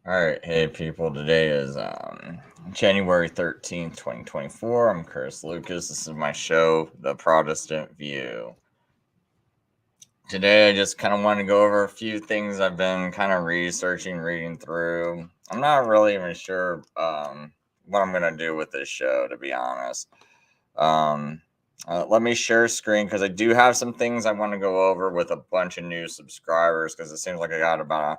All right, hey people, today is January 13th, 2024. I'm Chris Lucas. This is my show, The Protestant View. Today I just kind of want to go over a few things I've been kind of reading through. I'm not really even sure what I'm going to do with this show, to be honest. Let me share screen because I do have some things I want to go over with a bunch of new subscribers because it seems like I got about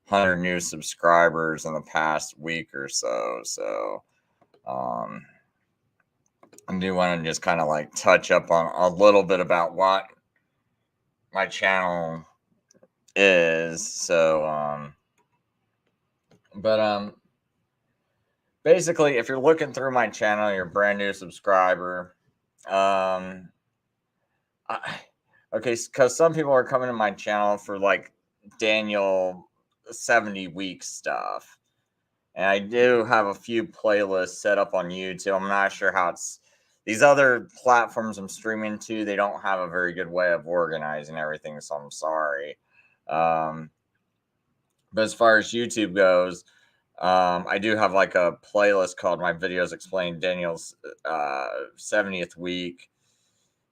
100 new subscribers in the past week or so. So I do want to just kind of like touch up on a little bit about what my channel is. So basically, if you're looking through my channel, you're a brand new subscriber. Okay, because some people are coming to my channel for like Daniel 70 week stuff. And I do have a few playlists set up on YouTube. I'm not sure how these other platforms I'm streaming to, they don't have a very good way of organizing everything, so I'm sorry. But as far as YouTube goes, I do have like a playlist called My Videos Explain Daniel's 70th Week,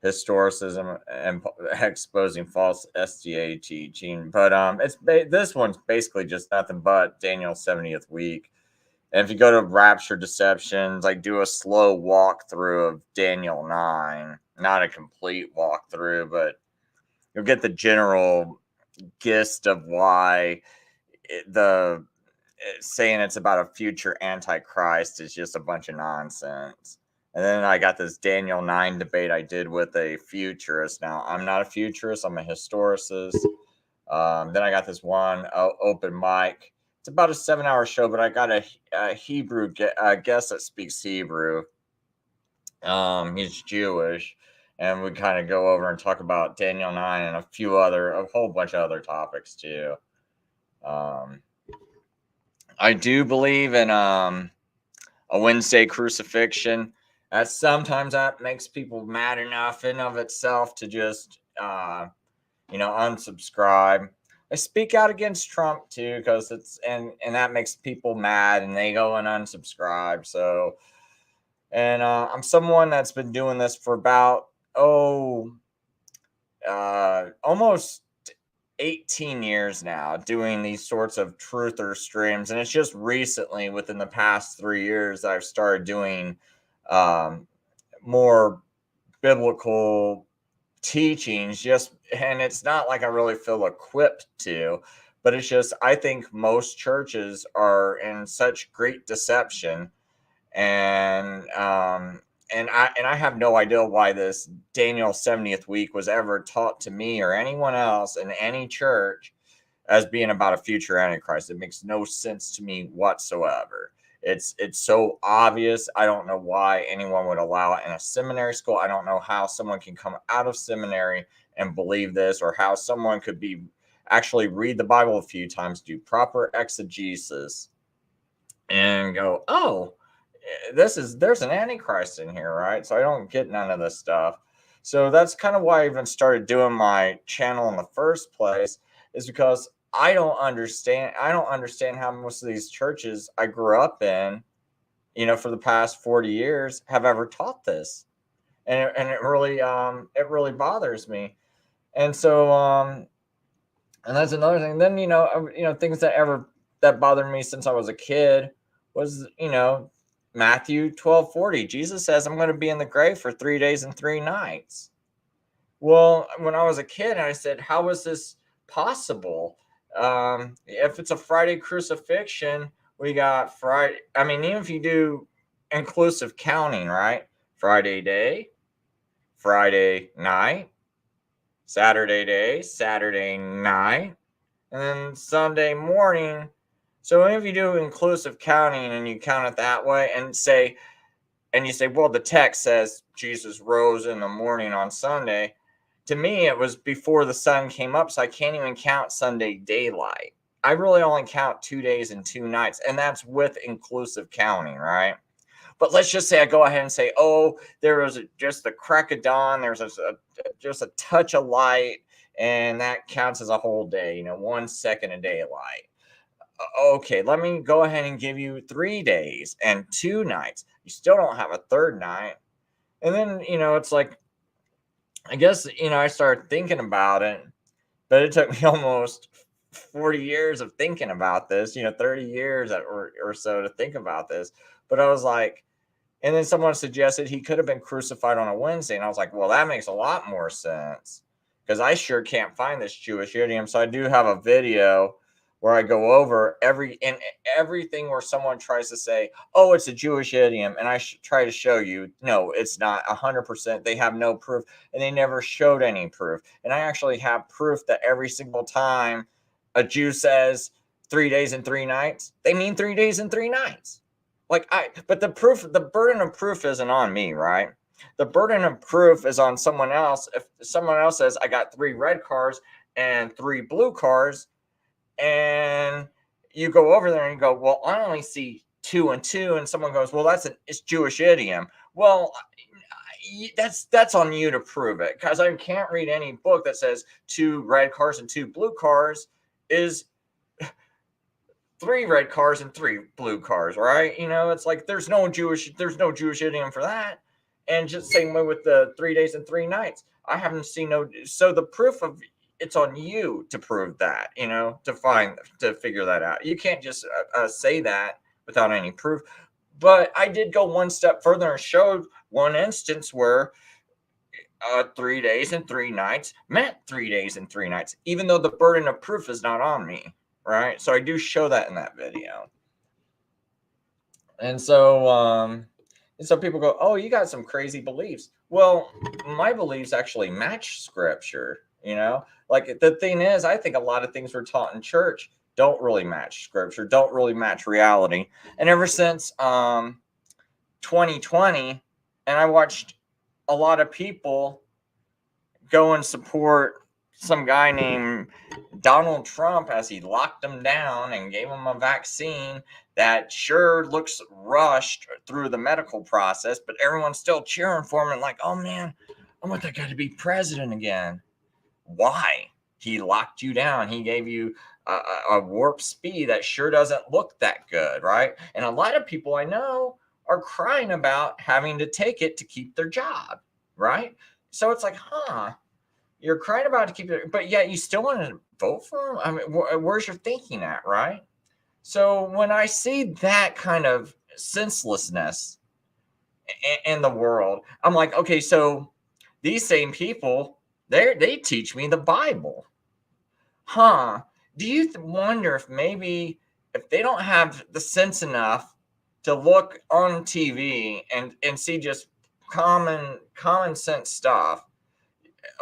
Historicism and Exposing False SDA Teaching. But this one's basically just nothing but Daniel's 70th Week. And if you go to Rapture Deceptions, I do a slow walkthrough of Daniel 9. Not a complete walkthrough, but you'll get the general gist of why saying it's about a future Antichrist is just a bunch of nonsense. And then I got this Daniel 9 debate I did with a futurist. Now, I'm not a futurist, I'm a historicist. Then I got this one open mic. It's about a 7-hour show, but I got a Hebrew guest that speaks Hebrew. He's Jewish, and we kind of go over and talk about Daniel 9 and a whole bunch of other topics too. I do believe in a Wednesday crucifixion. Sometimes that makes people mad enough in of itself to just unsubscribe. I speak out against Trump too because and that makes people mad and they go and unsubscribe. So, and I'm someone that's been doing this for about almost 18 years now, doing these sorts of truther streams, and it's just recently within the past 3 years that I've started doing more biblical teachings, and it's not like I really feel equipped to, but it's just I think most churches are in such great deception, and I have no idea why this Daniel 70th week was ever taught to me or anyone else in any church as being about a future Antichrist. It makes no sense to me whatsoever. It's so obvious. I don't know why anyone would allow it in a seminary school. I don't know how someone can come out of seminary and believe this, or how someone could actually read the Bible a few times, do proper exegesis, and go, oh, there's an Antichrist in here, right? So I don't get none of this stuff. So that's kind of why I even started doing my channel in the first place, is because I don't understand how most of these churches I grew up in, for the past 40 years have ever taught this. And it really bothers me. And so and that's another thing. Then things that bothered me since I was a kid was Matthew 12:40. Jesus says, I'm going to be in the grave for 3 days and 3 nights. Well, when I was a kid, I said, how is this possible? If it's a Friday crucifixion, we got Friday. I mean, even if you do inclusive counting, right? Friday day, Friday night, Saturday day, Saturday night, and then Sunday morning. So if you do inclusive counting and you count it that way and you say, well, the text says Jesus rose in the morning on Sunday. To me, it was before the sun came up, so I can't even count Sunday daylight. I really only count 2 days and 2 nights, and that's with inclusive counting, right? But let's just say I go ahead and say, oh, there was just the crack of dawn, there's just a touch of light, and that counts as a whole day, 1 second of daylight. Okay, let me go ahead and give you 3 days and 2 nights. You still don't have a third night. And then, it's like, I guess, I started thinking about it, but it took me almost 40 years of thinking about this, 30 years or so to think about this. But I was like, and then someone suggested he could have been crucified on a Wednesday. And I was like, well, that makes a lot more sense because I sure can't find this Jewish idiom. So I do have a video where I go over everything where someone tries to say, oh, it's a Jewish idiom. And I try to show you, no, it's not 100%. They have no proof and they never showed any proof. And I actually have proof that every single time a Jew says 3 days and 3 nights, they mean 3 days and 3 nights. But the burden of proof isn't on me, right? The burden of proof is on someone else. If someone else says, I got 3 red cars and 3 blue cars, and you go over there and you go, well, I only see 2 and 2, and someone goes, well, it's Jewish idiom. Well, that's on you to prove it, because I can't read any book that says 2 red cars and 2 blue cars is 3 red cars and 3 blue cars, right? It's like there's no Jewish idiom for that. And just same way with the 3 days and 3 nights. I haven't seen no. So the proof of it's on you to prove that, to figure that out. You can't just say that without any proof. But I did go one step further and showed one instance where 3 days and 3 nights meant 3 days and 3 nights, even though the burden of proof is not on me. Right. So I do show that in that video. And so people go, oh, you got some crazy beliefs. Well, my beliefs actually match scripture, like the thing is, I think a lot of things we're taught in church don't really match scripture, don't really match reality. And ever since 2020, and I watched a lot of people go and support some guy named Donald Trump as he locked them down and gave them a vaccine that sure looks rushed through the medical process, but everyone's still cheering for him and like, oh man, I want that guy to be president again. Why? He locked you down. He gave you a warp speed that sure doesn't look that good, right? And a lot of people I know are crying about having to take it to keep their job, right? So it's like, you're crying about to keep it, but yet you still want to vote for him? I mean, where's your thinking at, right? So when I see that kind of senselessness in the world, I'm like, okay, so these same people, they teach me the Bible. Do you wonder if maybe if they don't have the sense enough to look on TV and see just common sense stuff,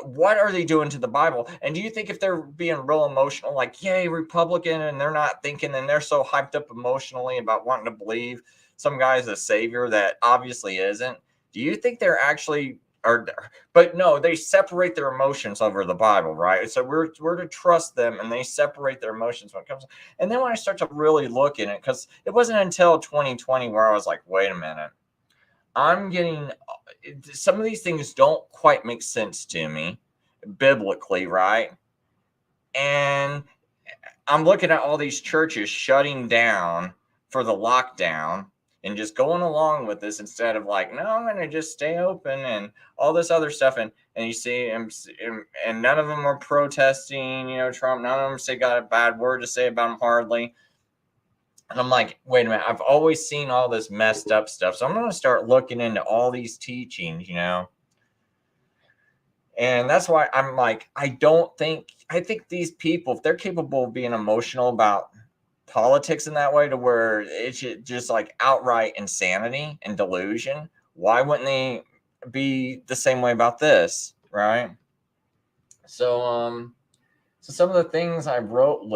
what are they doing to the Bible? And do you think if they're being real emotional, like, yay, Republican, and they're not thinking, and they're so hyped up emotionally about wanting to believe some guy's a savior that obviously isn't, do you think they're actually are? But no, they separate their emotions over the Bible, right? So we're to trust them, and they separate their emotions when it comes. And then when I start to really look in it, because it wasn't until 2020 where I was like, wait a minute, I'm getting some of these things don't quite make sense to me biblically, right? And I'm looking at all these churches shutting down for the lockdown and just going along with this instead of like, no, I'm going to just stay open and all this other stuff. And you see, and none of them are protesting, Trump. None of them say got a bad word to say about him hardly. And I'm like, wait a minute, I've always seen all this messed up stuff. So I'm going to start looking into all these teachings, And that's why I'm like, I think these people, if they're capable of being emotional about politics in that way to where it's just like outright insanity and delusion, why wouldn't they be the same way about this, right? So, so some of the things I wrote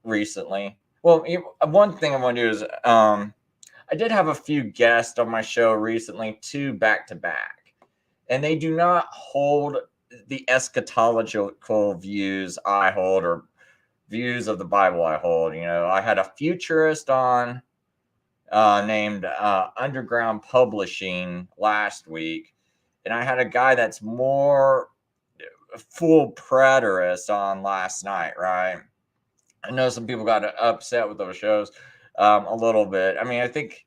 recently. Well, one thing I want to do is I did have a few guests on my show recently, 2 back to back, and they do not hold the eschatological views I hold or views of the Bible I hold. I had a futurist on named Underground Publishing last week, and I had a guy that's more full preterist on last night, right? I know some people got upset with those shows a little bit. I mean, I think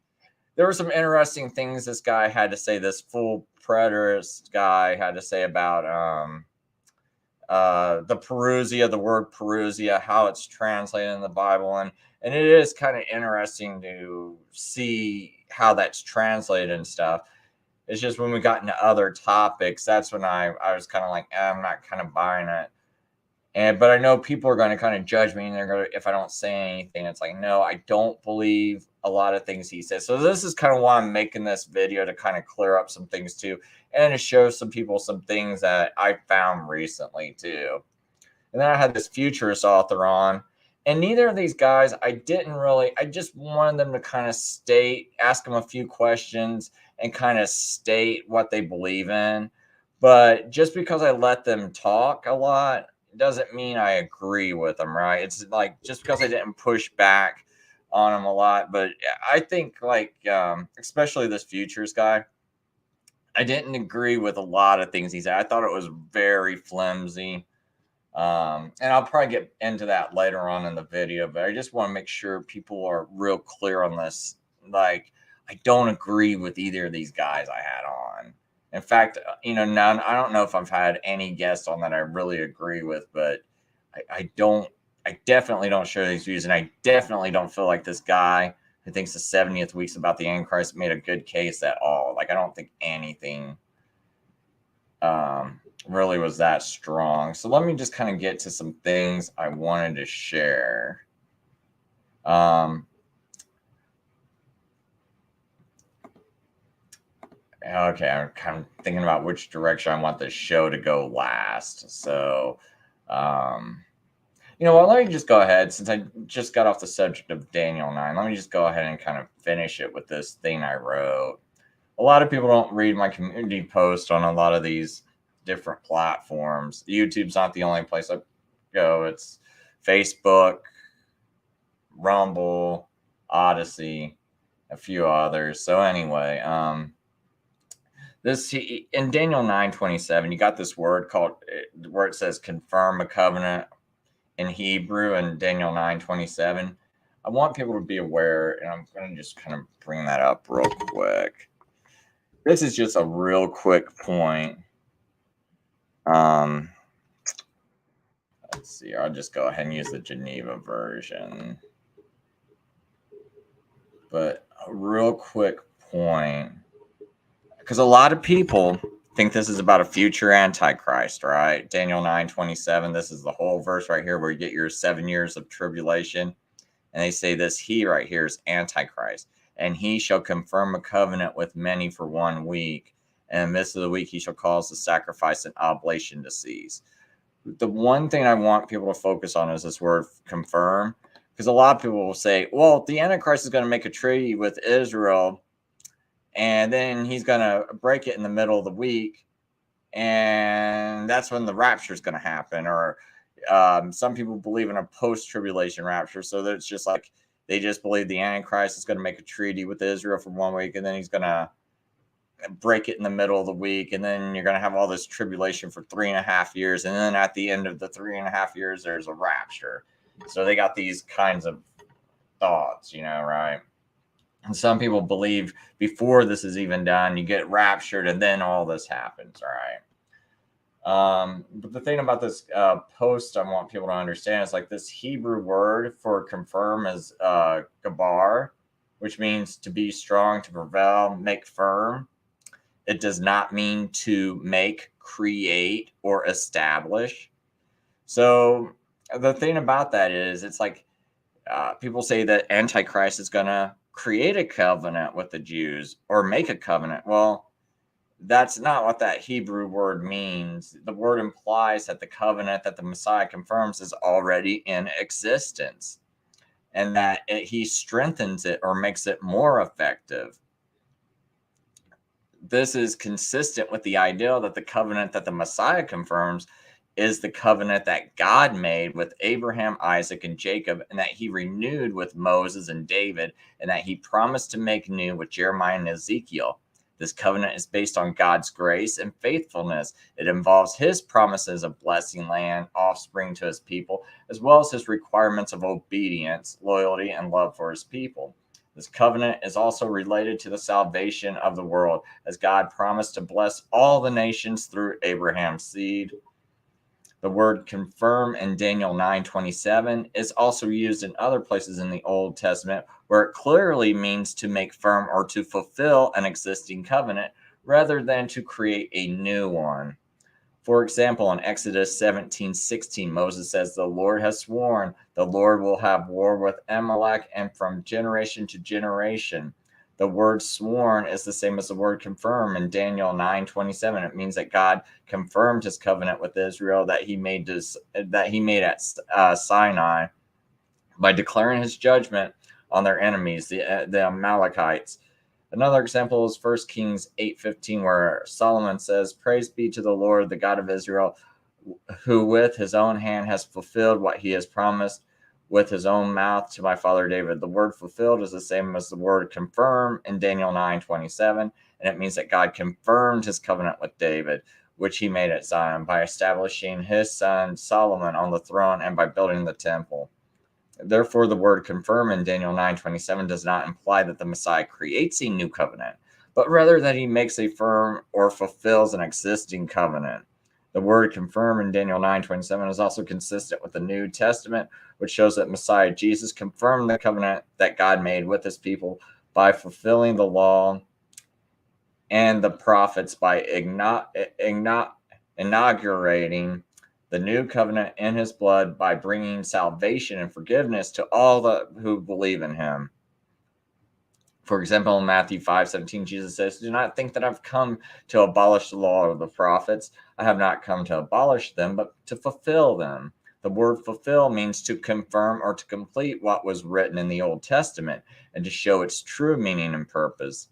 there were some interesting things this guy had to say. This full preterist guy had to say about the Perusia, the word Perusia, how it's translated in the Bible, and it is kind of interesting to see how that's translated and stuff. It's just when we got into other topics, that's when I was kind of like, I'm not kind of buying it. But I know people are going to kind of judge me, and they're going to, if I don't say anything, it's like, no, I don't believe a lot of things he says. So this is kind of why I'm making this video, to kind of clear up some things too, and to show some people some things that I found recently too. And then I had this futurist author on, and neither of these guys, I just wanted them to kind of ask them a few questions and kind of state what they believe in. But just because I let them talk a lot doesn't mean I agree with them, right? It's like, just because I didn't push back on them a lot. But I think, like, especially this futurist guy, I didn't agree with a lot of things he said. I thought it was very flimsy. And I'll probably get into that later on in the video, but I just want to make sure people are real clear on this. Like, I don't agree with either of these guys I had on. In fact, I don't know if I've had any guests on that I really agree with, but I definitely don't share these views. And I definitely don't feel like this guy who thinks the 70th week's about the Antichrist made a good case at all. Like, I don't think anything, really was that strong. So let me just kind of get to some things I wanted to share. Okay, I'm kind of thinking about which direction I want the show to go last. So, you know what, let me just go ahead, since I just got off the subject of Daniel 9, let me just go ahead and kind of finish it with this thing I wrote. A lot of people don't read my community post on a lot of these different platforms. YouTube's not the only place I go. It's Facebook, Rumble, Odyssey, a few others. So anyway, this in Daniel 9:27, you got this word called, where it says confirm a covenant in Hebrew in Daniel 9:27. I want people to be aware, and I'm going to just kind of bring that up real quick. This is just a real quick point. Let's see. I'll just go ahead and use the Geneva version. But a real quick point, because a lot of people think this is about a future Antichrist, right? Daniel 9:27. This is the whole verse right here where you get your 7 years of tribulation. And they say this, he right here is Antichrist. And he shall confirm a covenant with many for 1 week. And in the midst of the week, he shall cause the sacrifice and oblation to cease. The one thing I want people to focus on is this word confirm. Because a lot of people will say, well, the Antichrist is going to make a treaty with Israel, and then he's going to break it in the middle of the week. And that's when the rapture is going to happen. Or some people believe in a post-tribulation rapture. So that it's just like, they just believe the Antichrist is going to make a treaty with Israel for 1 week, and then he's going to break it in the middle of the week, and then you're going to have all this tribulation for 3.5 years, and then at the end of the 3.5 years, there's a rapture. So they got these kinds of thoughts, right? And some people believe before this is even done, you get raptured, and then all this happens, right? But the thing about this post I want people to understand is, like, this Hebrew word for confirm is gabar, which means to be strong, to prevail, make firm. It does not mean to make, create, or establish. So the thing about that is, it's like people say that Antichrist is going to create a covenant with the Jews or make a covenant. Well, that's not what that Hebrew word means. The word implies that the covenant that the Messiah confirms is already in existence, and that he strengthens it or makes it more effective. This is consistent with the idea that the covenant that the Messiah confirms is the covenant that God made with Abraham, Isaac, and Jacob, and that he renewed with Moses and David, and that he promised to make new with Jeremiah and Ezekiel. This covenant is based on God's grace and faithfulness. It involves his promises of blessing land, offspring to his people, as well as his requirements of obedience, loyalty, and love for his people. This covenant is also related to the salvation of the world, as God promised to bless all the nations through Abraham's seed. The word confirm in Daniel 9:27 is also used in other places in the Old Testament, where it clearly means to make firm or to fulfill an existing covenant rather than to create a new one. For example, in Exodus 17:16, Moses says, "The Lord has sworn, the Lord will have war with Amalek, and from generation to generation." The word sworn is the same as the word confirm in Daniel 9:27. It means that God confirmed his covenant with Israel that he made at Sinai by declaring his judgment on their enemies, the Amalekites. Another example is 1 Kings 8:15, where Solomon says, "Praise be to the Lord, the God of Israel, who with his own hand has fulfilled what he has promised with his own mouth to my father David." The word fulfilled is the same as the word confirm in Daniel 9:27, and it means that God confirmed his covenant with David, which he made at Zion, by establishing his son Solomon on the throne and by building the temple. Therefore, the word confirm in Daniel 9:27 does not imply that the Messiah creates a new covenant, but rather that he makes a firm or fulfills an existing covenant. The word confirm in Daniel 9:27 is also consistent with the New Testament, which shows that Messiah Jesus confirmed the covenant that God made with his people by fulfilling the law and the prophets by inaugurating the new covenant in his blood by bringing salvation and forgiveness to all who believe in him. For example, in Matthew 5:17, Jesus says, "Do not think that I've come to abolish the law or the prophets. I have not come to abolish them, but to fulfill them." The word fulfill means to confirm or to complete what was written in the Old Testament and to show its true meaning and purpose.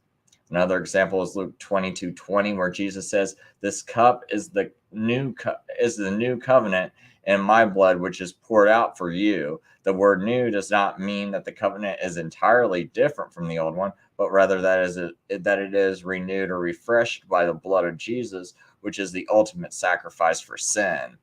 Another example is Luke 22:20, where Jesus says, "This cup is the new covenant in my blood, which is poured out for you." The word new does not mean that the covenant is entirely different from the old one, but rather that it is renewed or refreshed by the blood of Jesus, which is the ultimate sacrifice for sin.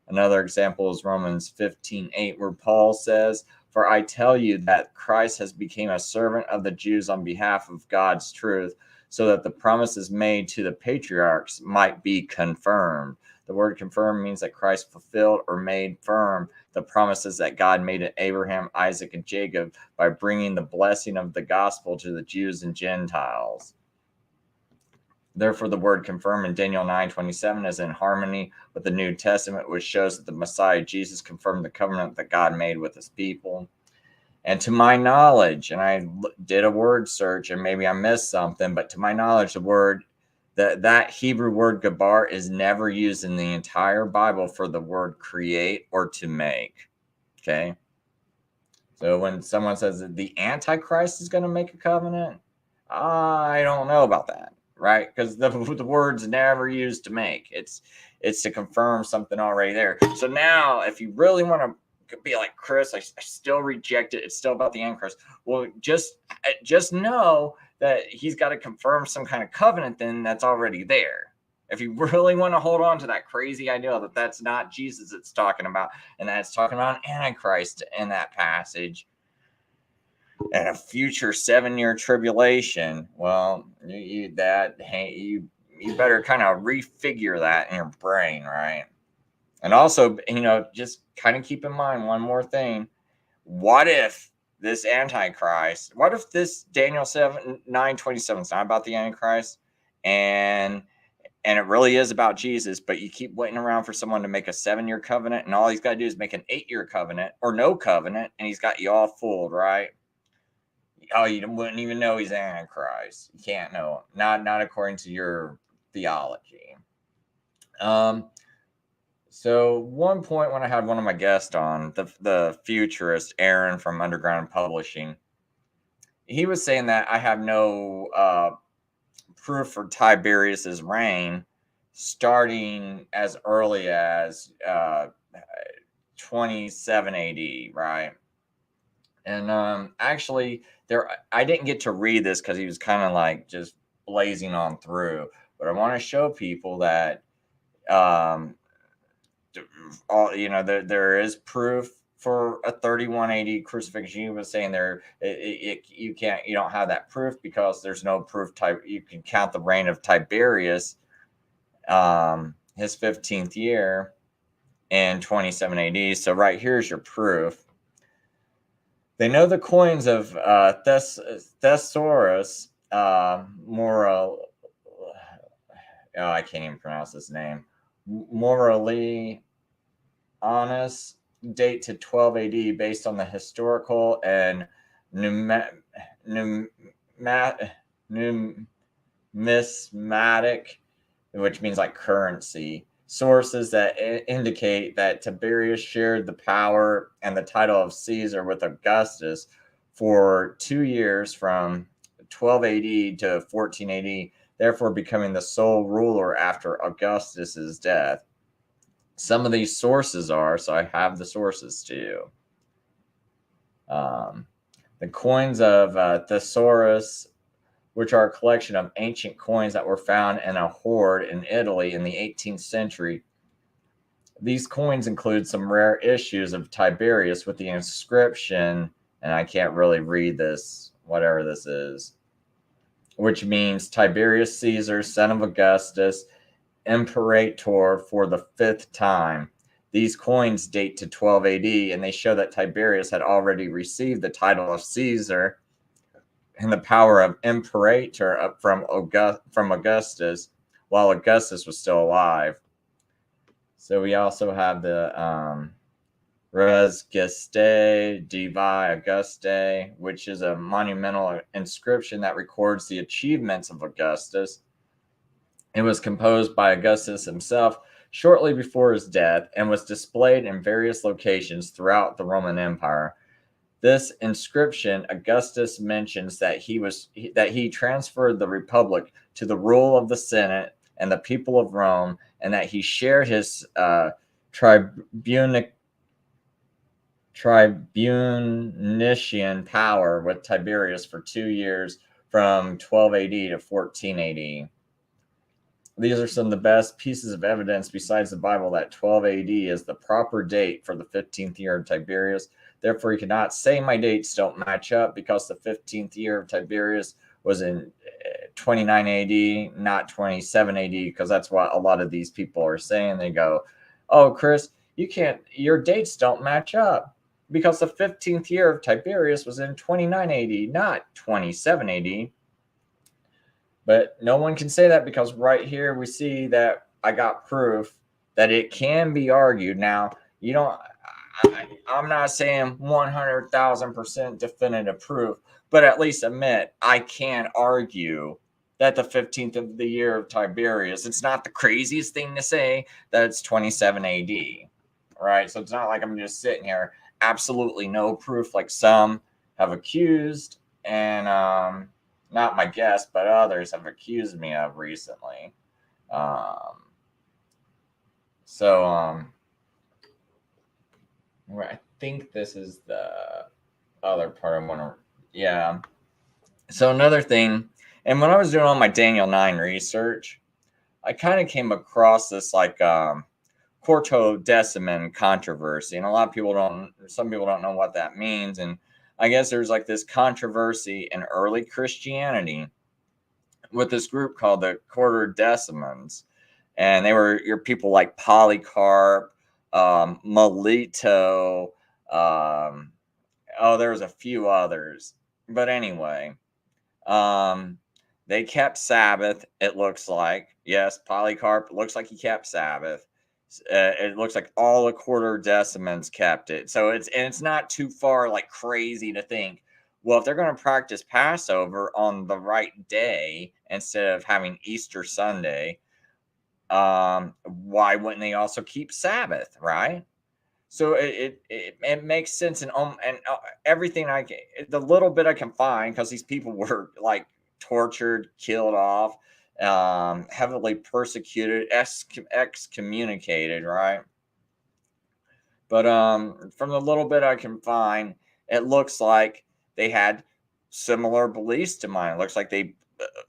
Another example is Romans 15:8, where Paul says, "For I tell you that Christ has become a servant of the Jews on behalf of God's truth, so that the promises made to the patriarchs might be confirmed." The word confirm means that Christ fulfilled or made firm the promises that God made to Abraham, Isaac, and Jacob by bringing the blessing of the gospel to the Jews and Gentiles. Therefore, the word confirm in Daniel 9:27 is in harmony with the New Testament, which shows that the Messiah Jesus confirmed the covenant that God made with his people. And to my knowledge, and I did a word search and maybe I missed something, but to my knowledge, the word that Hebrew word gabar is never used in the entire Bible for the word create or to make. Okay. So when someone says that the Antichrist is going to make a covenant, I don't know about that, right? Because the word's never used to make. It's to confirm something already there. So now, if you really want to be like Chris, I still reject it. It's still about the Antichrist. Well, just know that he's got to confirm some kind of covenant then that's already there. If you really want to hold on to that crazy idea that that's not Jesus it's talking about, and that it's talking about an Antichrist in that passage, and a future 7-year tribulation, well, you better kind of refigure that in your brain, right? And also, just kind of keep in mind one more thing. What if this Antichrist, what if this Daniel 9:27 is not about the Antichrist, and it really is about Jesus, but you keep waiting around for someone to make a 7-year covenant, and all he's got to do is make an 8-year covenant or no covenant, and he's got you all fooled, right? Oh, you wouldn't even know he's Antichrist. You can't know. Not according to your theology. So one point when I had one of my guests on, the futurist Aaron from Underground Publishing, he was saying that I have no proof for Tiberius's reign starting as early as 27 AD, right? And actually, I didn't get to read this because he was kind of like just blazing on through. But I want to show people that there is proof for a 31 AD crucifixion. You were saying you don't have that proof because there's no proof type. You can count the reign of Tiberius, his 15th year in 27 AD. So right here's your proof. They know the coins of Thesaurus, Moral. Oh, I can't even pronounce his name. Morally honest date to 12 AD based on the historical and numismatic, which means like currency, sources that indicate that Tiberius shared the power and the title of Caesar with Augustus for 2 years from 12 AD to 14 AD, therefore becoming the sole ruler after Augustus's death. Some of these sources are, so I have the sources too. The coins of Thesaurus, which are a collection of ancient coins that were found in a hoard in Italy in the 18th century. These coins include some rare issues of Tiberius with the inscription, and I can't really read this, whatever this is, which means Tiberius Caesar, son of Augustus, imperator for the 5th time. These coins date to 12 AD, and they show that Tiberius had already received the title of Caesar and the power of imperator from Augustus while Augustus was still alive. So we also have the Res Gestae Divi Augustae, which is a monumental inscription that records the achievements of Augustus. It was composed by Augustus himself shortly before his death and was displayed in various locations throughout the Roman Empire. This inscription, Augustus mentions that he transferred the republic to the rule of the Senate and the people of Rome, and that he shared his tribunician power with Tiberius for 2 years from 12 AD to 14 AD. These are some of the best pieces of evidence besides the Bible that 12 AD is the proper date for the 15th year of Tiberius. Therefore, you cannot say my dates don't match up because the 15th year of Tiberius was in 29 AD, not 27 AD, because that's what a lot of these people are saying. They go, oh, Chris, your dates don't match up because the 15th year of Tiberius was in 29 AD, not 27 AD. But no one can say that because right here we see that I got proof that it can be argued. Now, I'm not saying 100,000% definitive proof, but at least admit I can argue that the 15th of the year of Tiberius, it's not the craziest thing to say that it's 27 AD, right? So it's not like I'm just sitting here, absolutely no proof like some have accused, and not my guest, but others have accused me of recently. I think this is the other part I want to, yeah. So another thing, and when I was doing all my Daniel 9 research, I kind of came across this like Quartodeciman controversy, and some people don't know what that means, and I guess there's like this controversy in early Christianity with this group called the Quartodecimans, and they were your people like Polycarp, Melito, there was a few others, but anyway, they kept Sabbath. It looks like, yes, Polycarp looks like he kept Sabbath. It looks like all the Quartodecimans kept it. So it's not too far like crazy to think, well, if they're going to practice Passover on the right day instead of having Easter Sunday, why wouldn't they also keep Sabbath, right? So it makes sense, and everything the little bit I can find, because these people were like tortured, killed off, heavily persecuted, excommunicated, right? But from the little bit I can find, it looks like they had similar beliefs to mine. It looks like they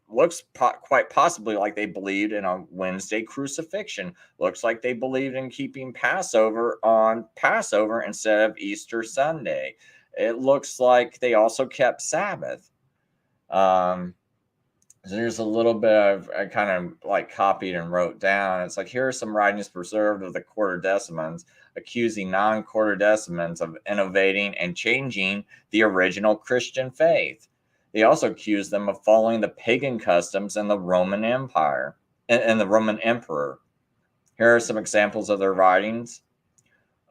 looks quite possibly like they believed in a Wednesday crucifixion. Looks like they believed in keeping Passover on Passover instead of Easter Sunday. It looks like they also kept Sabbath. So there's a little bit I kind of like copied and wrote down. It's like, here are some writings preserved of the Quartodecimans, accusing non-Quartodecimans of innovating and changing the original Christian faith. They also accuse them of following the pagan customs in the Roman Empire and the Roman Emperor. Here are some examples of their writings.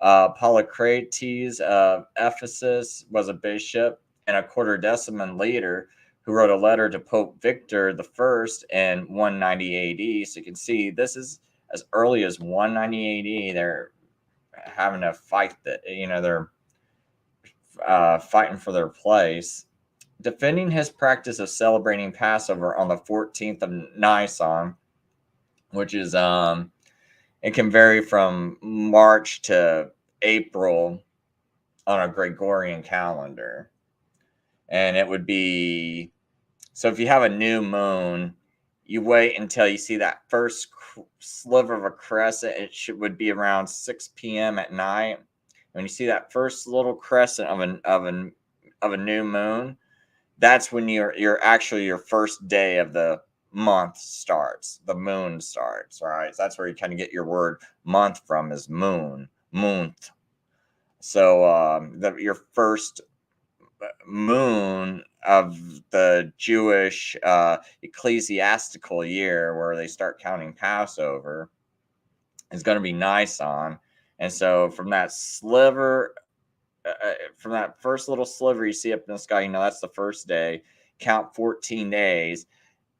Polycrates of Ephesus was a bishop and a Quartodeciman leader who wrote a letter to Pope Victor I in 190 AD. So you can see this is as early as 190 AD. They're having to fight that, they're fighting for their place. Defending his practice of celebrating Passover on the 14th of Nisan, which is it can vary from March to April on a Gregorian calendar. And it would be, so if you have a new moon, you wait until you see that first sliver of a crescent. It would be around 6 p.m. at night. When you see that first little crescent of a new moon, that's when your first day of the month starts. The moon starts, right? So that's where you kind of get your word month from, is moon, month. So your first moon of the Jewish ecclesiastical year, where they start counting Passover, is going to be Nisan. And so from that sliver, from that first little sliver you see up in the sky, that's the first day. Count 14 days,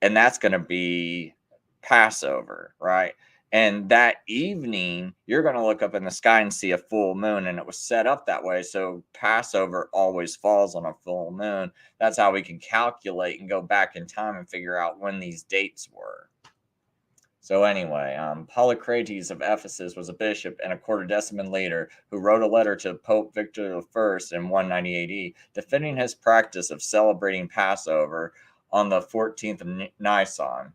and that's going to be Passover, right? And that evening, you're going to look up in the sky and see a full moon, and it was set up that way. So Passover always falls on a full moon. That's how we can calculate and go back in time and figure out when these dates were. So anyway, Polycrates of Ephesus was a bishop and a Quartodeciman leader who wrote a letter to Pope Victor I in 190 AD, defending his practice of celebrating Passover on the 14th of Nisan.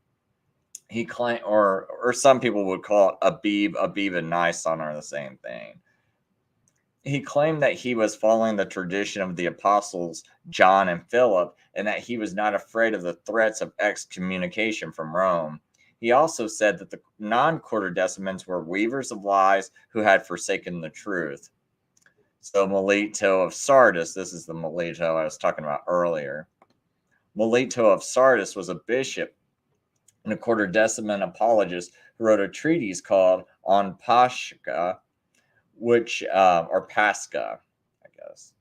He claimed, or some people would call it Abib and Nisan are the same thing. He claimed that he was following the tradition of the apostles John and Philip, and that he was not afraid of the threats of excommunication from Rome. He also said that the non-Quartodecimans were weavers of lies who had forsaken the truth. So Melito of Sardis, this is the Melito I was talking about earlier. Melito of Sardis was a bishop and a Quartodeciman apologist who wrote a treatise called On Pascha, which, or Pascha, I guess.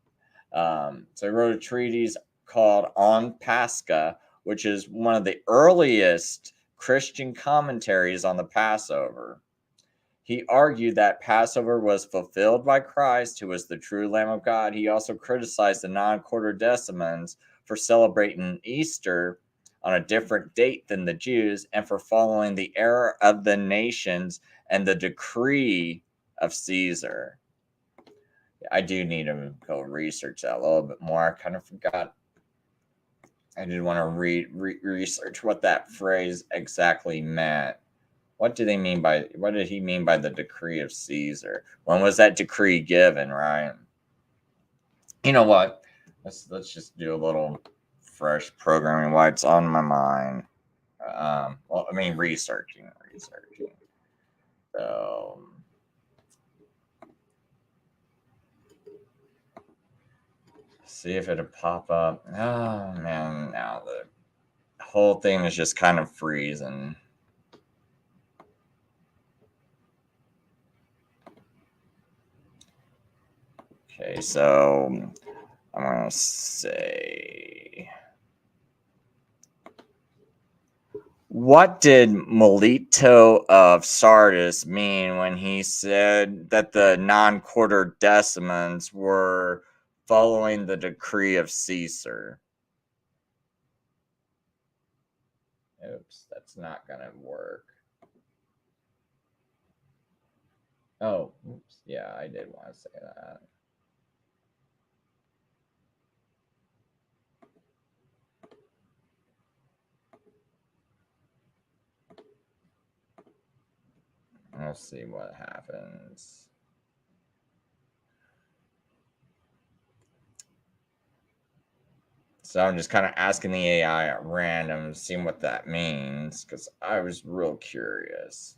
So he wrote a treatise called On Pascha, which is one of the earliest Christian commentaries on the Passover. He argued that Passover was fulfilled by Christ, who was the true Lamb of God. He also criticized the non-Quartodecimans for celebrating Easter on a different date than the Jews, and for following the error of the nations and the decree of Caesar. I do need to go research that a little bit more. I kind of forgot. I did want to research what that phrase exactly meant. What did he mean by the decree of Caesar? When was that decree given, right? You know what? Let's just do a little fresh programming while it's on my mind. Researching. So, see if it'll pop up. Oh man, now the whole thing is just kind of freezing. Okay, so I'm gonna say, what did Melito of Sardis mean when he said that the non-Quartodecimans were following the decree of Caesar? Oops, that's not gonna work. Oh, oops, yeah, I did want to say that. see what happens. So I'm just kind of asking the AI at random, seeing what that means, because I was real curious.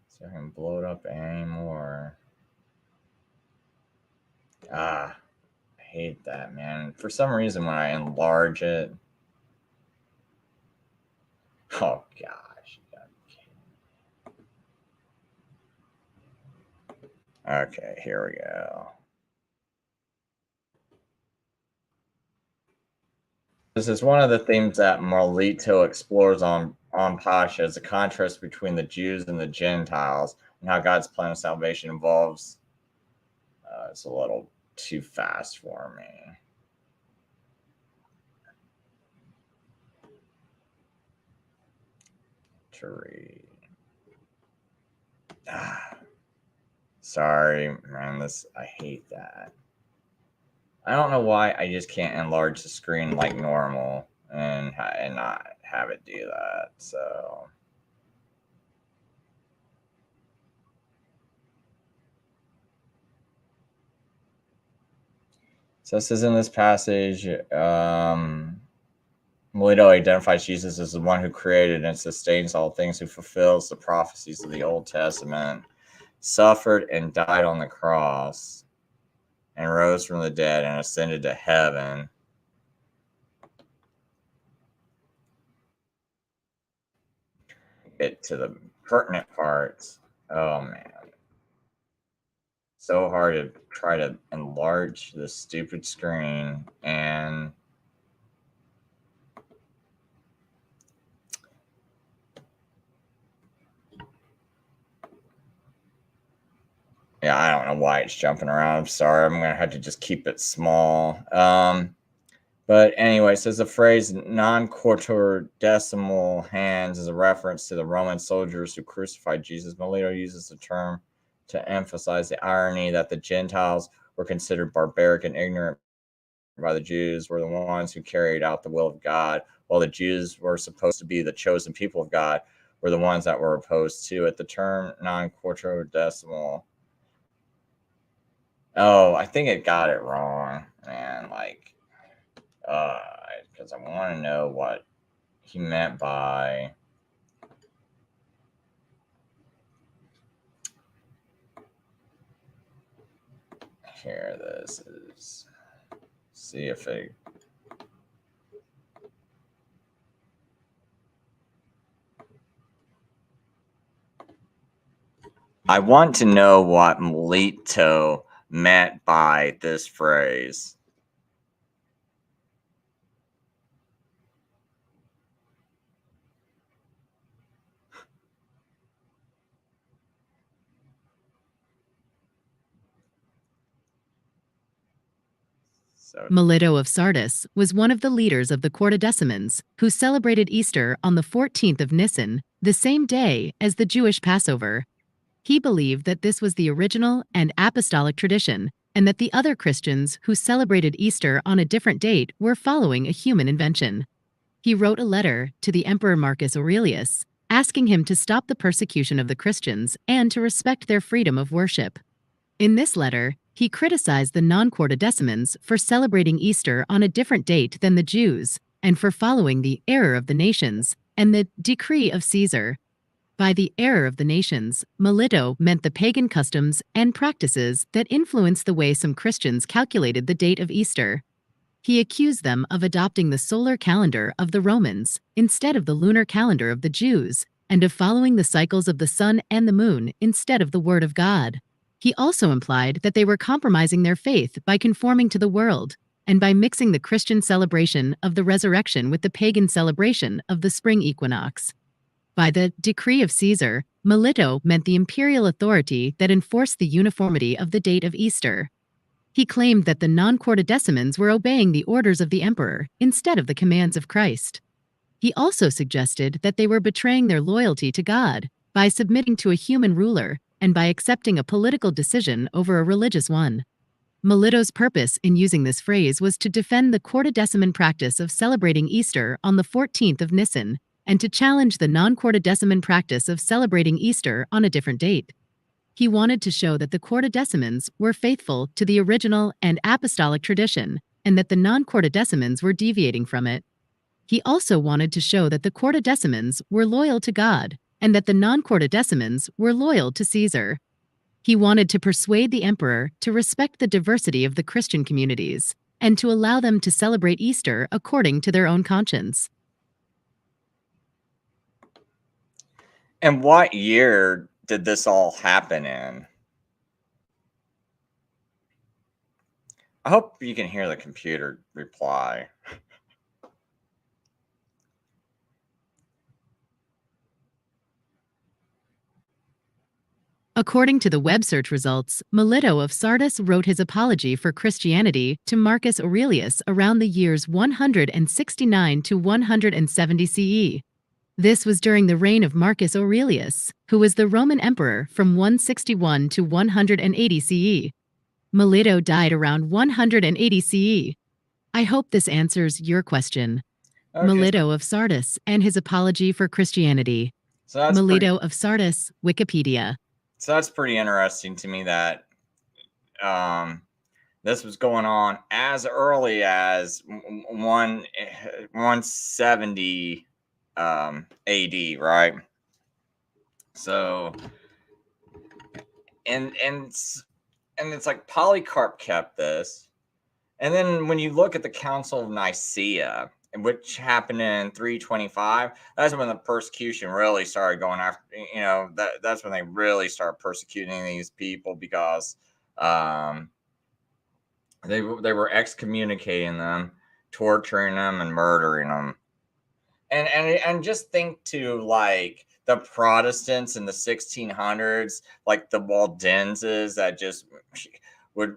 So I can blow it up anymore. I hate that, man. For some reason, when I enlarge it, oh gosh. Okay, here we go. This is one of the themes that Melito explores on Pascha, is the contrast between the Jews and the Gentiles, and how God's plan of salvation involves. It's a little too fast for me to read. Sorry, man. I hate that. I don't know why I just can't enlarge the screen like normal and not have it do that. So it says in this passage, Melito identifies Jesus as the one who created and sustains all things, who fulfills the prophecies of the Old Testament, suffered and died on the cross, and rose from the dead and ascended to heaven. Get to the pertinent parts. Oh man. So hard to try to enlarge this stupid screen, and yeah, I don't know why it's jumping around. I'm sorry. I'm gonna have to just keep it small. But anyway, it says the phrase non-Quartodecimal hands is a reference to the Roman soldiers who crucified Jesus. Melito uses the term to emphasize the irony that the Gentiles were considered barbaric and ignorant by the Jews, were the ones who carried out the will of God, while the Jews were supposed to be the chosen people of God, were the ones that were opposed to it. The term non-Quartodecimal. Oh, I think it got it wrong, man. Because I want to know what he meant by here. This is, see if it. I want to know what Melito meant by this phrase. Melito of Sardis was one of the leaders of the Quartodecimans, who celebrated Easter on the 14th of Nisan, the same day as the Jewish Passover. He believed that this was the original and apostolic tradition, and that the other Christians who celebrated Easter on a different date were following a human invention. He wrote a letter to the Emperor Marcus Aurelius, asking him to stop the persecution of the Christians and to respect their freedom of worship. In this letter, he criticized the non-Quartodecimans for celebrating Easter on a different date than the Jews, and for following the error of the nations and the decree of Caesar. By the error of the nations, Melito meant the pagan customs and practices that influenced the way some Christians calculated the date of Easter. He accused them of adopting the solar calendar of the Romans instead of the lunar calendar of the Jews, and of following the cycles of the sun and the moon instead of the Word of God. He also implied that they were compromising their faith by conforming to the world, and by mixing the Christian celebration of the resurrection with the pagan celebration of the spring equinox. By the decree of Caesar, Melito meant the imperial authority that enforced the uniformity of the date of Easter. He claimed that the non-Quartodecimans were obeying the orders of the emperor instead of the commands of Christ. He also suggested that they were betraying their loyalty to God by submitting to a human ruler and by accepting a political decision over a religious one. Melito's purpose in using this phrase was to defend the Quartodeciman practice of celebrating Easter on the 14th of Nisan, and to challenge the non-Quartodeciman practice of celebrating Easter on a different date. He wanted to show that the Quartodecimans were faithful to the original and apostolic tradition, and that the non-Quartodecimans were deviating from it. He also wanted to show that the Quartodecimans were loyal to God, and that the non-Quartodecimans were loyal to Caesar. He wanted to persuade the emperor to respect the diversity of the Christian communities, and to allow them to celebrate Easter according to their own conscience. And what year did this all happen in? I hope you can hear the computer reply. According to the web search results, Melito of Sardis wrote his apology for Christianity to Marcus Aurelius around the years 169 to 170 CE. This was during the reign of Marcus Aurelius, who was the Roman emperor from 161 to 180 CE. Melito died around 180 CE. I hope this answers your question. Okay. Melito of Sardis and his apology for Christianity. Melito of Sardis, Wikipedia. So that's pretty interesting to me that this was going on as early as 170 AD, right? So, and it's like Polycarp kept this, and then when you look at the Council of Nicaea, which happened in 325, that's when the persecution really started going after, that's when they really started persecuting these people, because they were excommunicating them, torturing them, and murdering them. And just think to like the Protestants in the 1600s, like the Waldenses that just would,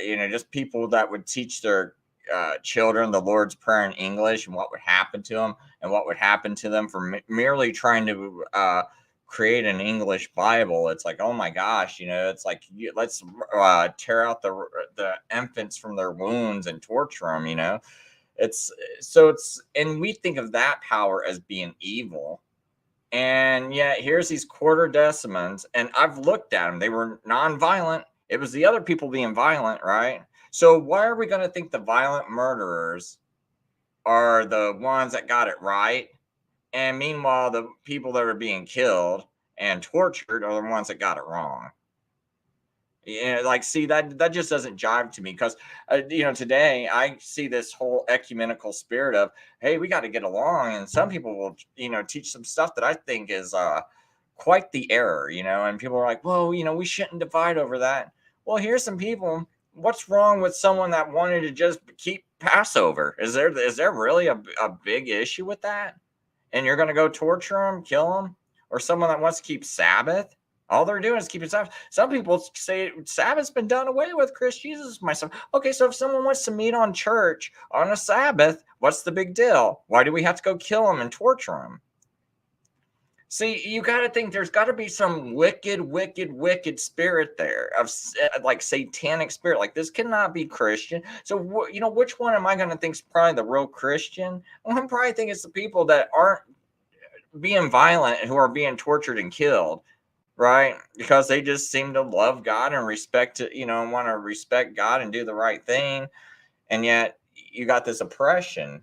just people that would teach their children the Lord's Prayer in English, and what would happen to them, and what would happen to them for merely trying to create an English Bible. It's like, oh my gosh, it's like, let's tear out the infants from their wounds and torture them. And we think of that power as being evil. And yet here's these Quartodecimans, and I've looked at them. They were non-violent. It was the other people being violent, right? So why are we going to think the violent murderers are the ones that got it right? And meanwhile, the people that are being killed and tortured are the ones that got it wrong. See, that just doesn't jive to me, because today I see this whole ecumenical spirit of, hey, we got to get along, and some people will teach some stuff that I think is quite the error, and people are like, well, we shouldn't divide over that. Well, here's some people. What's wrong with someone that wanted to just keep Passover? Is there really a big issue with that? And you're going to go torture them, kill them? Or someone that wants to keep Sabbath? All they're doing is keeping Sabbath. Some people say Sabbath's been done away with. Chris Jesus, myself. Okay, so if someone wants to meet on church on a Sabbath, what's the big deal? Why do we have to go kill them and torture them? See, you got to think there's got to be some wicked, wicked, wicked spirit there, of like satanic spirit. Like, this cannot be Christian. So, which one am I going to think is probably the real Christian? Well, I'm probably thinking it's the people that aren't being violent, who are being tortured and killed, right? Because they just seem to love God and respect it, and want to respect God and do the right thing. And yet you got this oppression.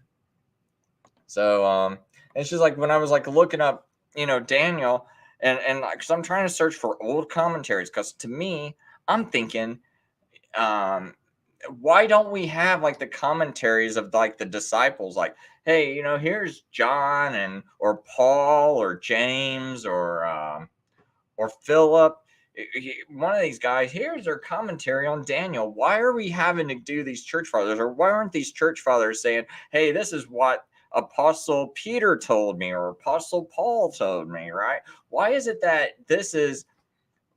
So it's just like when I was like looking up, Daniel, and like, cause I'm trying to search for old commentaries, because to me, I'm thinking, why don't we have like the commentaries of like the disciples, like, hey, here's John or Paul or James or Philip, one of these guys, here's their commentary on Daniel. Why are we having to do these church fathers? Or why aren't these church fathers saying, hey, this is what Apostle Peter told me, or Apostle Paul told me, right? Why is it that this is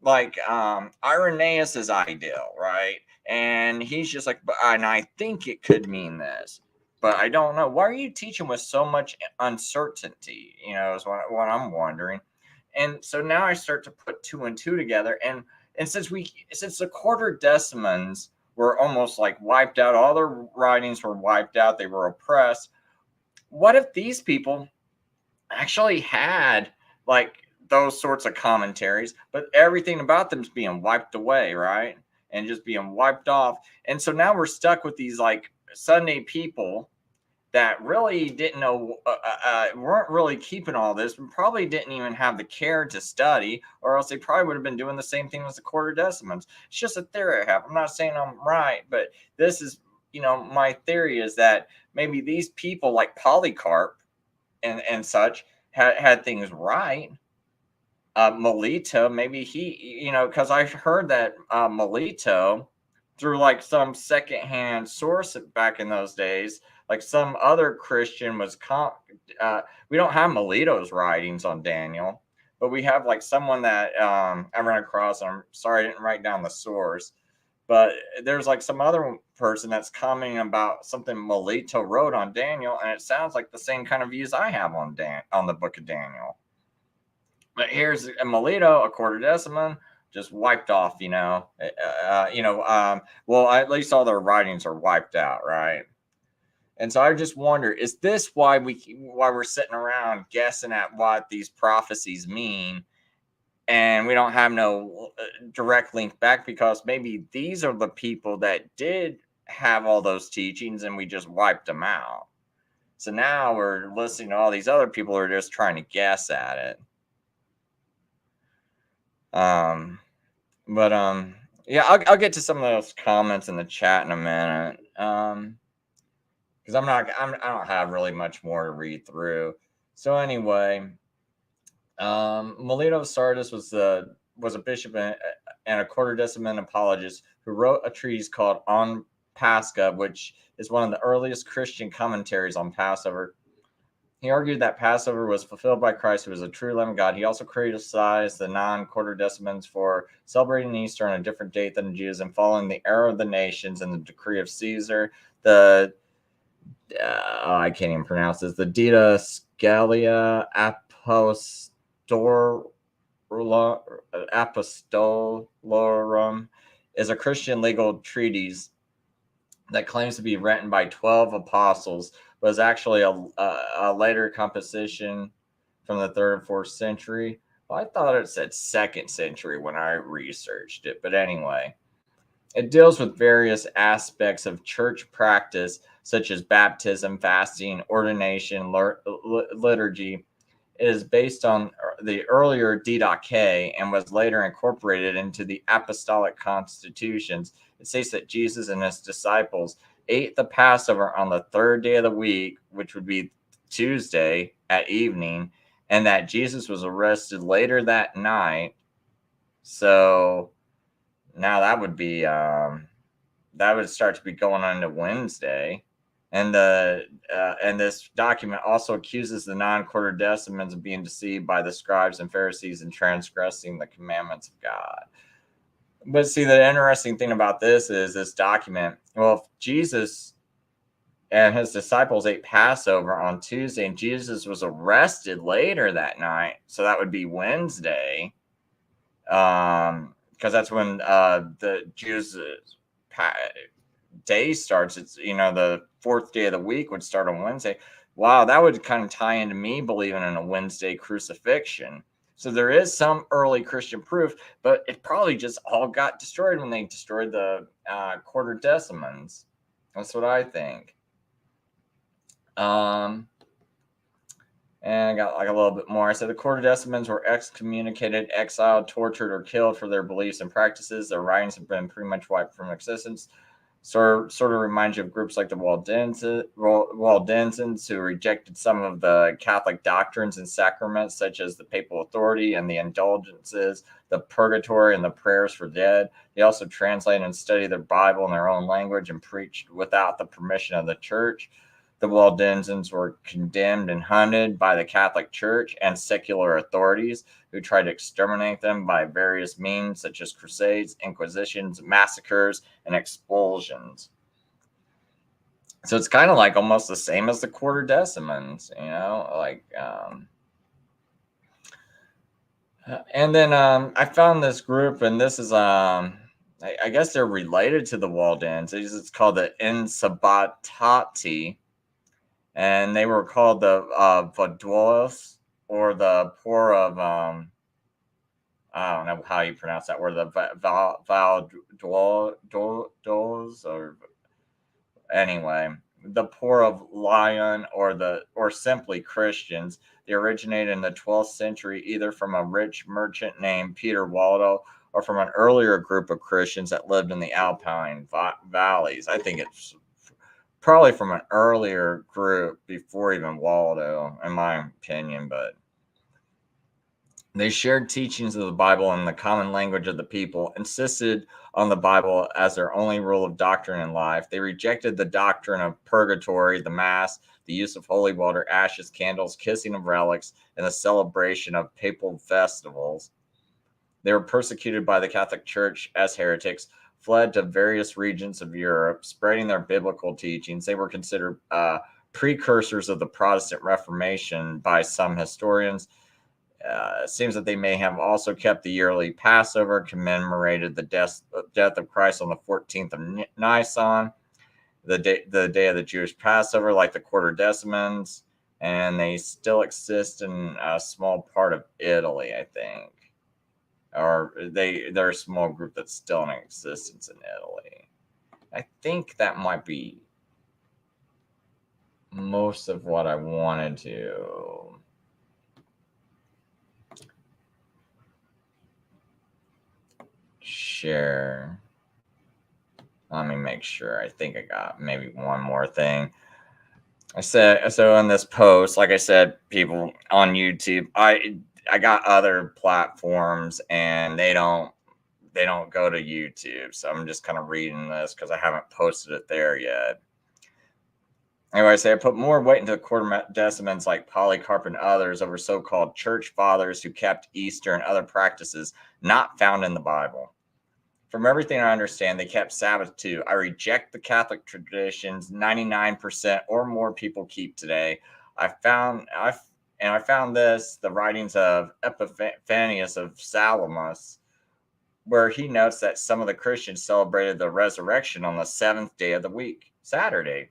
like Irenaeus's ideal, right? And he's just like, and I think it could mean this, but I don't know. Why are you teaching with so much uncertainty? Is what I'm wondering. And so now I start to put two and two together. And since the Quartodecimans were almost like wiped out. All their writings were wiped out. They were oppressed. What if these people actually had like those sorts of commentaries, but everything about them is being wiped away, right? And just being wiped off. And so now we're stuck with these like Sunday people that really didn't know, weren't really keeping all this, and probably didn't even have the care to study, or else they probably would have been doing the same thing as the Quartodecimans. It's just a theory I have. I'm not saying I'm right, but this is, my theory is that maybe these people like Polycarp and such had things right. Melito, maybe he, because I heard that Melito, through like some secondhand source back in those days, like some other Christian was, we don't have Melito's writings on Daniel, but we have like someone that I ran across. I'm sorry I didn't write down the source, but there's like some other person that's commenting about something Melito wrote on Daniel, and it sounds like the same kind of views I have on the book of Daniel. But here's a Melito, a Quartodeciman, just wiped off. Well, at least all their writings are wiped out, right? And so I just wonder, is this why we're sitting around guessing at what these prophecies mean, and we don't have no direct link back, because maybe these are the people that did have all those teachings and we just wiped them out. So now we're listening to all these other people who are just trying to guess at it. Yeah, I'll get to some of those comments in the chat in a minute. Because I don't have really much more to read through. So anyway, Melito of Sardis was a bishop and a Quartodeciman apologist who wrote a treatise called On Pascha, which is one of the earliest Christian commentaries on Passover. He argued that Passover was fulfilled by Christ, who was a true Lamb of God. He also criticized the non-Quartodecimans for celebrating Easter on a different date than the Jews and following the error of the nations and the decree of Caesar. I can't even pronounce this. The Didascalia Apostolorum is a Christian legal treatise that claims to be written by 12 apostles, was actually a later composition from the 3rd and 4th century. Well, I thought it said 2nd century when I researched it, but anyway. It deals with various aspects of church practice, such as baptism, fasting, ordination, liturgy. It is based on the earlier Didache and was later incorporated into the apostolic constitutions. It states that Jesus and his disciples ate the Passover on the 3rd day of the week, which would be Tuesday at evening, and that Jesus was arrested later that night. So now that would be that would start to be going on to Wednesday. And this document also accuses the non-Quartodecimans of being deceived by the scribes and Pharisees and transgressing the commandments of God. But see, the interesting thing about this is this document. Well, if Jesus and his disciples ate Passover on Tuesday, and Jesus was arrested later that night, so that would be Wednesday, because that's when the Jews' day starts. It's the 4th day of the week would start on Wednesday. Wow, that would kind of tie into me believing in a Wednesday crucifixion. So there is some early Christian proof, but it probably just all got destroyed when they destroyed the Quartodecimans. That's what I think. And I got like a little bit more. I said the Quartodecimans were excommunicated, exiled, tortured, or killed for their beliefs and practices. Their writings have been pretty much wiped from existence. Sort of reminds you of groups like the Waldenses, who rejected some of the Catholic doctrines and sacraments, such as the papal authority and the indulgences, the purgatory, and the prayers for dead. They also translated and studied their Bible in their own language and preached without the permission of the church. The Waldenses were condemned and hunted by the Catholic Church and secular authorities, who tried to exterminate them by various means, such as crusades, inquisitions, massacres, and expulsions. So it's kind of like almost the same as the Quartodecimans, and then I found this group, and this is I guess they're related to the Waldenses. It's called the InSabbatani, and they were called the Vaduos, or the poor of I don't know how you pronounce that word, the Valduos, or anyway, the poor of Lyon, or simply Christians. They originated in the 12th century, either from a rich merchant named Peter Waldo, or from an earlier group of Christians that lived in the Alpine valleys. I think it's probably from an earlier group before even Waldo, in my opinion, but they shared teachings of the Bible in the common language of the people, insisted on the Bible as their only rule of doctrine in life. They rejected the doctrine of purgatory, the Mass, the use of holy water, ashes, candles, kissing of relics, and the celebration of papal festivals. They were persecuted by the Catholic Church as heretics, fled to various regions of Europe, spreading their biblical teachings. They were considered precursors of the Protestant Reformation by some historians. It seems that they may have also kept the yearly Passover, commemorated the death of Christ on the 14th of Nisan, the day of the Jewish Passover, like the Quartodecimans, and they still exist in a small part of Italy, I think. Or they're a small group that's still in existence in Italy. I think that might be most of what I wanted to share. Let me make sure. I think I got maybe one more thing. I said so in this post, like I said, people on YouTube, I got other platforms and they don't go to YouTube. So I'm just kind of reading this because I haven't posted it there yet. Anyway, I say I put more weight into the Quartodecimans like Polycarp and others over so-called church fathers who kept Easter and other practices not found in the Bible. From everything I understand, they kept Sabbath too. I reject the Catholic traditions 99% or more people keep today. I found this, the writings of Epiphanius of Salamis, where he notes that some of the Christians celebrated the resurrection on the 7th day of the week, Saturday,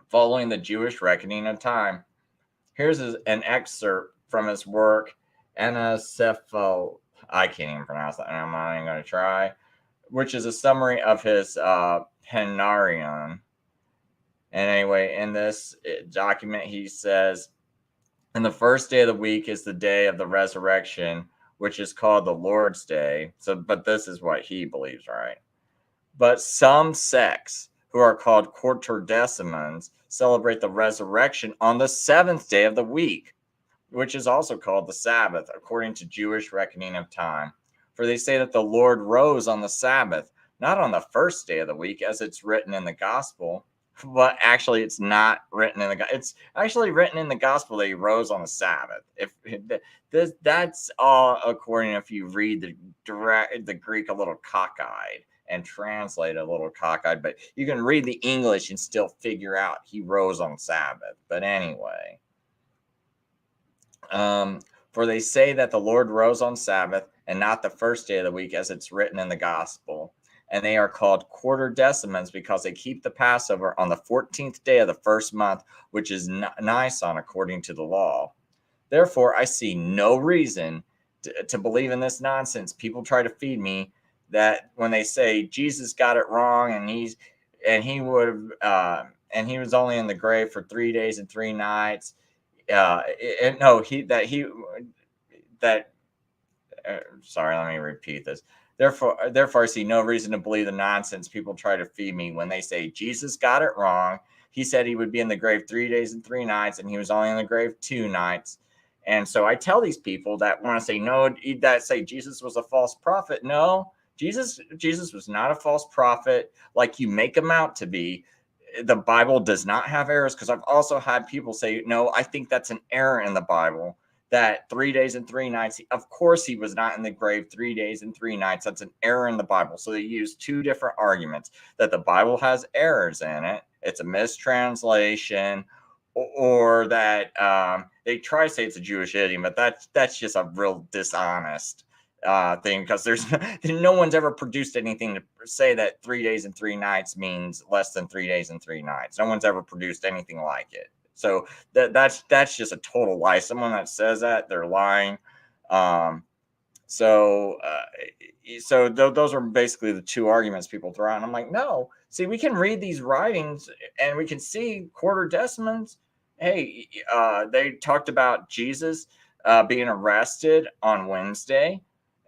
following the Jewish reckoning of time. Here's an excerpt from his work, Anacepho. I can't even pronounce that, and I'm not even going to try, which is a summary of his Penarion. And anyway, in this document, he says, and the first day of the week is the day of the resurrection, which is called the Lord's Day. So, but this is what he believes, right? But some sects who are called Quartodecimans celebrate the resurrection on the 7th day of the week, which is also called the Sabbath, according to Jewish reckoning of time. For they say that the Lord rose on the Sabbath, not on the first day of the week, as it's written in the gospel. But actually, it's not written in it's actually written in the gospel that he rose on the Sabbath. That's all according, if you read the Greek a little cockeyed and translate a little cockeyed, but you can read the English and still figure out he rose on Sabbath. But anyway, for they say that the Lord rose on Sabbath and not the first day of the week, as it's written in the gospel. And they are called Quartodecimans because they keep the Passover on the 14th day of the first month, which is Nisan according to the law. Therefore, I see no reason to believe in this nonsense. People try to feed me that when they say Jesus got it wrong and he was only in the grave for 3 days and 3 nights. Sorry, let me repeat this. Therefore, I see no reason to believe the nonsense people try to feed me when they say Jesus got it wrong. He said he would be in the grave 3 days and 3 nights, and he was only in the grave 2 nights. And so I tell these people that want to say no, that say Jesus was a false prophet. No, Jesus was not a false prophet like you make him out to be. The Bible does not have errors, because I've also had people say, no, I think that's an error in the Bible, that 3 days and 3 nights. Of course, he was not in the grave 3 days and 3 nights. That's an error in the Bible. So they use two different arguments, that the Bible has errors in it. It's a mistranslation, or that they try to say it's a Jewish idiom, but that's just a real dishonest thing, because there's no one's ever produced anything to say that 3 days and 3 nights means less than 3 days and 3 nights. No one's ever produced anything like it. So that's just a total lie. Someone that says that, they're lying. So those are basically the two arguments people throw out. And I'm like, no. See, we can read these writings and we can see Quartodecimans. Hey, they talked about Jesus being arrested on Wednesday.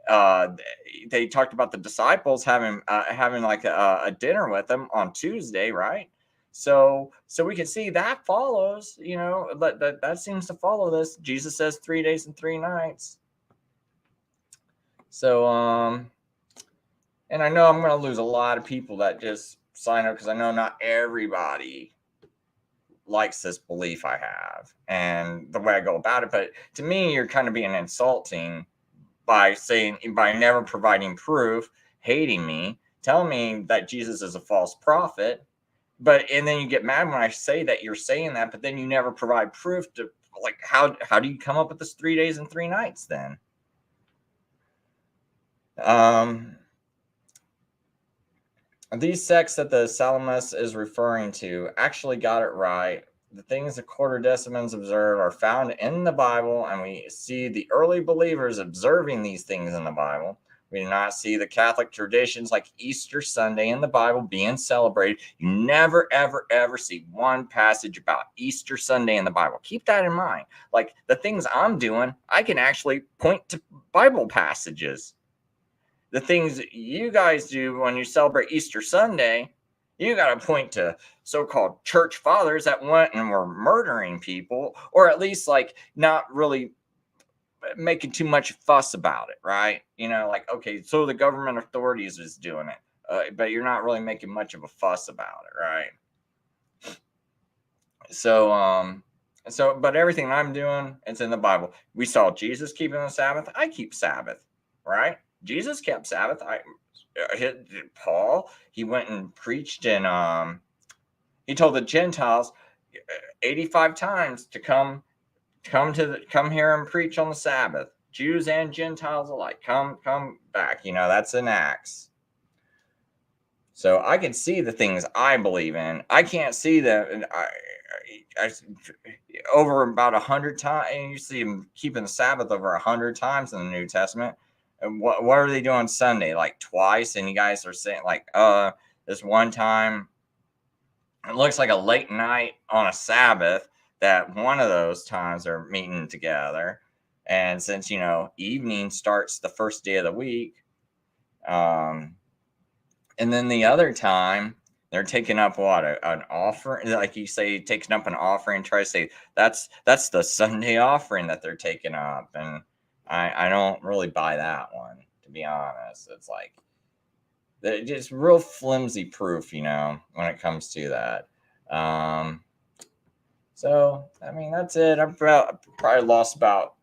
They talked about the disciples having like a dinner with them on Tuesday, right? So we can see that follows. That seems to follow this. Jesus says 3 days and 3 nights. So and I know I'm going to lose a lot of people that just sign up, because I know not everybody likes this belief I have and the way I go about it. But to me, you're kind of being insulting by never providing proof, hating me, telling me that Jesus is a false prophet. And then you get mad when I say that you're saying that, but then you never provide proof to, like, how do you come up with this 3 days and 3 nights then? These sects that the Psalmist is referring to actually got it right. The things the Quartodecimans observe are found in the Bible, and we see the early believers observing these things in the Bible. We do not see the Catholic traditions like Easter Sunday in the Bible being celebrated. You never, ever, ever see one passage about Easter Sunday in the Bible. Keep that in mind. Like, the things I'm doing, I can actually point to Bible passages. The things you guys do when you celebrate Easter Sunday, you got to point to so-called church fathers that went and were murdering people, or at least like not really making too much fuss about it, right? Like, okay, so the government authorities is doing it, but you're not really making much of a fuss about it, right? But everything I'm doing, it's in the Bible. We saw Jesus keeping the Sabbath. I keep Sabbath, right? Jesus kept Sabbath. Paul, he went and preached, and he told the Gentiles 85 times to come here and preach on the Sabbath. Jews and Gentiles alike, come back. That's in Acts. So I can see the things I believe in. I can't see that. I over about 100 times, and you see him keeping the Sabbath over 100 times in the New Testament. And what are they doing Sunday? Like twice? And you guys are saying like, this one time, it looks like a late night on a Sabbath, that one of those times are meeting together. And since, evening starts the first day of the week, and then the other time they're taking up an offering, like you say, taking up an offering, try to say that's the Sunday offering that they're taking up. And I don't really buy that one, to be honest. It's like, just real flimsy proof, when it comes to that. So, I mean, that's it. I've probably lost about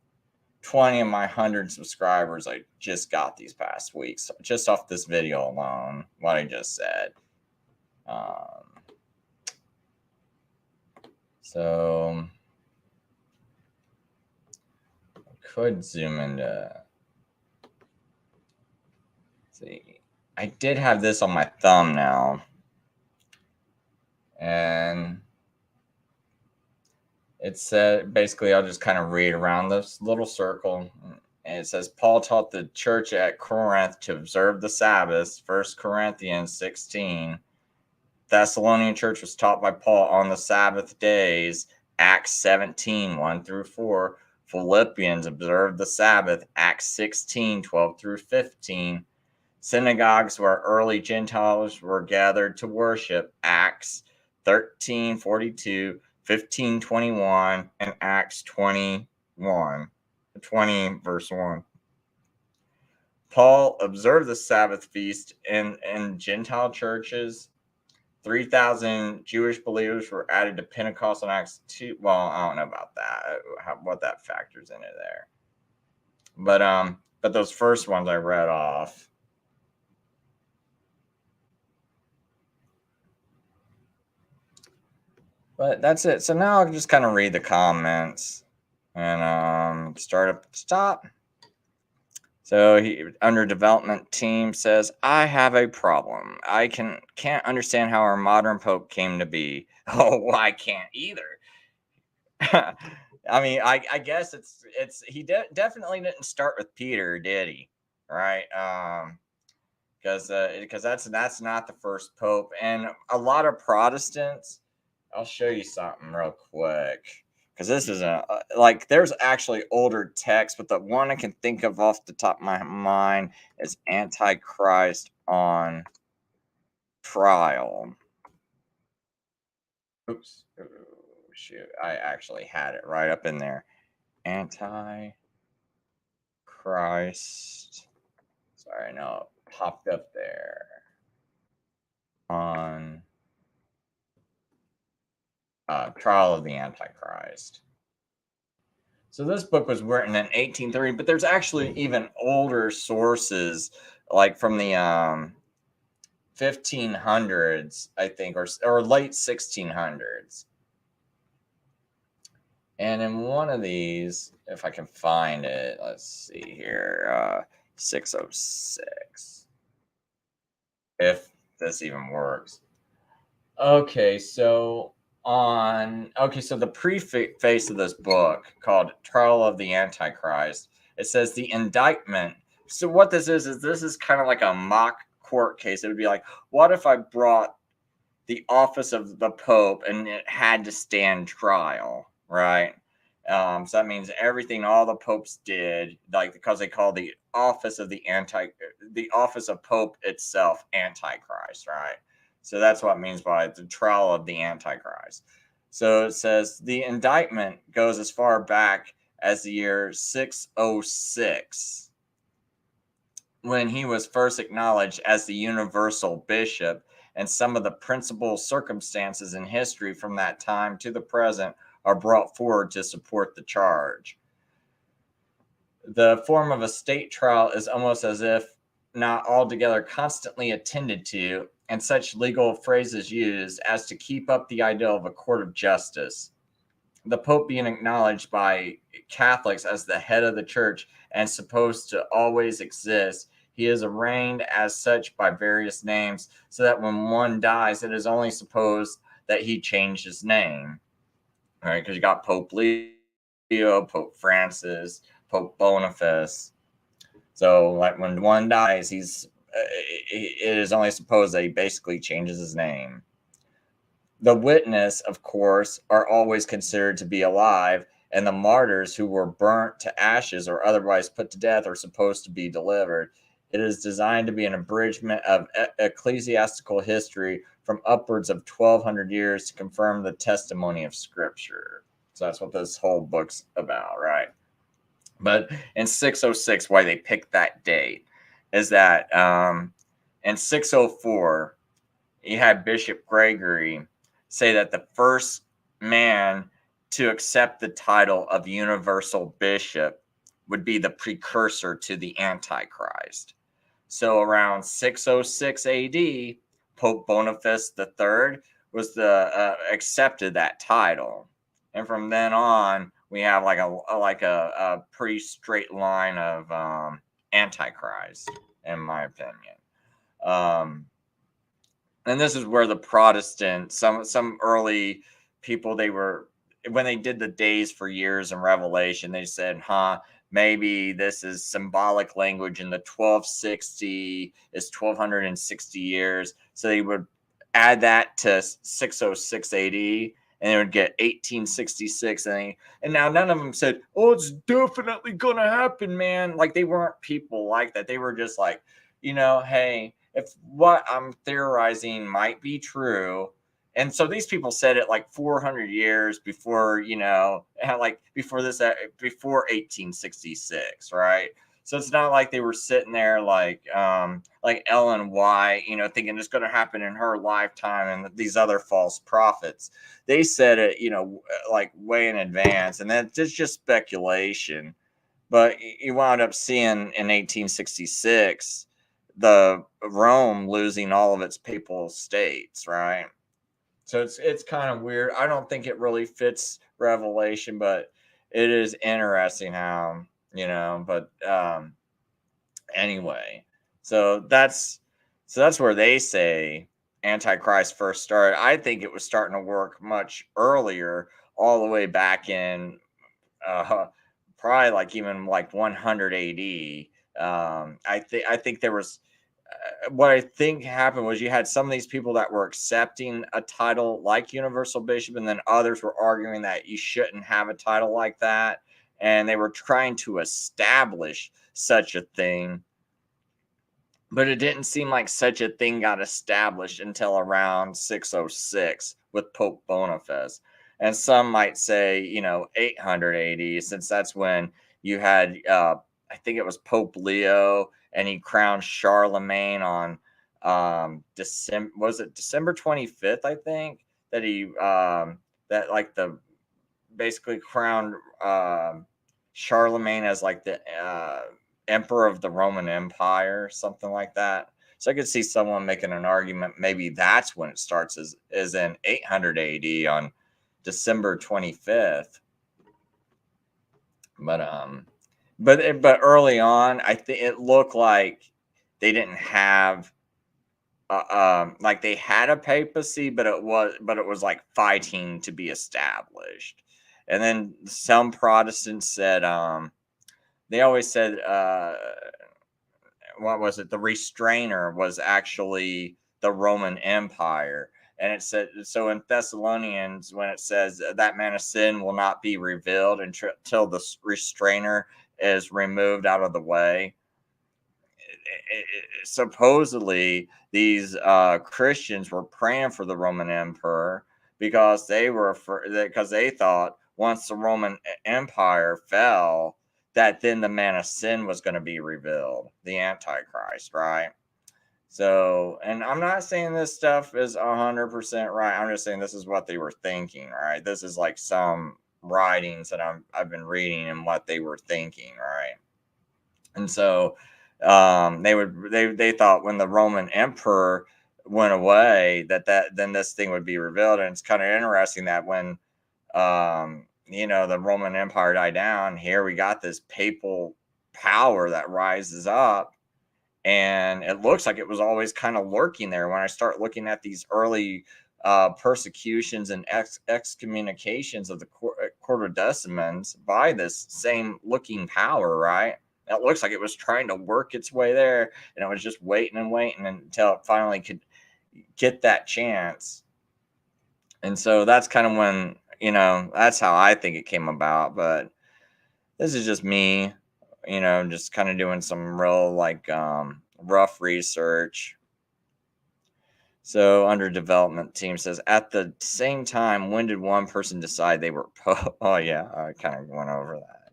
20 of my 100 subscribers I just got these past weeks, just off this video alone, what I just said. So I could zoom into, see, I did have this on my thumbnail, and it said, basically, I'll just kind of read around this little circle. And it says, Paul taught the church at Corinth to observe the Sabbath, 1 Corinthians 16. Thessalonian church was taught by Paul on the Sabbath days, Acts 17, 1 through 4. Philippians observed the Sabbath, Acts 16, 12 through 15. Synagogues where early Gentiles were gathered to worship, Acts 13, 42, 15, 21, and Acts 20, verse 1. Paul observed the Sabbath feast in Gentile churches. 3,000 Jewish believers were added to Pentecost on Acts 2. Well, I don't know about that, what that factors into there. But those first ones I read off. But that's it. So now I'll just kind of read the comments and start up at the top. So he under development team says, I have a problem. I can't understand how our modern pope came to be. Oh, well, I can't either. I mean, I guess it's he definitely didn't start with Peter, did he? Right? Because that's not the first pope, and a lot of Protestants. I'll show you something real quick because this is like there's actually older text, but the one I can think of off the top of my mind is Antichrist on Trial. Oops, oh, shoot, I actually had it right up in there. Antichrist. Sorry, no, it popped up there on Trial of the Antichrist. So this book was written in 1830, but there's actually even older sources, like from the 1500s, I think, or late 1600s. And in one of these, if I can find it, let's see here, 606, if this even works. Okay, so the preface of this book called Trial of the Antichrist, it says the indictment. So what this is kind of like a mock court case. It would be like, what if I brought the office of the Pope and it had to stand trial, right? So that means everything all the popes did, like because they call the office of the office of Pope itself Antichrist, right? So that's what it means by the trial of the Antichrist. So it says the indictment goes as far back as the year 606, when he was first acknowledged as the universal bishop, and some of the principal circumstances in history from that time to the present are brought forward to support the charge. The form of a state trial is almost as if not altogether constantly attended to, and such legal phrases used as to keep up the ideal of a court of justice. The Pope being acknowledged by Catholics as the head of the church and supposed to always exist, he is arraigned as such by various names, so that when one dies, it is only supposed that he changed his name. All right, because you got Pope Leo, Pope Francis, Pope Boniface. So, like when one dies, it is only supposed that he basically changes his name. The witness, of course, are always considered to be alive, and the martyrs who were burnt to ashes or otherwise put to death are supposed to be delivered. It is designed to be an abridgment of ecclesiastical history from upwards of 1,200 years to confirm the testimony of Scripture. So that's what this whole book's about, right? But in 606, why they picked that date is that in 604, you had Bishop Gregory say that the first man to accept the title of universal bishop would be the precursor to the Antichrist. So around 606 AD, Pope Boniface III was accepted that title, and from then on, we have like a pretty straight line of Antichrist, in my opinion. And this is where the Protestant, some early people, they were, when they did the days for years in Revelation, they said, maybe this is symbolic language, and the 1260 is 1260 years. So they would add that to 606 AD, and they would get 1866. And now none of them said, oh, it's definitely going to happen, man. Like, they weren't people like that. They were just like, hey, if what I'm theorizing might be true. And so these people said it like 400 years before, like before 1866, right? So it's not like they were sitting there like Ellen White, thinking it's going to happen in her lifetime, and these other false prophets. They said it, like way in advance, and that's just speculation. But you wound up seeing in 1866 the Rome losing all of its papal states, right? So it's kind of weird. I don't think it really fits Revelation, but it is interesting how, but Anyway, so that's where they say Antichrist first started. I think it was starting to work much earlier, all the way back in probably like even like 100 AD. I think there was what I think happened was you had some of these people that were accepting a title like universal bishop, and then others were arguing that you shouldn't have a title like that, and they were trying to establish such a thing, but it didn't seem like such a thing got established until around 606 with Pope Boniface. And some might say, 800 AD, since that's when you had, I think it was Pope Leo, and he crowned Charlemagne on December, was it December 25th, I think, that that like the basically crowned Charlemagne as like the emperor of the Roman Empire, something like that. So I could see someone making an argument maybe that's when it starts, is in 800 AD on December 25th. But early on, I think it looked like they didn't have like they had a papacy, but it was like fighting to be established. And then some Protestants said they always said what was it? The restrainer was actually the Roman Empire. And it said, so in Thessalonians, when it says that man of sin will not be revealed until the restrainer is removed out of the way, supposedly these Christians were praying for the Roman Emperor because they thought once the Roman Empire fell, that then the man of sin was going to be revealed, the Antichrist, right? So, and I'm not saying this stuff is 100% right. I'm just saying this is what they were thinking, right? This is like some writings that I've been reading and what they were thinking, right? And so they thought when the Roman emperor went away that then this thing would be revealed. And it's kind of interesting that when the Roman Empire died down, here we got this papal power that rises up, and it looks like it was always kind of lurking there. When I start looking at these early persecutions and excommunications of the Quartodecimans by this same looking power, right? It looks like it was trying to work its way there, and it was just waiting and waiting until it finally could get that chance. And so that's kind of when, that's how I think it came about. But this is just me, just kind of doing some real like rough research. So under development team says, at the same time, when did one person decide they were oh yeah, I kind of went over that.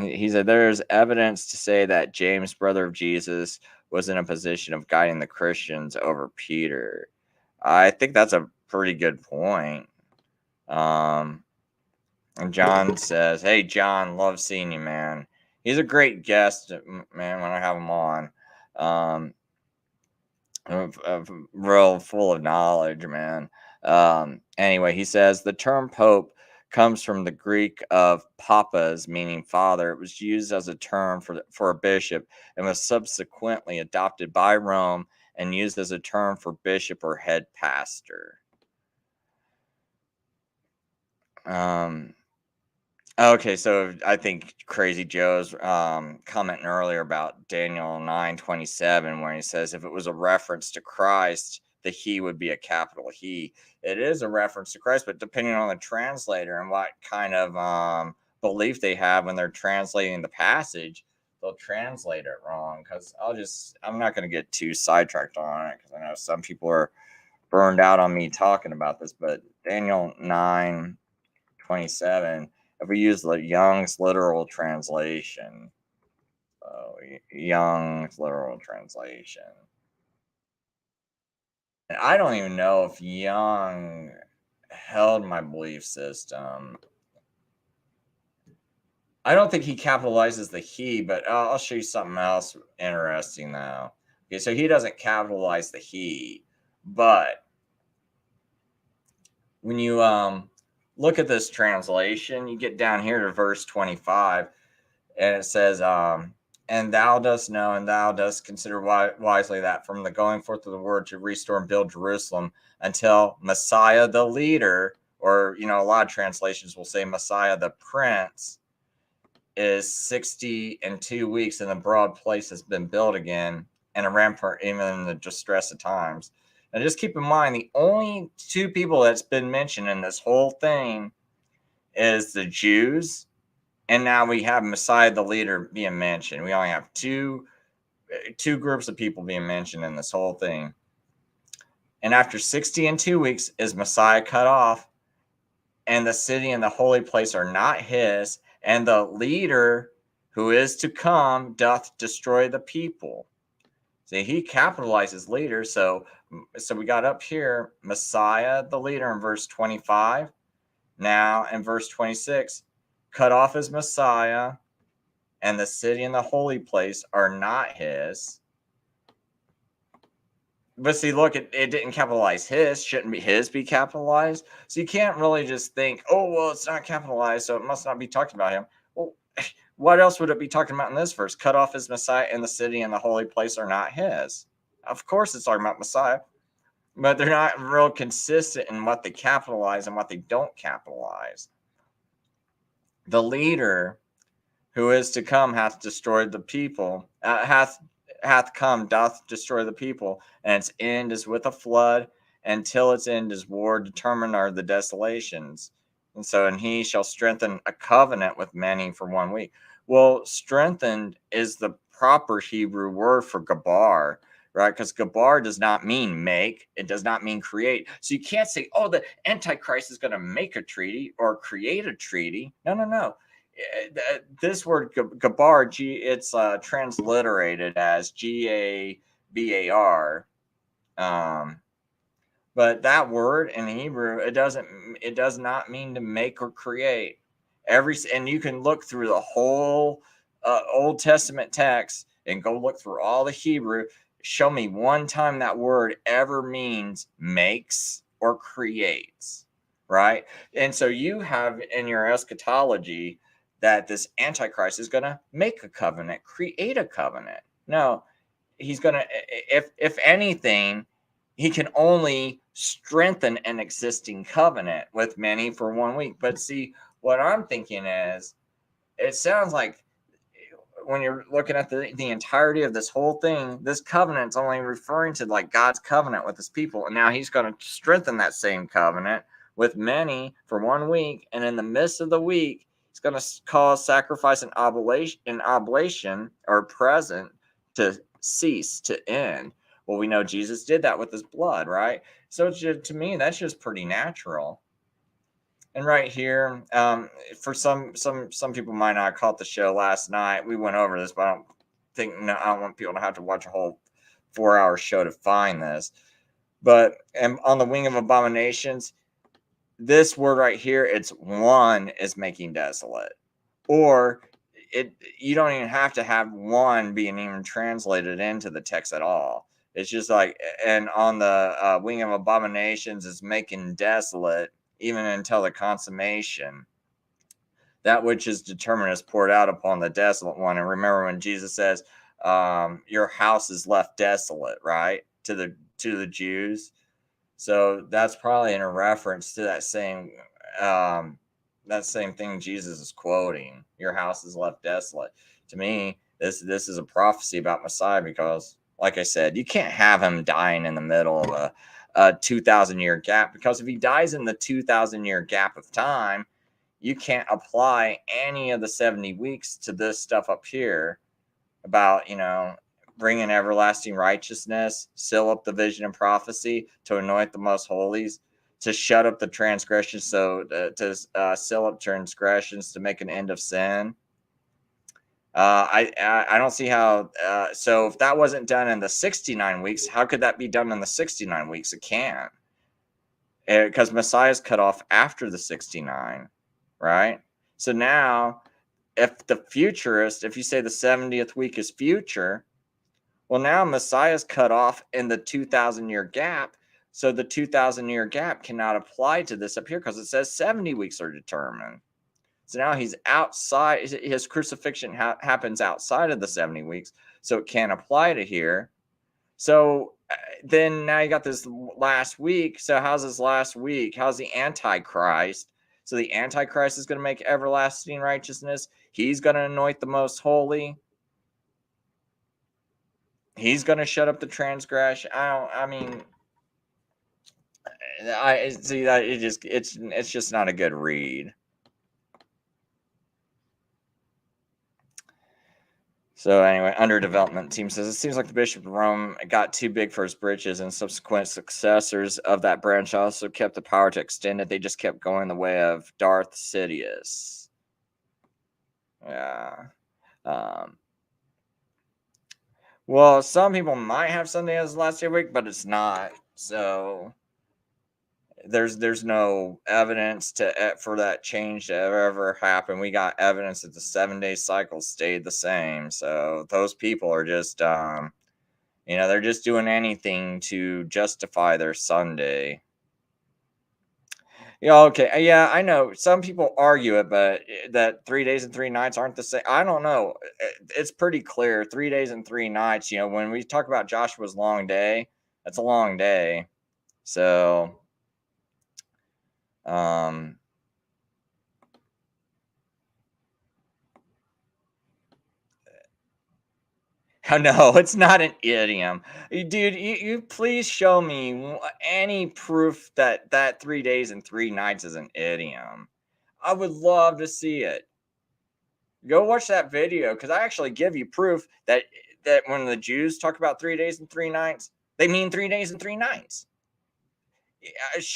He said there's evidence to say that James, brother of Jesus, was in a position of guiding the Christians over Peter. I think that's a pretty good point. And John says, hey, John, love seeing you, man. He's a great guest, man, when I have him on. Real full of knowledge, man. Anyway, he says the term pope comes from the Greek of papas, meaning father. It was used as a term for a bishop and was subsequently adopted by Rome and used as a term for bishop or head pastor. Okay, so I think Crazy Joe's commenting earlier about Daniel 9:27, where he says if it was a reference to Christ, the he would be a capital he. It is a reference to Christ, but depending on the translator and what kind of belief they have when they're translating the passage, they'll translate it wrong. Because I'm not going to get too sidetracked on it, because I know some people are burned out on me talking about this, but Daniel 9:27, if we use the Young's literal translation, Young's literal translation, and I don't even know if Young held my belief system. I don't think he capitalizes the he, but I'll show you something else interesting now. Okay, so he doesn't capitalize the he, but when you look at this translation, you get down here to verse 25, and it says, And thou dost know, and thou dost consider wisely that from the going forth of the word to restore and build Jerusalem until Messiah the leader, or, a lot of translations will say Messiah the prince, is 62 weeks, and the broad place has been built again, and a rampart even in the distress of times. And just keep in mind, the only two people that's been mentioned in this whole thing is the Jews, and now we have Messiah the leader being mentioned. We only have two groups of people being mentioned in this whole thing. And after 62 weeks is Messiah cut off, and the city and the holy place are not his, and the leader who is to come doth destroy the people. See, he capitalizes leader. So we got up here, Messiah the leader in verse 25. Now in verse 26, cut off his Messiah, and the city and the holy place are not his. But see, look, it didn't capitalize his. Shouldn't be his be capitalized? So you can't really just think, oh, well, it's not capitalized, so it must not be talking about him. Well, what else would it be talking about in this verse? Cut off his Messiah, and the city and the holy place are not his. Of course it's talking about Messiah, but they're not real consistent in what they capitalize and what they don't capitalize. The leader who is to come hath destroyed the people, hath come, doth destroy the people, and its end is with a flood, until its end is war, determined are the desolations. And he shall strengthen a covenant with many for 1 week. Well, strengthened is the proper Hebrew word for gabar, right? Because gabar does not mean make, it does not mean create. So you can't say, oh, the Antichrist is going to make a treaty or create a treaty. No. This word gabar, it's transliterated as Gabar, but that word in Hebrew, it does not mean to make or create. And you can look through the whole Old Testament text and go look through all the Hebrew. Show me one time that word ever means makes or creates, right? And so you have in your eschatology that this Antichrist is going to make a covenant, create a covenant. No, he's going to, if anything, he can only strengthen an existing covenant with many for 1 week. But see, what I'm thinking is, it sounds like when you're looking at the entirety of this whole thing, this covenant's only referring to like God's covenant with his people. And now he's going to strengthen that same covenant with many for 1 week. And in the midst of the week, it's going to cause sacrifice and oblation or present to cease, to end. Well, we know Jesus did that with his blood, right? So it's just, to me, that's just pretty natural. And right here, for some people might not have caught the show last night. We went over this, but I don't want people to have to watch a whole 4-hour show to find this. But on the wing of abominations, this word right here, it's one is making desolate, or you don't even have to have one being even translated into the text at all. It's just like, and on the wing of abominations is making desolate, even until the consummation. That which is determined is poured out upon the desolate one. And remember when Jesus says, your house is left desolate, right? To the Jews. So that's probably in a reference to that same thing Jesus is quoting. Your house is left desolate. To me, this is a prophecy about Messiah, because, like I said, you can't have him dying in the middle of a 2,000-year gap, because if he dies in the 2,000-year gap of time, you can't apply any of the 70 weeks to this stuff up here about, bringing everlasting righteousness, seal up the vision and prophecy, to anoint the most holies, to shut up the transgressions, so to seal up transgressions, to make an end of sin. I don't see how. So if that wasn't done in the 69 weeks, how could that be done in the 69 weeks? It can't, because Messiah's cut off after the 69, right? So now, if the futurist, if you say the 70th week is future, well, now Messiah's cut off in the 2,000-year gap. So the 2,000-year gap cannot apply to this up here, because it says 70 weeks are determined. So now he's outside. His crucifixion happens outside of the 70 weeks, so it can't apply to here. So then now you got this last week. So how's this last week? How's the Antichrist? So the Antichrist is going to make everlasting righteousness. He's going to anoint the most holy. He's going to shut up the transgression. I mean, I see that it's just not a good read. So anyway, under development team says it seems like the Bishop of Rome got too big for his britches, and subsequent successors of that branch also kept the power to extend it. They just kept going the way of Darth Sidious. Yeah. Well, some people might have Sunday as the last day of the week, but it's not. So there's no evidence for that change to ever happen. We got evidence that the 7-day cycle stayed the same. So those people are just they're just doing anything to justify their Sunday. Yeah, okay. Yeah, I know some people argue it, but that 3 days and 3 nights aren't the same. I don't know. It's pretty clear. 3 days and 3 nights, when we talk about Joshua's long day, that's a long day. So no, it's not an idiom. Dude, you please show me any proof that 3 days and 3 nights is an idiom. I would love to see it. Go watch that video, because I actually give you proof that when the Jews talk about 3 days and 3 nights, they mean 3 days and 3 nights.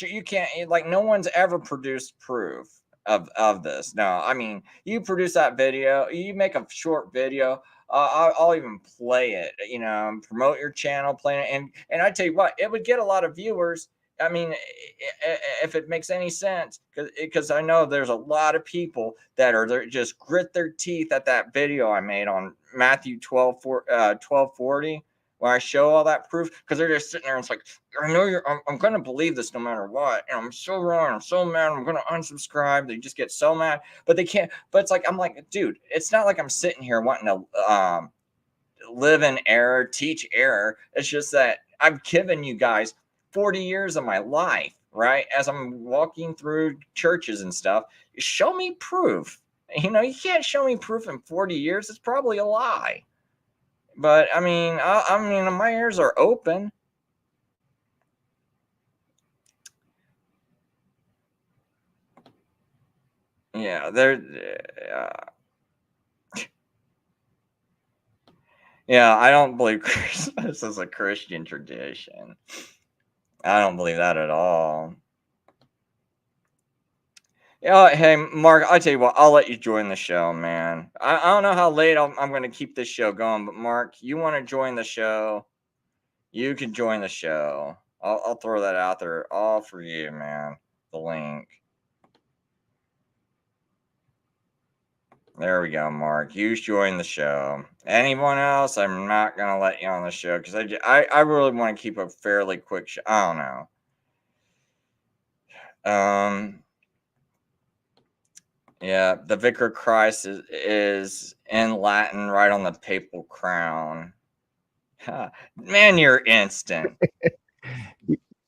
You can't, no one's ever produced proof of this. No, I mean, you produce that video, you make a short video, I'll even play it, promote your channel, play it, and I tell you what, it would get a lot of viewers. I mean, if it makes any sense, because I know there's a lot of people that are just grit their teeth at that video I made on Matthew 12:40, where I show all that proof, because they're just sitting there and it's like, I know I'm going to believe this no matter what, and I'm so wrong, I'm so mad, I'm going to unsubscribe. They just get so mad, but they can't. But it's like, I'm like, dude, it's not like I'm sitting here wanting to live in error, teach error. It's just that I've given you guys 40 years of my life, right? As I'm walking through churches and stuff, show me proof. You can't show me proof in 40 years. It's probably a lie. But I mean, my ears are open. Yeah, yeah, I don't believe Christmas is a Christian tradition. I don't believe that at all. Yeah, hey, Mark, I'll tell you what, I'll let you join the show, man. I don't know how late I'm going to keep this show going, but Mark, you want to join the show? You can join the show. I'll throw that out there all for you, man. The link. There we go, Mark. You join the show. Anyone else, I'm not going to let you on the show, because I really want to keep a fairly quick show. I don't know. Yeah, the Vicar of Christ is in Latin right on the papal crown. Man, you're instant.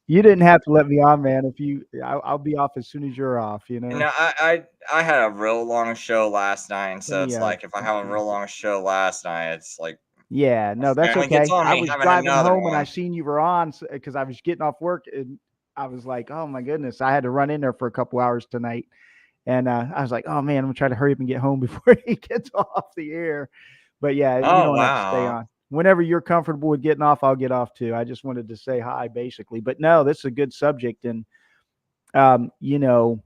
You didn't have to let me on, man. I'll be off as soon as you're off. No, I had a real long show last night, so it's like, if I have a real long show last night, it's like, yeah, no, that's okay. I was driving home and I seen you were on, because I was getting off work, and I was like, oh my goodness, I had to run in there for a couple hours tonight, and I was like, oh man, I'm gonna try to hurry up and get home before he gets off the air. But yeah, you don't have to stay on. Whenever you're comfortable with getting off, I'll get off too. I just wanted to say hi, basically. But no, this is a good subject, and Yeshua,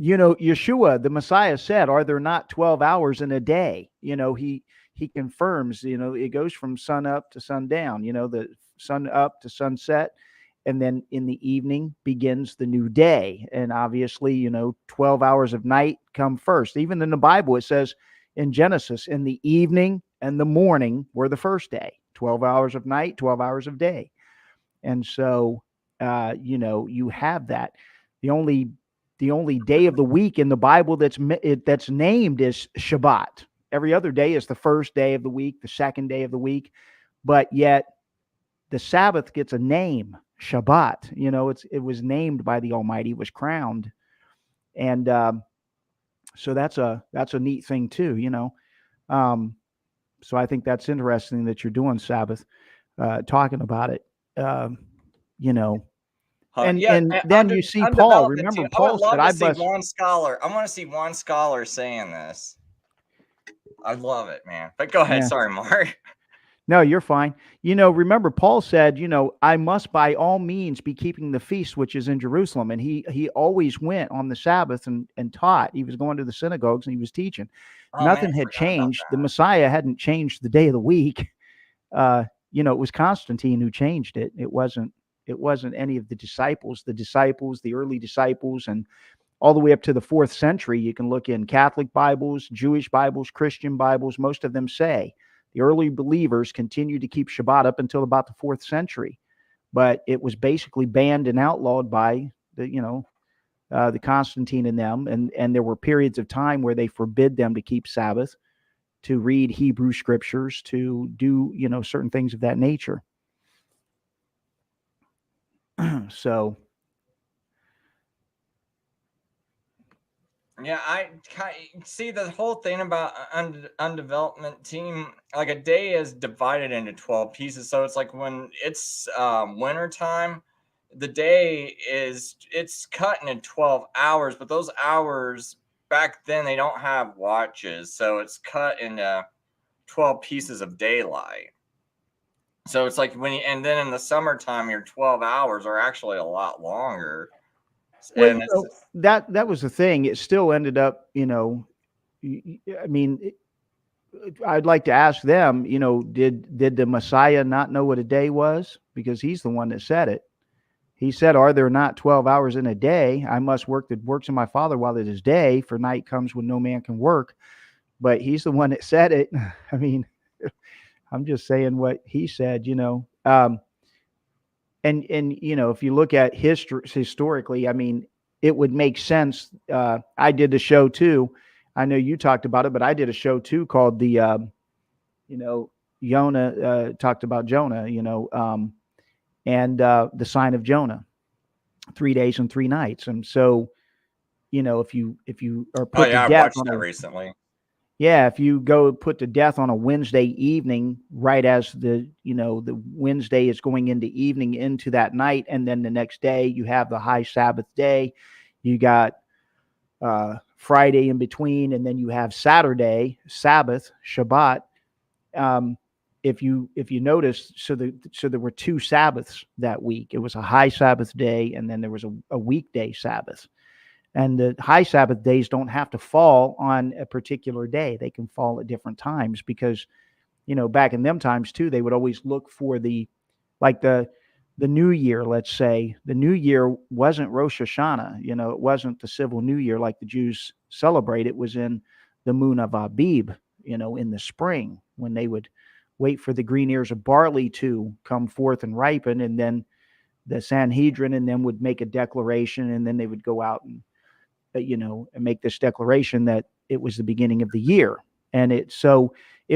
the Messiah, said, "Are there not 12 hours in a day?" He confirms. It goes from sun up to sundown. The sun up to sunset, and then in the evening begins the new day. And obviously, 12 hours of night come first. Even in the Bible, it says in Genesis, in the evening and the morning were the first day. 12 hours of night, 12 hours of day. And so, you have that. The only the only day of the week in the Bible that's named is Shabbat. Every other day is the first day of the week, the second day of the week, but yet the Sabbath gets a name, Shabbat. It was named by the Almighty, was crowned, and so that's a neat thing too. So I think that's interesting that you're doing Sabbath, talking about it. And Yeah, then you see Paul. Remember, Paul said, I want to see one scholar saying this. I love it, man. But go ahead. Yeah. Sorry, Mark. No, you're fine. Remember, Paul said, I must by all means be keeping the feast which is in Jerusalem. And he always went on the Sabbath and taught. He was going to the synagogues and he was teaching. Oh, Nothing man, had changed. The Messiah hadn't changed the day of the week. It was Constantine who changed it. It wasn't any of the disciples, the early disciples, and all the way up to the 4th century. You can look in Catholic Bibles, Jewish Bibles, Christian Bibles. Most of them say the early believers continued to keep Shabbat up until about the 4th century, but it was basically banned and outlawed by the Constantine and them, and there were periods of time where they forbid them to keep Sabbath, to read Hebrew scriptures, to do certain things of that nature. So yeah, I see the whole thing about undevelopment team. Like a day is divided into 12 pieces, so it's like when it's winter time, the day it's cut into 12 hours, but those hours back then they don't have watches, so it's cut into 12 pieces of daylight. So it's like and then in the summertime, your 12 hours are actually a lot longer. Well, that was the thing. It still ended up, I mean, I'd like to ask them, did the Messiah not know what a day was? Because he's the one that said it. He said, "Are there not 12 hours in a day? I must work the works of my Father while it is day, for night comes when no man can work." But he's the one that said it. I mean, I'm just saying what he said, and if you look at historically, I mean, it would make sense. I did a show too. I know you talked about it, but I did a show too called the Jonah, talked about Jonah, and the sign of Jonah, 3 days and 3 nights. And so, if you are put to death, I watched that recently. Yeah, if you go put to death on a Wednesday evening, right as the Wednesday is going into evening into that night, and then the next day you have the high Sabbath day, you got Friday in between, and then you have Saturday, Sabbath, Shabbat. If you notice, so there were 2 Sabbaths that week. It was a high Sabbath day, and then there was a weekday Sabbath. And the high Sabbath days don't have to fall on a particular day. They can fall at different times because, back in them times too, they would always look for the New Year, let's say. The New Year wasn't Rosh Hashanah. It wasn't the civil New Year like the Jews celebrate. It was in the moon of Abib, in the spring, when they would wait for the green ears of barley to come forth and ripen, and then the Sanhedrin and them would make a declaration, and then they would go out and and make this declaration that it was the beginning of the year. And it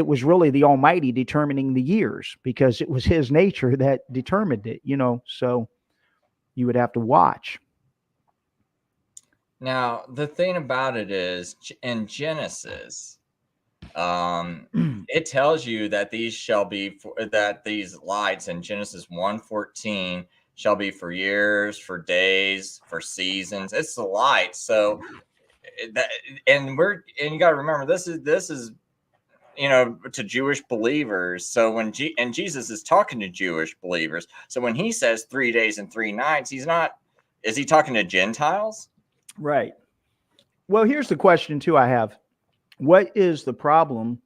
was really the Almighty determining the years, because it was his nature that determined it, so you would have to watch. Now, the thing about it is, in Genesis, it tells you that these lights in Genesis 1:14 shall be for years, for days, for seasons. It's the light. So and you got to remember, this is to Jewish believers. So when Jesus is talking to Jewish believers, so when he says 3 days and 3 nights, is he talking to Gentiles? Right. Well, here's the question too I have. What is the problem?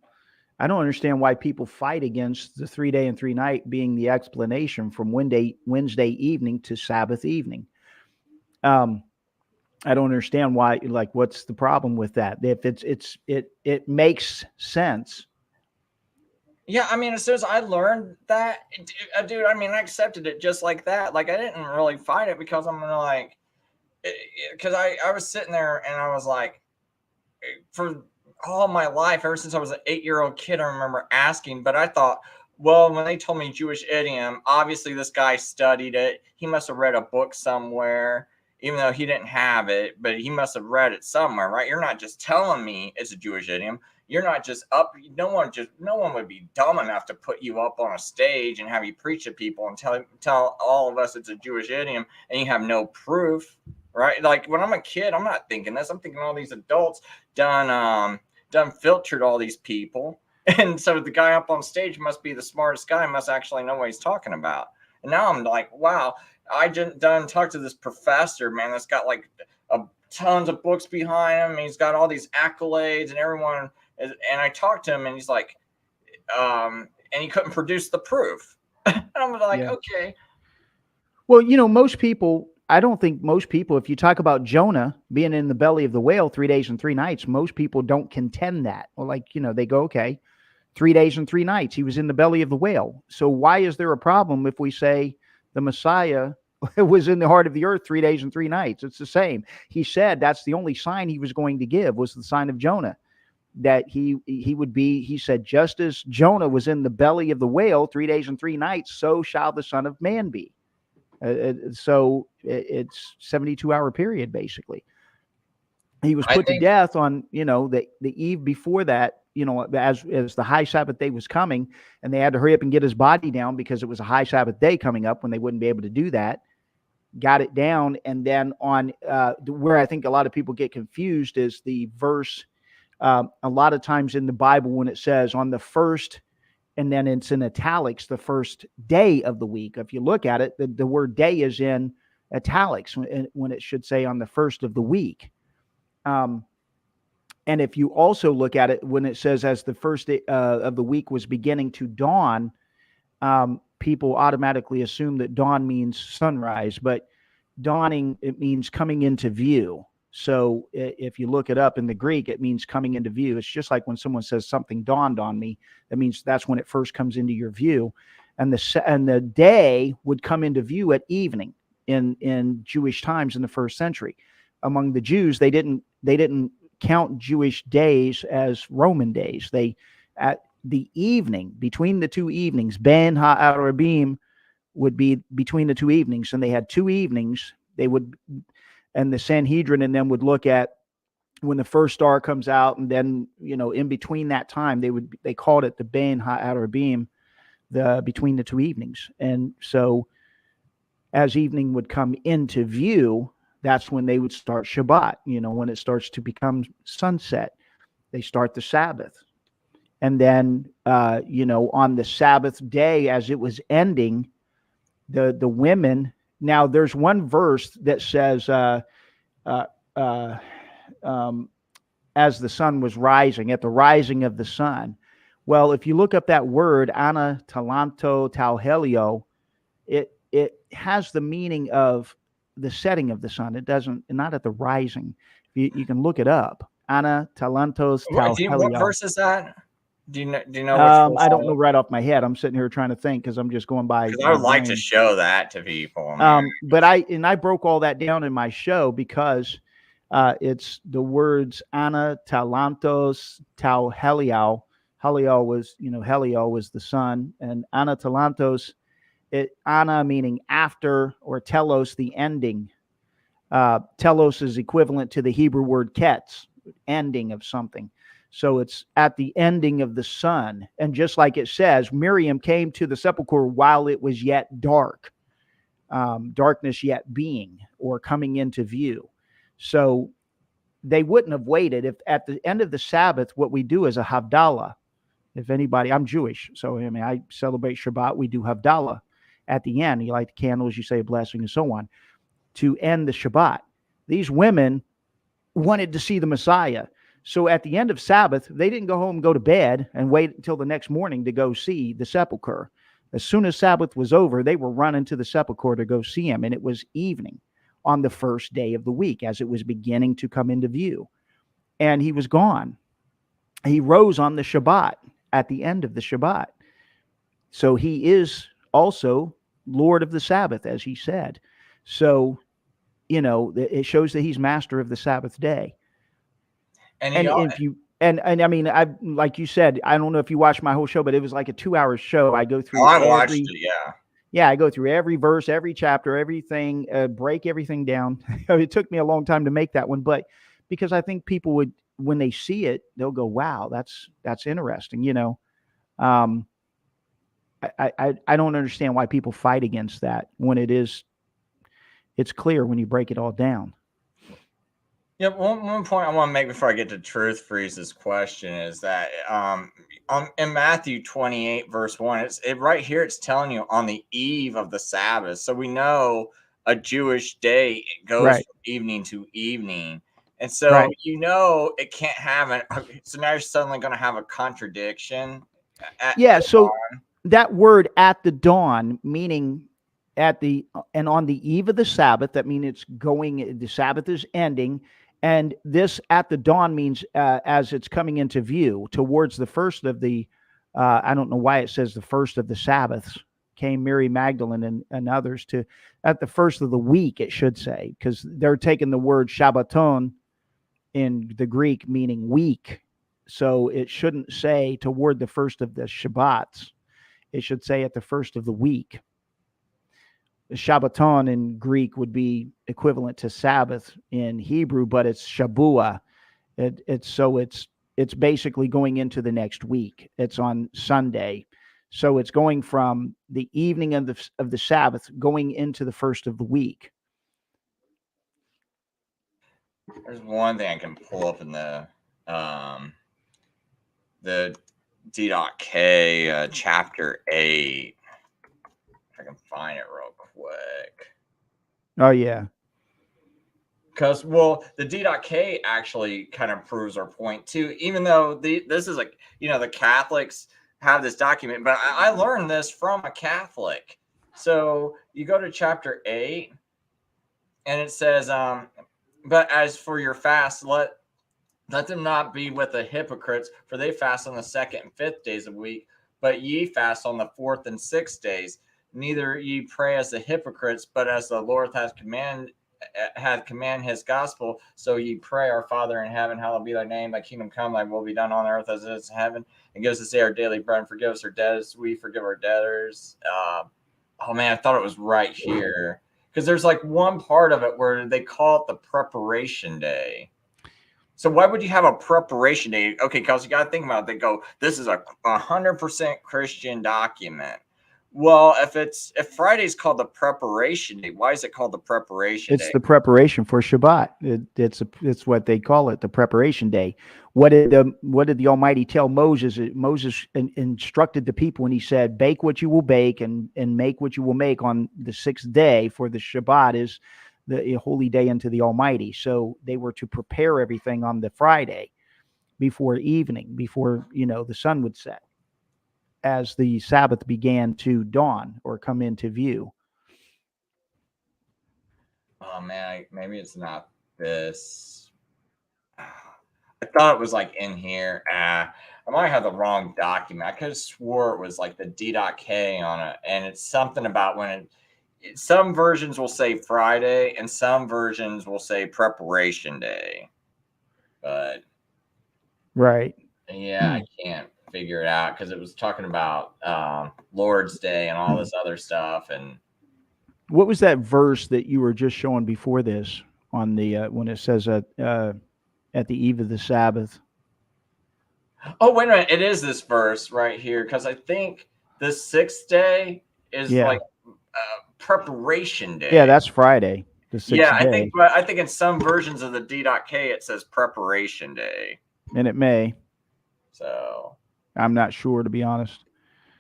I don't understand why people fight against the 3 day and 3 night being the explanation from Wednesday evening to Sabbath evening. I don't understand why. Like, what's the problem with that? If it makes sense. Yeah, I mean, as soon as I learned that, dude, I mean, I accepted it just like that. Like, I didn't really fight it because I'm like, because I was sitting there and I was like, for all my life, ever since I was an 8-year-old kid, I remember asking, but I thought, well, when they told me Jewish idiom, obviously this guy studied it. He must have read a book somewhere, even though he didn't have it, but he must have read it somewhere, right? You're not just telling me it's a Jewish idiom. You're not just up. No one would be dumb enough to put you up on a stage and have you preach to people and tell all of us it's a Jewish idiom and you have no proof, right? Like when I'm a kid, I'm not thinking this. I'm thinking all these adults done filtered all these people. And so the guy up on stage must be the smartest guy, must actually know what he's talking about. And now I'm like, wow, I just done talked to this professor, man, that's got like tons of books behind him. He's got all these accolades and everyone. And I talked to him and he's like, and he couldn't produce the proof. And I'm like, okay. Well, most people, I don't think most people, if you talk about Jonah being in the belly of the whale 3 days and 3 nights, most people don't contend that. Well, like, they go, okay, 3 days and 3 nights, he was in the belly of the whale. So why is there a problem if we say the Messiah was in the heart of the earth 3 days and 3 nights? It's the same. He said that's the only sign he was going to give was the sign of Jonah, that he would be, he said, just as Jonah was in the belly of the whale 3 days and 3 nights, so shall the Son of Man be. So it's 72-hour period, basically. He was put to death on, the eve before that, as the high Sabbath day was coming, and they had to hurry up and get his body down because it was a high Sabbath day coming up when they wouldn't be able to do that. Got it down. And then on where I think a lot of people get confused is the verse, a lot of times in the Bible when it says on the first, and then it's in italics, the first day of the week. If you look at it, the word day is in italics when it should say on the first of the week. And if you also look at it, when it says as the first day of the week was beginning to dawn, people automatically assume that dawn means sunrise, but dawning, it means coming into view. So if you look it up in the Greek, it means coming into view. It's just like when someone says something dawned on me, that means that's when it first comes into your view. And the day would come into view at evening in Jewish times in the first century. Among the Jews, they didn't count Jewish days as Roman days. They, at the evening, between the two evenings, Ben HaArabim would be between the two evenings, and they had 2 evenings. They would, and the Sanhedrin and them would look at when the first star comes out, and then, in between that time, they called it the Ben HaArabim, the between the 2 evenings. And so as evening would come into view, that's when they would start Shabbat, when it starts to become sunset, they start the Sabbath. And then, on the Sabbath day, as it was ending, the women, now there's one verse that says, as the sun was rising, at the rising of the sun. Well, if you look up that word, ana talanto tau helio, it has the meaning of the setting of the sun. It doesn't, not at the rising. You can look it up. Ana talantos tau helio. What verse is that? Do you know which verse? I don't know right off my head. I'm sitting here trying to think because I'm just going by. Because I would like to show that to people. But I broke all that down in my show because it's the words ana talantos tau helio. Helio was, helio was the sun, and ana talantos, ana meaning after, or telos, the ending. Telos is equivalent to the Hebrew word ketz, ending of something. So it's at the ending of the sun. And just like it says, Miriam came to the sepulchre while it was yet dark, darkness yet being, or coming into view. So they wouldn't have waited. If at the end of the Sabbath, what we do is a Havdalah. If anybody, I'm Jewish, so I celebrate Shabbat. We do Havdalah at the end. You light the candles, you say a blessing, and so on, to end the Shabbat. These women wanted to see the Messiah. So at the end of Sabbath, they didn't go home and go to bed and wait until the next morning to go see the sepulcher. As soon as Sabbath was over, they were running to the sepulcher to go see him. And it was evening on the first day of the week as it was beginning to come into view. And he was gone. He rose on the Shabbat at the end of the Shabbat. So he is also Lord of the Sabbath, as he said. So it shows that he's master of the Sabbath day. And if you and I mean, I like you said, I don't know if you watched my whole show, but it was like a 2-hour show. I go through I watched it, yeah. Yeah, I go through every verse, every chapter, everything, break everything down. It took me a long time to make that one, but because I think people would, when they see it, they'll go, "Wow, that's interesting." I don't understand why people fight against that when it's clear when you break it all down. Yeah, one point I want to make before I get to Truth Freeze's question is that in Matthew 28, verse 1, right here it's telling you on the eve of the Sabbath. So we know a Jewish day goes Right. from evening to evening. And so Right. it can't have so now you're suddenly going to have a contradiction. So that word "at the dawn," meaning and on the eve of the Sabbath, that means the Sabbath is ending. And this "at the dawn" means as it's coming into view, towards the first of the, I don't know why it says the first of the Sabbaths, came Mary Magdalene and others to, at the first of the week, it should say, because they're taking the word Shabbaton in the Greek meaning week. So it shouldn't say toward the first of the Shabbats. It should say at the first of the week. Shabbaton in Greek would be equivalent to Sabbath in Hebrew, but it's Shabua. It's basically going into the next week. It's on Sunday, so it's going from the evening of the Sabbath going into the first of the week. There's one thing I can pull up in the D.K chapter 8. If I can find it real quick. Oh, yeah. Because, the D.K actually kind of proves our point, too, even though this is like, the Catholics have this document, but I learned this from a Catholic. So you go to chapter 8, and it says, but as for your fast, let them not be with the hypocrites, for they fast on the 2nd and 5th days of the week, but ye fast on the 4th and 6th days. Neither ye pray as the hypocrites, but as the Lord hath commanded his gospel, so ye pray, Our Father in heaven, hallowed be thy name, thy kingdom come, thy will be done on earth as it is in heaven, and give us this day our daily bread, and forgive us our debts, we forgive our debtors. Oh man, I thought it was right here, because there's like one part of it where they call it the preparation day. So why would you have a preparation day? Okay, because you got to think about it. They go, this is a 100% Christian document. Well, if Friday's called the preparation day, why is it called the preparation day? It's the preparation for Shabbat. It's what they call it, the preparation day. What did the Almighty tell Moses? Moses instructed the people when he said, "Bake what you will bake and make what you will make on the 6th day, for the Shabbat is the holy day unto the Almighty." So they were to prepare everything on the Friday before evening, before the sun would set, as the Sabbath began to dawn or come into view. Oh man, maybe it's not this. I thought it was like in here. I might have the wrong document. I could have swore it was like the D.K on it, and it's something about when some versions will say Friday, and some versions will say preparation day. But right, yeah, I can't figure it out because it was talking about Lord's Day and all this other stuff. And what was that verse that you were just showing before this on the when it says at the eve of the Sabbath? Oh, wait a minute. It is this verse right here, because I think the 6th day is like preparation day. Yeah, that's Friday, the 6th day. I think in some versions of the D.K it says preparation day. And it may. So I'm not sure, to be honest.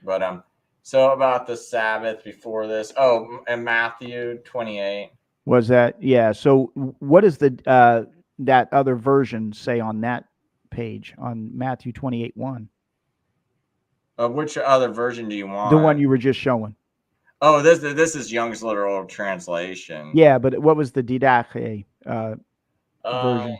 But so about the Sabbath before this. Oh, and Matthew 28. Was that? Yeah. So what does that other version say on that page on Matthew 28:1? Which other version do you want? The one you were just showing. Oh, this is Young's literal translation. Yeah, but what was the Didache version?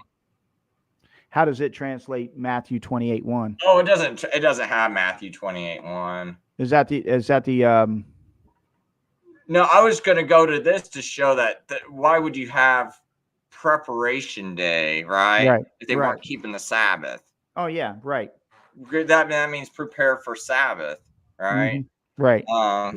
How does it translate Matthew 28:1? Oh, it doesn't have Matthew 28:1. Is that the No, I was going to go to this to show that why would you have preparation day, right? Right. If they Right. weren't keeping the Sabbath. Oh yeah. Right. That means prepare for Sabbath, right? Right. I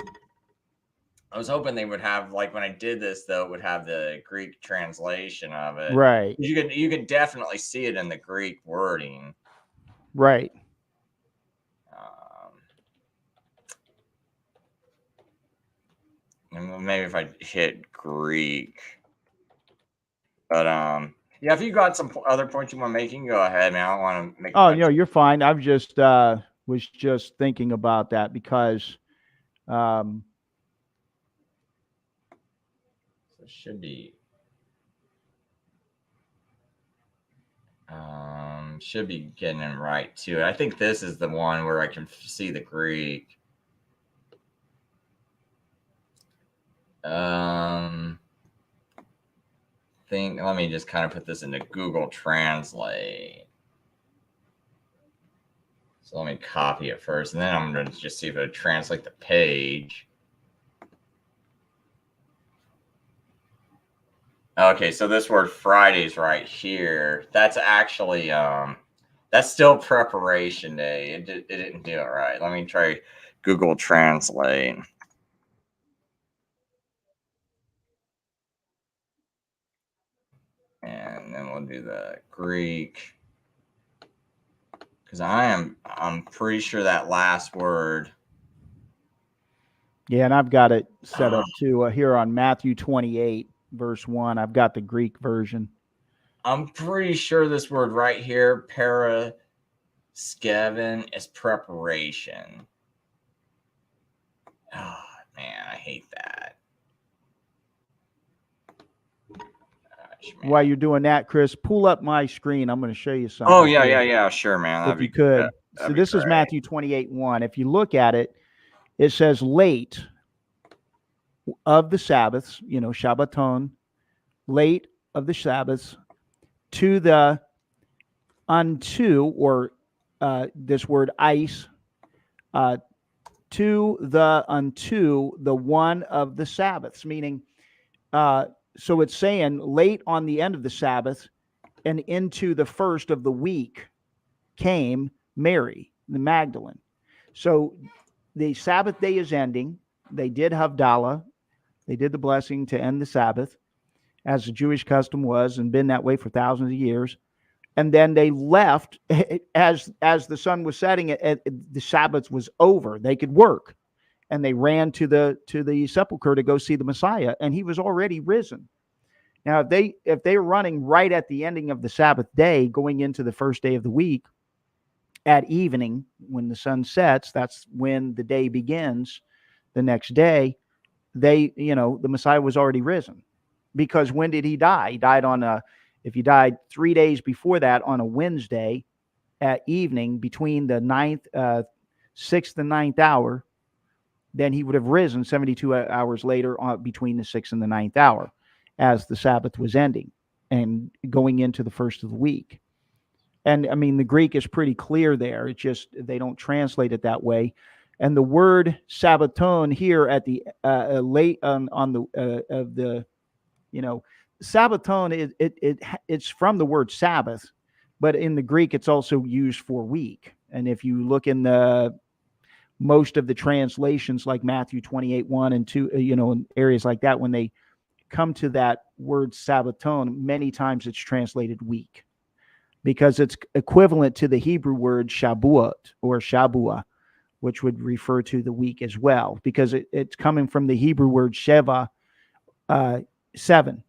was hoping they would have, like, when I did this, though, it would have the Greek translation of it. Right. You could definitely see it in the Greek wording. Right. And maybe if I hit Greek, but yeah, if you got some other points you want making, go ahead, man. I don't want to make. Oh no, you're fine. I've just was just thinking about that because so it should be getting it right too. I think this is the one where I can see the Greek. Let me just kind of put this into Google Translate. So let me copy it first, and then I'm going to just see if it would translate the page. Okay, so this word Friday's right here. That's actually that's still preparation day. It didn't do it right. Let me try Google Translate. And then we'll do the Greek. Because I'm pretty sure that last word. Yeah, and I've got it set up too here on Matthew 28, verse 1. I've got the Greek version. I'm pretty sure this word right here, paraskeven, is preparation. Oh, man, I hate that. Gosh, While you're doing that, Chris, pull up my screen. I'm going to show you something. Oh, yeah, sure, man. If you could. So this is Matthew 28:1. If you look at it, it says late of the Sabbaths, Shabbaton, late of the Sabbaths, to the unto, or this word ice, to the unto the one of the Sabbaths, meaning, so it's saying late on the end of the Sabbath and into the first of the week came Mary, the Magdalene. So the Sabbath day is ending. They did Havdalah. They did the blessing to end the Sabbath, as the Jewish custom was, and been that way for thousands of years. And then they left as the sun was setting. The Sabbath was over. They could work, and they ran to the sepulcher to go see the Messiah, and he was already risen. Now, if they were running right at the ending of the Sabbath day, going into the first day of the week, at evening when the sun sets, that's when the day begins. The next day, the Messiah was already risen. Because when did he die? He died if he died 3 days before that on a Wednesday at evening between the 6th and 9th hour, then he would have risen 72 hours later between the 6th and the 9th hour as the Sabbath was ending and going into the first of the week. And I mean, the Greek is pretty clear there. It's just they don't translate it that way. And the word Sabbaton here at the late on the Sabbaton, it's from the word Sabbath, but in the Greek it's also used for week. And if you look in most of the translations, like Matthew 28:1 and 2, in areas like that, when they come to that word Sabbaton, many times it's translated week, because it's equivalent to the Hebrew word Shabuot or Shabua, which would refer to the week as well, because it's coming from the Hebrew word Sheva, 7.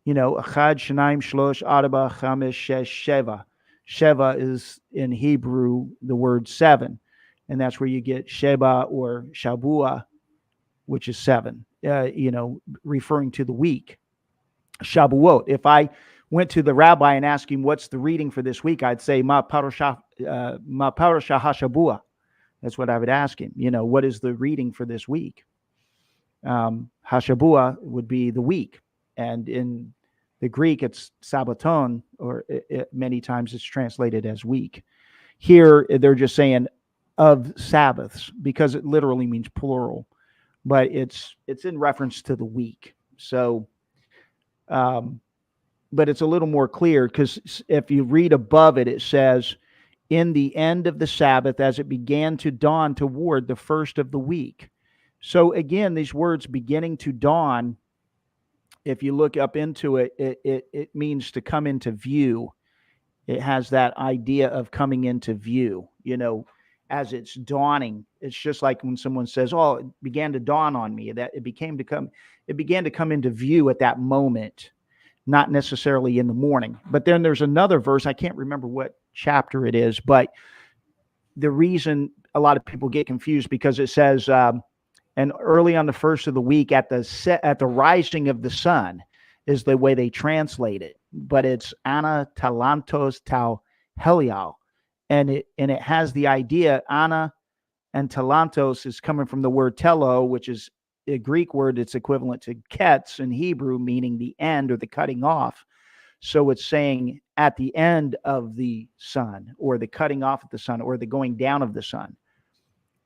Achad, Shanaim, Shlosh, Arba, Chamesh, Shesh, Sheva. Sheva is in Hebrew the word 7, and that's where you get Sheba or Shabua, which is 7, referring to the week. Shabuot. If I went to the rabbi and asked him what's the reading for this week, I'd say Ma Parasha HaShabua. That's what I would ask him. What is the reading for this week? Hashabua would be the week, and in the Greek it's Sabbaton, or many times it's translated as week. Here they're just saying of Sabbaths, because it literally means plural. but it's in reference to the week. So, but it's a little more clear, because if you read above it, it says, in the end of the Sabbath, as it began to dawn toward the first of the week. So again, these words beginning to dawn, if you look up into it, it means to come into view. It has that idea of coming into view, as it's dawning. It's just like when someone says, "Oh, it began to dawn on me," that it began to come into view at that moment, not necessarily in the morning. But then there's another verse, I can't remember what chapter it is, but the reason a lot of people get confused, because it says, and early on the first of the week at the rising of the sun is the way they translate it, but it's ana talantos tau helial, and it has the idea, ana and talantos is coming from the word telo, which is a Greek word that's equivalent to ketz in Hebrew, meaning the end or the cutting off. So it's saying at the end of the sun, or the cutting off of the sun, or the going down of the sun.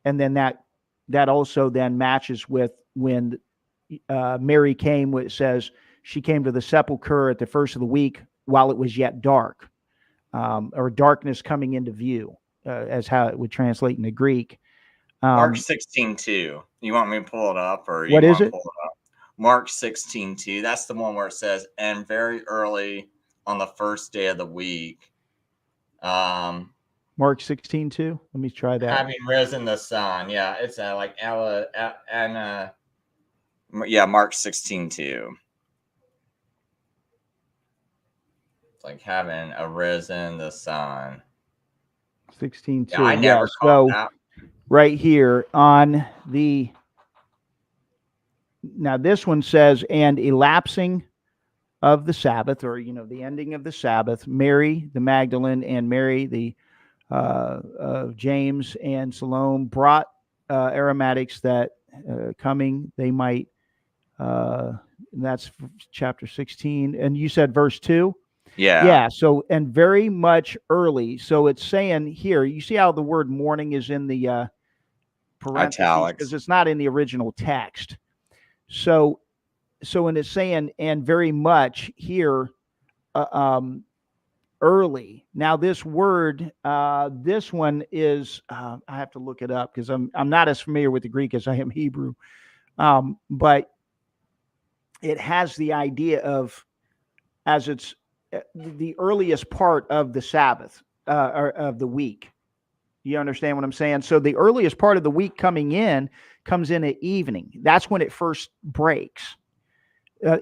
And then that also then matches with when Mary came, where it says she came to the sepulchre at the first of the week while it was yet dark, or darkness coming into view, as how it would translate in the Greek. Mark 16:2. You want me to pull it up, or you what want is to it? pull it up? Mark 16:2. That's the one where it says, and very early on the first day of the week. Mark 16:2. Let me try that. Having risen the sun. Yeah, it's like yeah, Mark 16:2. It's like having arisen the sun. 16:2. Yeah, I never caught that. Right here on the, now this one says, and elapsing of the Sabbath, or the ending of the Sabbath, Mary the Magdalene and Mary the James and Salome brought aromatics, that coming they might. That's chapter 16, and you said verse 2. Yeah. So, and very much early. So it's saying here, you see how the word morning is in the parentheses, italics, because it's not in the original text. So when it's saying, and very much here, early. Now this word, this one is, I have to look it up, because I'm not as familiar with the Greek as I am Hebrew, but it has the idea of, as it's the earliest part of the Sabbath, or of the week. You understand what I'm saying? So the earliest part of the week comes in at evening. That's when it first breaks.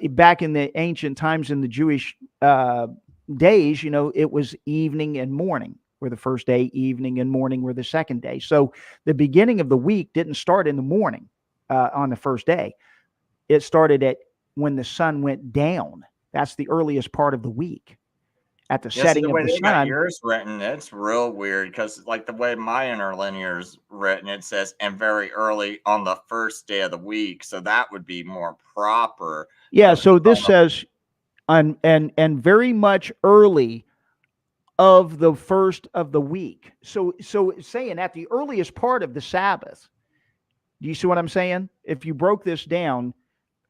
Back in the ancient times, in the Jewish days, it was evening and morning were the first day, evening and morning were the second day. So the beginning of the week didn't start in the morning on the first day. It started at when the sun went down. That's the earliest part of the week. At the setting of the sun. Yours written, it's real weird, because like the way my interlinear is written, it says, and very early on the first day of the week. So that would be more proper. Yeah. So this says, and very much early of the first of the week. So it's saying at the earliest part of the Sabbath. Do you see what I'm saying? If you broke this down,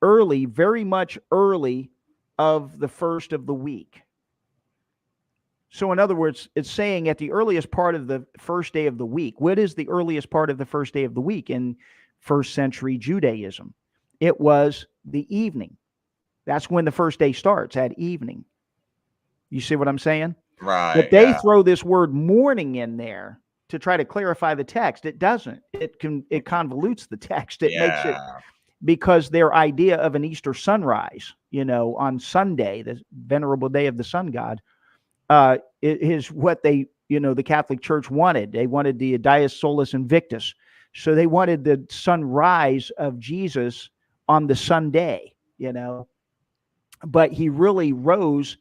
early, very much early of the first of the week. So in other words, it's saying at the earliest part of the first day of the week. What is the earliest part of the first day of the week in first century Judaism? It was the evening. That's when the first day starts, at evening. You see what I'm saying? Right. But they throw this word morning in there to try to clarify the text. It doesn't. It convolutes the text. It makes it, because their idea of an Easter sunrise, on Sunday, the venerable day of the sun god, it is what they, the Catholic Church wanted. They wanted the Dies Solis Invictus. So they wanted the sunrise of Jesus on the Sunday, but he really rose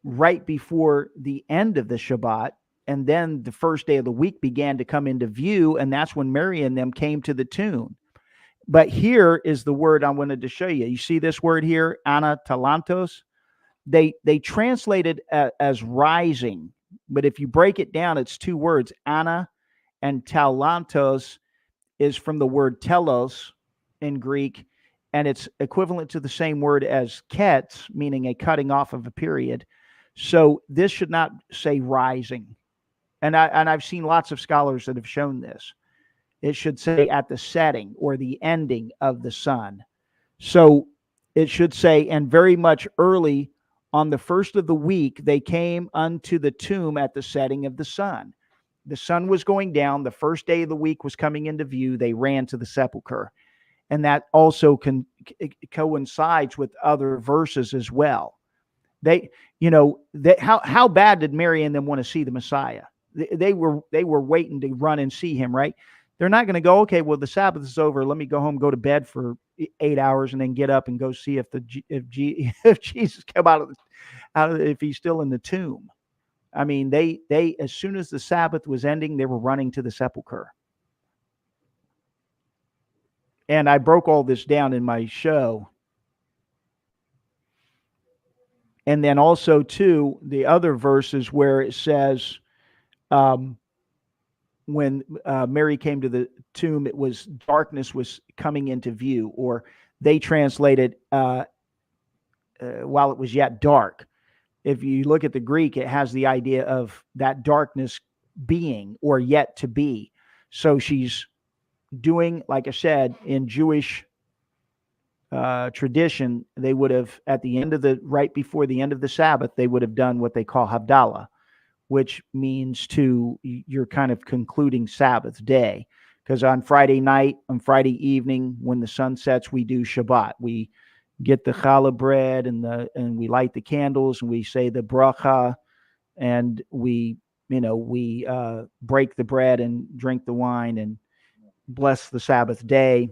right before the end of the Shabbat. And then the first day of the week began to come into view. And that's when Mary and them came to the tomb. But here is the word I wanted to show you. You see this word here, ana talantos? They translate it as rising, but if you break it down, it's two words. Ana and talantos is from the word telos, in Greek, and it's equivalent to the same word as ketz, meaning a cutting off of a period. So this should not say rising. And I've seen lots of scholars that have shown this. It should say at the setting or the ending of the sun. So it should say, and very much early on the first of the week, they came unto the tomb at the setting of the sun. The sun was going down. The first day of the week was coming into view. They ran to the sepulcher. And that also coincides with other verses as well. How bad did Mary and them want to see the Messiah? They were waiting to run and see him, right? They're not going to go, okay, well, the Sabbath is over. Let me go home, go to bed for 8 hours, and then get up and go see if Jesus came out of if he's still in the tomb. I mean, they as soon as the Sabbath was ending, they were running to the sepulcher. And I broke all this down in my show. And then also, too, the other verses where it says, when Mary came to the tomb, it was darkness was coming into view, or they translated while it was yet dark. If you look at the Greek, it has the idea of that darkness being or yet to be. So she's doing, like I said, in Jewish tradition, they would have, at the end of right before the end of the Sabbath, they would have done what they call Havdalah, which means you're kind of concluding Sabbath day. Because on Friday night, on Friday evening, when the sun sets, we do Shabbat. We get the challah bread and we light the candles and we say the bracha, and we break the bread and drink the wine and bless the Sabbath day.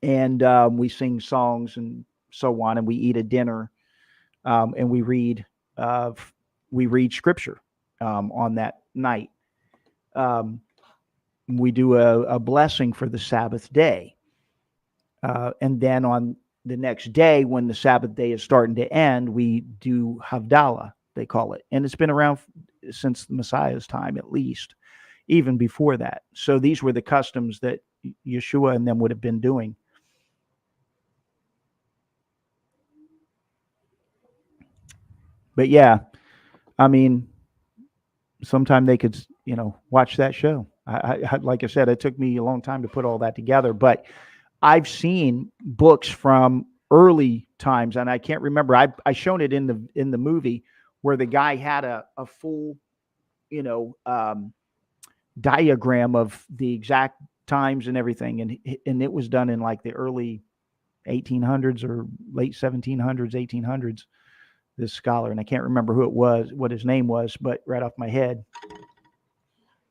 And we sing songs and so on, and we eat a dinner, and we read scripture on that night. We do a blessing for the Sabbath day, and then on the next day, when the Sabbath day is starting to end, we do Havdalah, they call it, and it's been around since the Messiah's time, at least, even before that. So these were the customs that Yeshua and them would have been doing. But yeah, I mean, sometime they could, watch that show. I like I said, it took me a long time to put all that together, but I've seen books from early times, and I can't remember. I shown it in the movie where the guy had a full, diagram of the exact times and everything, and it was done in like the early 1800s or late 1700s, 1800s. This scholar, and I can't remember who it was, what his name was, but right off my head.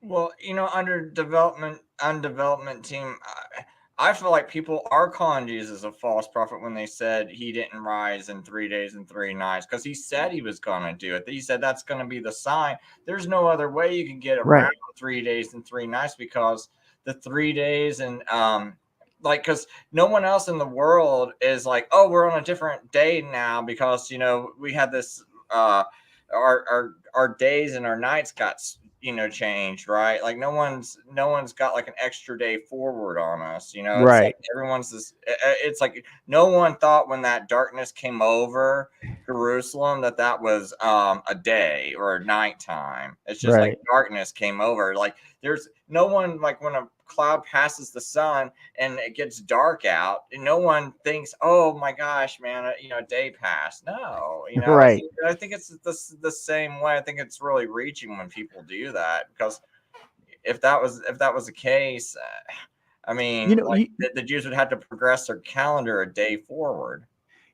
Well, under development team, I feel like people are calling Jesus a false prophet when they said he didn't rise in 3 days and 3 nights, because he said he was going to do it. He said that's going to be the sign. There's no other way you can get around 3 days and 3 nights, because the 3 days and because no one else in the world is like, oh, we're on a different day now because we had this our days and our nights got changed, right? Like no one's got like an extra day forward on us, It's right. like everyone's this. It's like no one thought when that darkness came over Jerusalem that was a day or a nighttime. It's just like darkness came over. Like there's no one, like when a cloud passes the sun and it gets dark out, and no one thinks, oh my gosh, man, a day passed. No, right. I think it's the same way. I think it's really reaching when people do that, because if that was the case, I mean, the Jews would have to progress their calendar a day forward.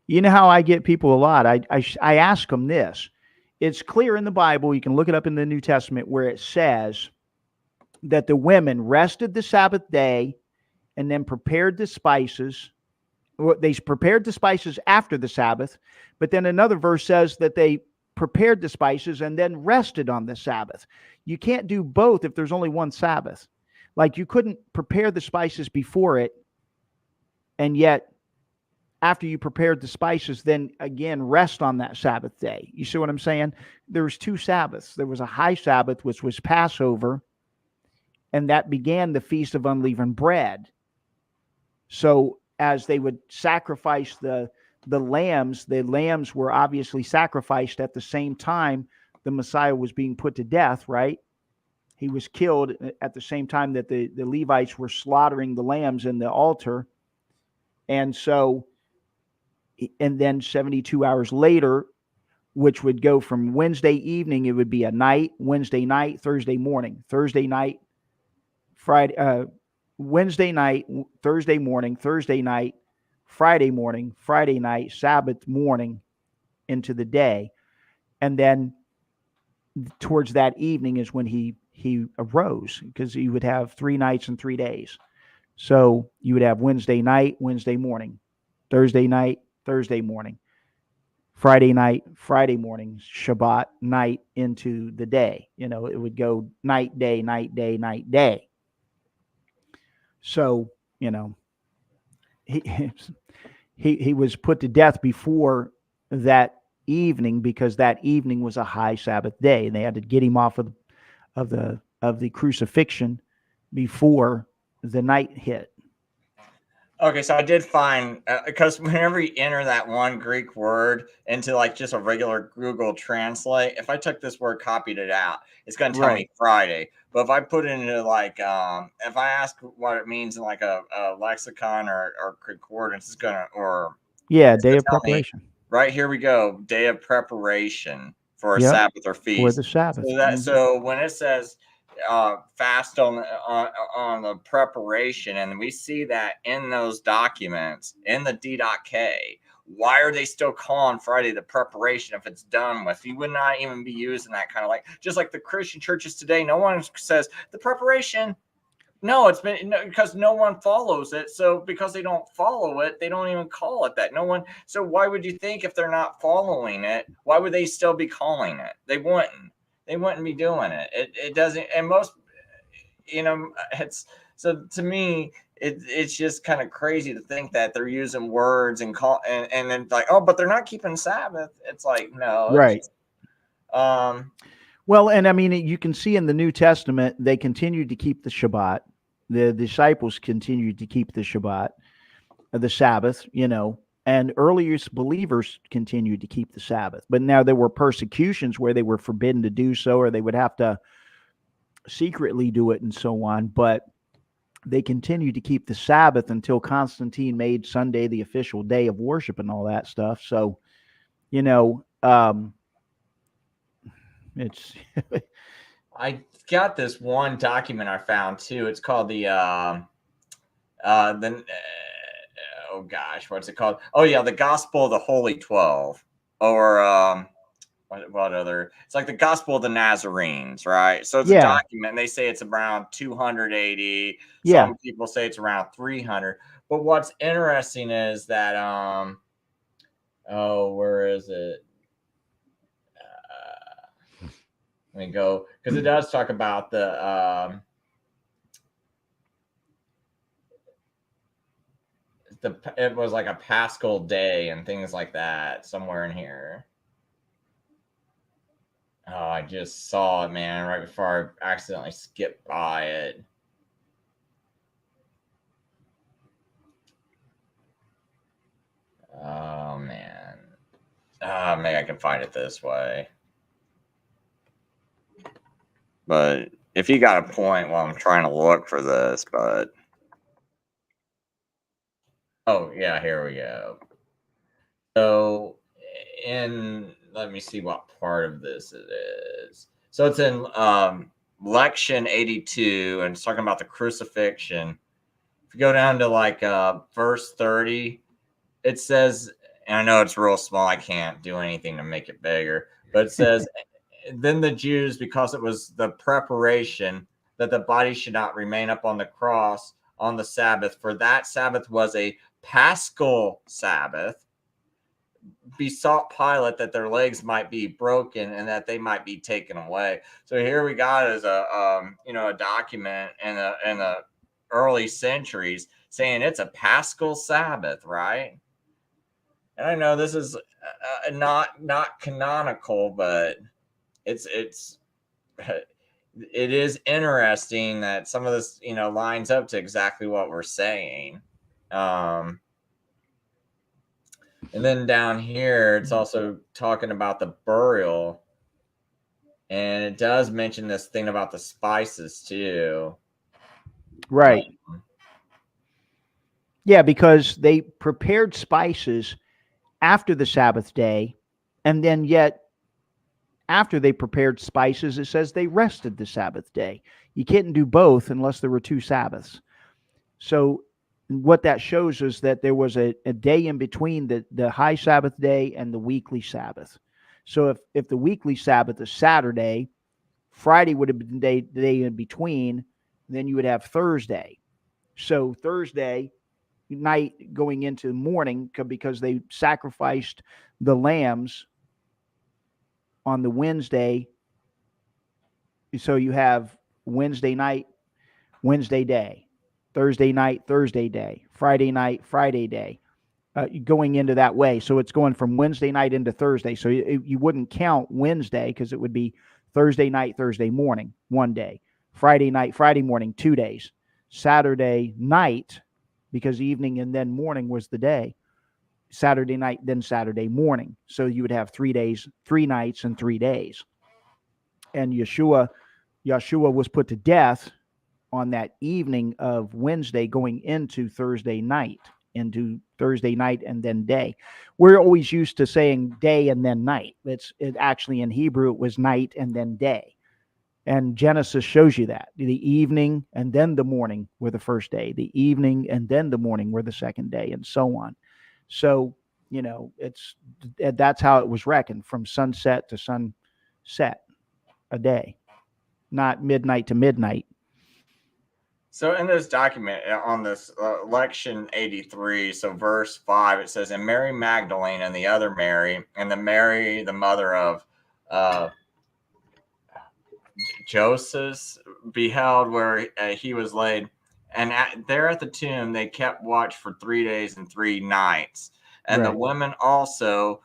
You know how I get people a lot? I ask them this. It's clear in the Bible, you can look it up in the New Testament, where it says that the women rested the Sabbath day and then prepared the spices. They prepared the spices after the Sabbath, but then another verse says that they prepared the spices and then rested on the Sabbath. You can't do both if there's only one Sabbath. Like you couldn't prepare the spices before it, and yet after you prepared the spices, then again rest on that Sabbath day. You see what I'm saying? There was two Sabbaths. There was a high Sabbath, which was Passover, and that began the Feast of Unleavened Bread. So as they would sacrifice the lambs were obviously sacrificed at the same time the Messiah was being put to death, right? He was killed at the same time that the Levites were slaughtering the lambs in the altar. And so, and then 72 hours later, which would go from Wednesday evening, it would be a night, Wednesday night, Thursday morning, Thursday night, Friday, Wednesday night, Thursday morning, Thursday night, Friday morning, Friday night, Sabbath morning into the day. And then towards that evening is when he arose, because he would have 3 nights and 3 days. So you would have Wednesday night, Wednesday morning, Thursday night, Thursday morning, Friday night, Friday morning, Shabbat night into the day. You know, it would go night, day, night, day, night, day. So, you know, he was put to death before that evening, because that evening was a high Sabbath day, and they had to get him off of the crucifixion before the night hit. Okay, so I did find, because whenever you enter that one Greek word into like just a regular Google Translate, if I took this word, copied it out, it's going to tell me Friday. But if I put it into like, if I ask what it means in like a lexicon or concordance, it's going to, or day of preparation. Right, here we go, day of preparation for a Sabbath or feast. For the Sabbath. So when it says fast on the preparation, and we see that in those documents in the D.K, why are they still calling Friday the preparation if it's done with? You would not even be using that kind of, like, just like the Christian churches today, no one says the preparation. No, it's been because no one follows it. So because they don't follow it, they don't even call it that. No one. So why would you think, if they're not following it, why would they still be calling it? They wouldn't. They wouldn't be doing it. It doesn't. And most, it's, so to me, it's just kind of crazy to think that they're using words and call and then like, oh, but they're not keeping Sabbath. It's like, no, right. Well, and I mean, you can see in the New Testament, they continued to keep the Shabbat. The disciples continued to keep the Shabbat, the Sabbath, and earliest believers continued to keep the Sabbath. But now there were persecutions where they were forbidden to do so, or they would have to secretly do it and so on. But they continued to keep the Sabbath until Constantine made Sunday the official day of worship and all that stuff. So, it's I got this one document I found too. It's called the oh gosh, what's it called? Oh yeah, the Gospel of the Holy 12, or what other? It's like the Gospel of the Nazarenes, right? So it's a document. And they say it's around 280. Some people say it's around 300. But what's interesting is that where is it? Let me go, because it does talk about the it was like a Paschal day and things like that somewhere in here. Oh, I just saw it, man, right before I accidentally skipped by it. Oh man. Maybe I can find it this way. But if you got a point while I'm trying to look for this, but oh yeah, here we go. So let me see what part of this it is. So it's in Lection 82, and it's talking about the crucifixion. If you go down to like verse 30, it says, and I know it's real small, I can't do anything to make it bigger, but it says, then the Jews, because it was the preparation, that the body should not remain up on the cross on the Sabbath, for that Sabbath was a Paschal Sabbath, besought Pilate that their legs might be broken and that they might be taken away. So here we got is a document in the early centuries saying it's a Paschal Sabbath, right? And I know this is not canonical, but it is interesting that some of this lines up to exactly what we're saying. And then down here, it's also talking about the burial. And it does mention this thing about the spices too. Right. Yeah, because they prepared spices after the Sabbath day, and then yet after they prepared spices, it says they rested the Sabbath day. You can't do both unless there were 2 Sabbaths. So what that shows is that there was a day in between the high Sabbath day and the weekly Sabbath. So if the weekly Sabbath is Saturday, Friday would have been the day in between, then you would have Thursday. So Thursday night going into morning, because they sacrificed the lambs on the Wednesday. So you have Wednesday night, Wednesday day, Thursday night, Thursday day, Friday night, Friday day, going into that way. So it's going from Wednesday night into Thursday. So you wouldn't count Wednesday because it would be Thursday night, Thursday morning, 1 day, Friday night, Friday morning, 2 days, Saturday night, because evening and then morning was the day, Saturday night, then Saturday morning. So you would have 3 days, 3 nights, and 3 days. And Yeshua was put to death on that evening of Wednesday going into Thursday night and then day. We're always used to saying day and then night. It actually in Hebrew, it was night and then day. And Genesis shows you that. The evening and then the morning were the first day. The evening and then the morning were the second day, and so on. So, that's how it was reckoned, from sunset to sunset, a day, not midnight to midnight. So in this document on this election 83, so verse 5, it says, and Mary Magdalene and the other Mary, and the Mary, the mother of Joseph, beheld where he was laid. And there at the tomb, they kept watch for 3 days and 3 nights. And Right. the women also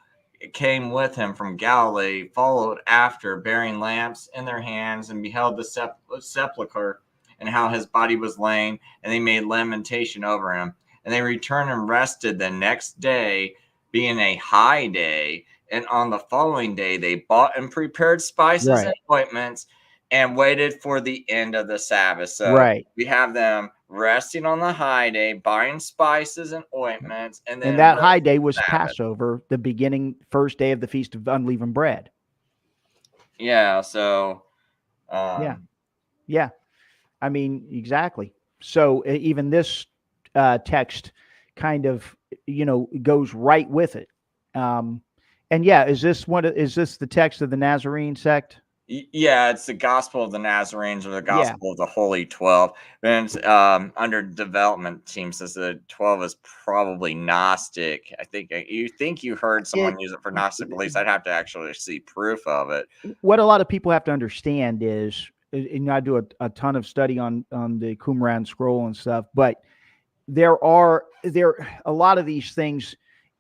came with him from Galilee, followed after, bearing lamps in their hands, and beheld the sepulchre and how his body was laid, and they made lamentation over him. And they returned and rested the next day, being a high day. And on the following day, they bought and prepared spices and ointments and waited for the end of the Sabbath. So we have them resting on the high day, buying spices and ointments, and then that high day was Passover, the beginning first day of the Feast of Unleavened Bread. Yeah. So. Yeah. I mean, exactly. So even this text kind of, goes right with it. And yeah, is this the text of the Nazarene sect? Yeah, it's the Gospel of the Nazarenes, or the Gospel of the Holy 12. And it's under development team says the 12 is probably Gnostic. I think you heard someone use it for Gnostic beliefs. I'd have to actually see proof of it. What a lot of people have to understand is, and I do a ton of study on the Qumran scroll and stuff, but there are a lot of these things.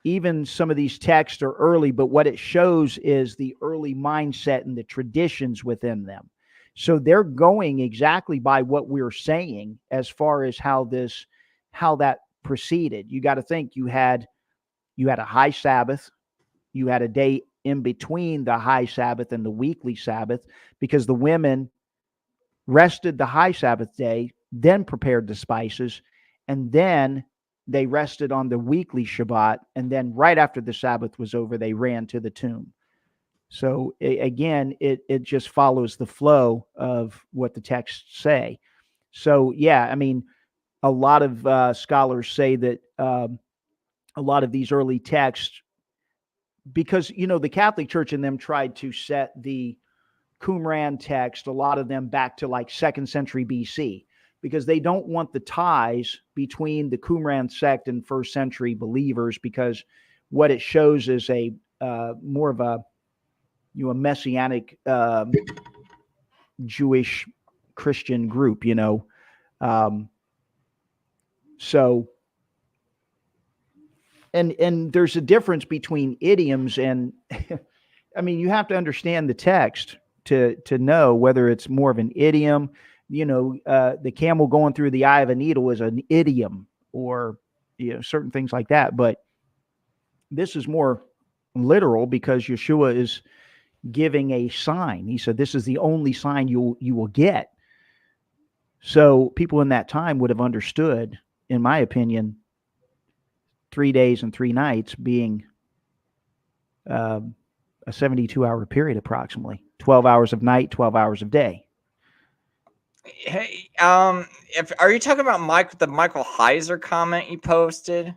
Even some of these texts are early, but what it shows is the early mindset and the traditions within them. So they're going exactly by what we're saying as far as how that proceeded. You got to think you had a high Sabbath, you had a day in between the high Sabbath and the weekly Sabbath, because the women rested the high Sabbath day, then prepared the spices, and then they rested on the weekly Shabbat, and then right after the Sabbath was over, they ran to the tomb. So again, it just follows the flow of what the texts say. So yeah, I mean, a lot of scholars say that a lot of these early texts, because the Catholic Church and them tried to set the Qumran text, a lot of them, back to like 2nd century BC, because they don't want the ties between the Qumran sect and 1st century believers, because what it shows is a more of a messianic Jewish Christian group, so and there's a difference between idioms and I mean, you have to understand the text to know whether it's more of an idiom. The camel going through the eye of a needle is an idiom, or certain things like that. But this is more literal because Yeshua is giving a sign. He said, this is the only sign you will get. So people in that time would have understood, in my opinion, 3 days and 3 nights being a 72-hour period, approximately 12 hours of night, 12 hours of day. Hey, are you talking about the Michael Heiser comment you posted?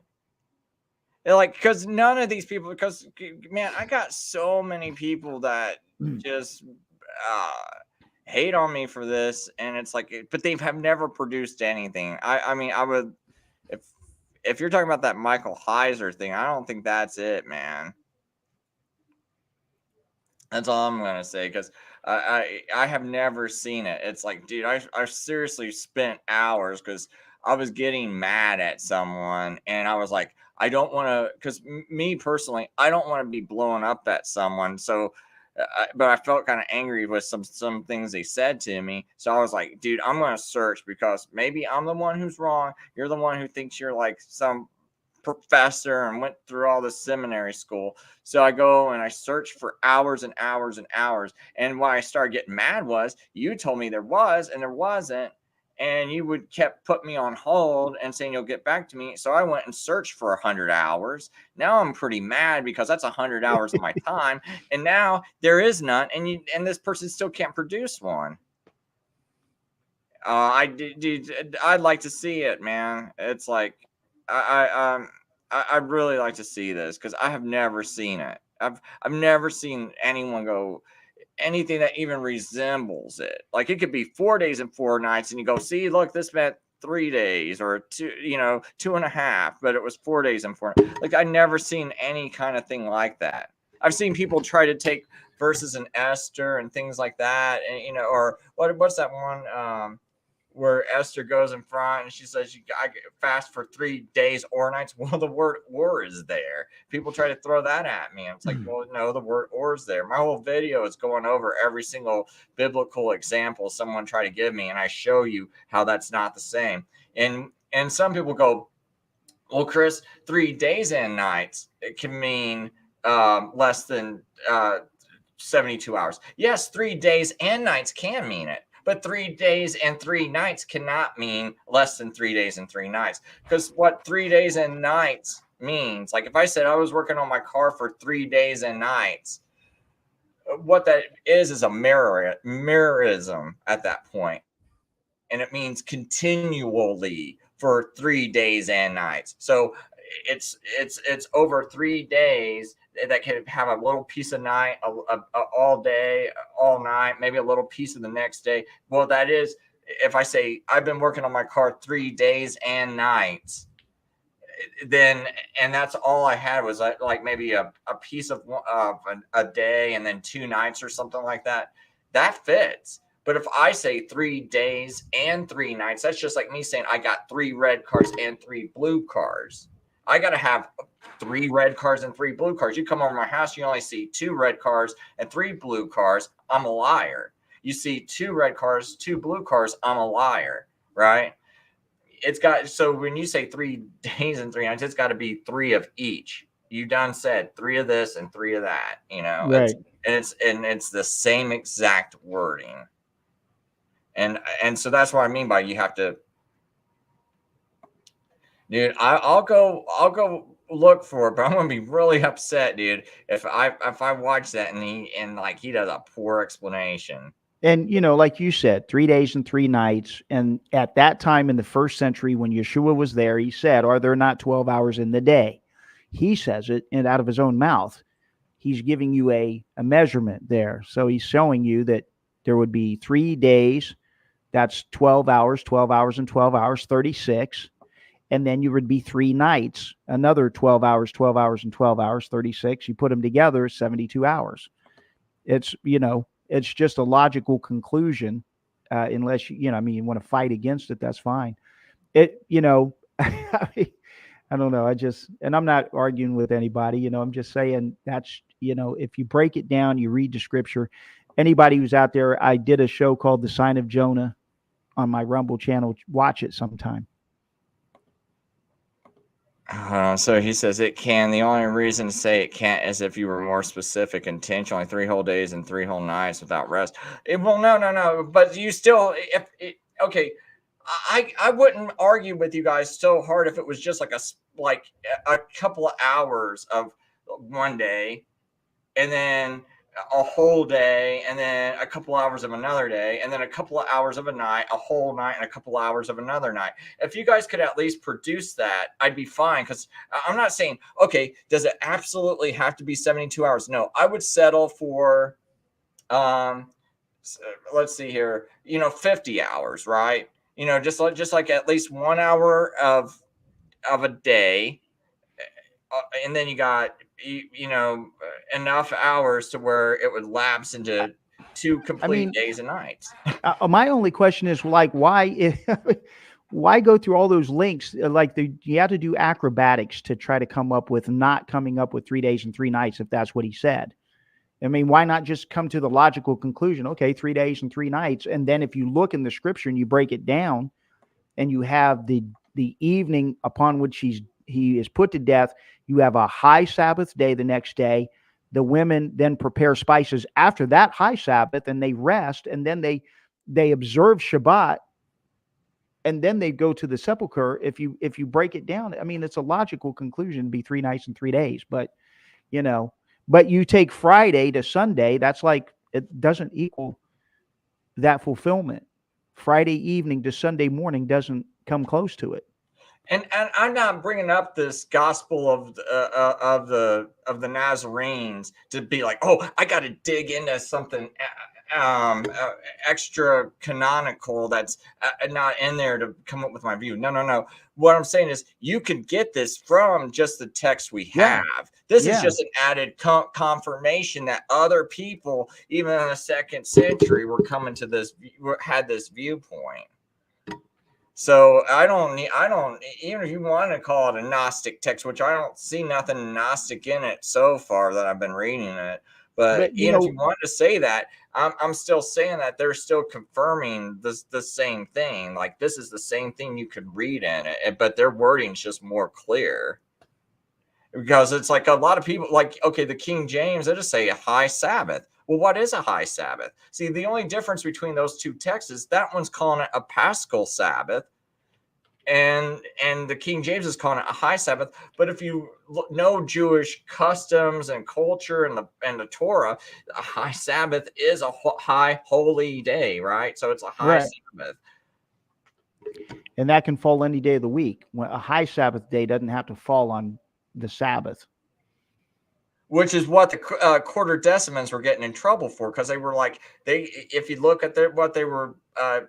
Like, because none of these people, because man, I got so many people that just hate on me for this, and it's like, but they have never produced anything. I mean, I would, if you're talking about that Michael Heiser thing, I don't think that's it, man. That's all I'm gonna say, because I have never seen it. It's like, dude, I seriously spent hours because I was getting mad at someone, and I was like, I don't want to, because me personally, I don't want to be blowing up at someone. So, but I felt kind of angry with some things they said to me. So I was like, dude, I'm gonna search, because maybe I'm the one who's wrong. You're the one who thinks you're like some professor and went through all this seminary school. So I go and I search for hours and hours and hours. And why I started getting mad was you told me there was and there wasn't. And you would kept put me on hold and saying you'll get back to me. So I went and searched for 100 hours. Now I'm pretty mad because that's 100 hours of my time. And now there is none. And this person still can't produce one. I'd like to see it, man. It's like, I'd really like to see this, because I have never seen it. I've never seen anyone go anything that even resembles it. Like, it could be 4 days and 4 nights, and you go, see, look, this meant 3 days, or 2.5, but it was 4 days and 4. Like, I've never seen any kind of thing like that. I've seen people try to take verses in Esther and things like that, and or what's that one? Where Esther goes in front and she says, I fast for 3 days or nights. Well, the word or is there. People try to throw that at me. It's like, well, no, the word or is there. My whole video is going over every single biblical example someone tried to give me, and I show you how that's not the same. And some people go, well, Chris, 3 days and nights, it can mean less than 72 hours. Yes, 3 days and nights can mean it. But 3 days and 3 nights cannot mean less than 3 days and 3 nights. Because what 3 days and nights means, like if I said I was working on my car for 3 days and nights, what that is a mirrorism at that point. And it means continually for 3 days and nights. So it's over 3 days that can have a little piece of night, all day, all night, maybe a little piece of the next day. Well, that is, if I say I've been working on my car 3 days and nights, then, and that's all I had was like maybe a piece of a day and then 2 nights or something like that, that fits. But if I say 3 days and 3 nights, that's just like me saying I got 3 red cars and 3 blue cars. I got to have 3 red cars and 3 blue cars. You come over my house, you only see 2 red cars and 3 blue cars. I'm a liar. You see 2 red cars, 2 blue cars. I'm a liar, right? It's got, so when you say 3 days and 3 nights, it's got to be 3 of each. You done said 3 of this and 3 of that, Right. It's the same exact wording. And so that's what I mean by you have to, dude. I'll go look for it, but I'm gonna be really upset, dude, if I watch that and he does a poor explanation. And, like you said, 3 days and 3 nights. And at that time in the first century, when Yeshua was there, he said, are there not 12 hours in the day? He says it, and out of his own mouth. He's giving you a measurement there. So he's showing you that there would be 3 days. That's 12 hours, 12 hours and 12 hours, 36. And then you would be 3 nights, another 12 hours, 12 hours and 12 hours, 36. You put them together, 72 hours. It's, it's just a logical conclusion, unless you want to fight against it, that's fine. I don't know. And I'm not arguing with anybody, I'm just saying that's, if you break it down, you read the scripture. Anybody who's out there, I did a show called The Sign of Jonah on my Rumble channel. Watch it sometime. So he says it can. The only reason to say it can't is if you were more specific, intentionally 3 whole days and 3 whole nights without rest. Well, no. But you still, okay, I wouldn't argue with you guys so hard if it was just like a couple of hours of one day, and then a whole day, and then a couple hours of another day, and then a couple of hours of a night, a whole night, and a couple hours of another night. If you guys could at least produce that, I'd be fine. Because I'm not saying, okay, does it absolutely have to be 72 hours? No, I would settle for, let's see here, 50 hours, right? Just like at least 1 hour of a day, and then you got enough hours to where it would lapse into 2 complete days and nights. My only question is, like, why why go through all those links? Like, you have to do acrobatics to try to come up with not coming up with 3 days and 3 nights, if that's what he said. I mean, why not just come to the logical conclusion? Okay, 3 days and 3 nights. And then if you look in the scripture and you break it down, and you have the evening upon which he is put to death, you have a high Sabbath day the next day. The women then prepare spices after that high Sabbath, and they rest, and then they observe Shabbat, and then they go to the sepulcher. If you break it down, I mean, it's a logical conclusion to be 3 nights and 3 days. But but you take Friday to Sunday, that's like, it doesn't equal that fulfillment. Friday evening to Sunday morning doesn't come close to it. And I'm not bringing up this gospel of the Nazarenes to be like, oh, I got to dig into something extra canonical that's not in there to come up with my view. No. What I'm saying is, you could get this from just the text we have. Yeah. This is just an added confirmation that other people, even in the 2nd century, were coming to this, had this viewpoint. So I don't, even if you want to call it a Gnostic text, which I don't see nothing Gnostic in it so far that I've been reading it. But even if you want to say that, I'm still saying that they're still confirming the same thing. Like, this is the same thing you could read in it, but their wording's just more clear. Because it's like a lot of people, like, okay, the King James, they just say a high Sabbath. Well, what is a high Sabbath? See, the only difference between those two texts is that one's calling it a Paschal Sabbath, and the King James is calling it a high Sabbath. But if you know Jewish customs and culture and the Torah, a high Sabbath is a high holy day, right? So it's a high Sabbath. And that can fall any day of the week. When a high Sabbath day doesn't have to fall on the Sabbath. Which is what the Quartodecimans were getting in trouble for, because they were like, if you look at what they were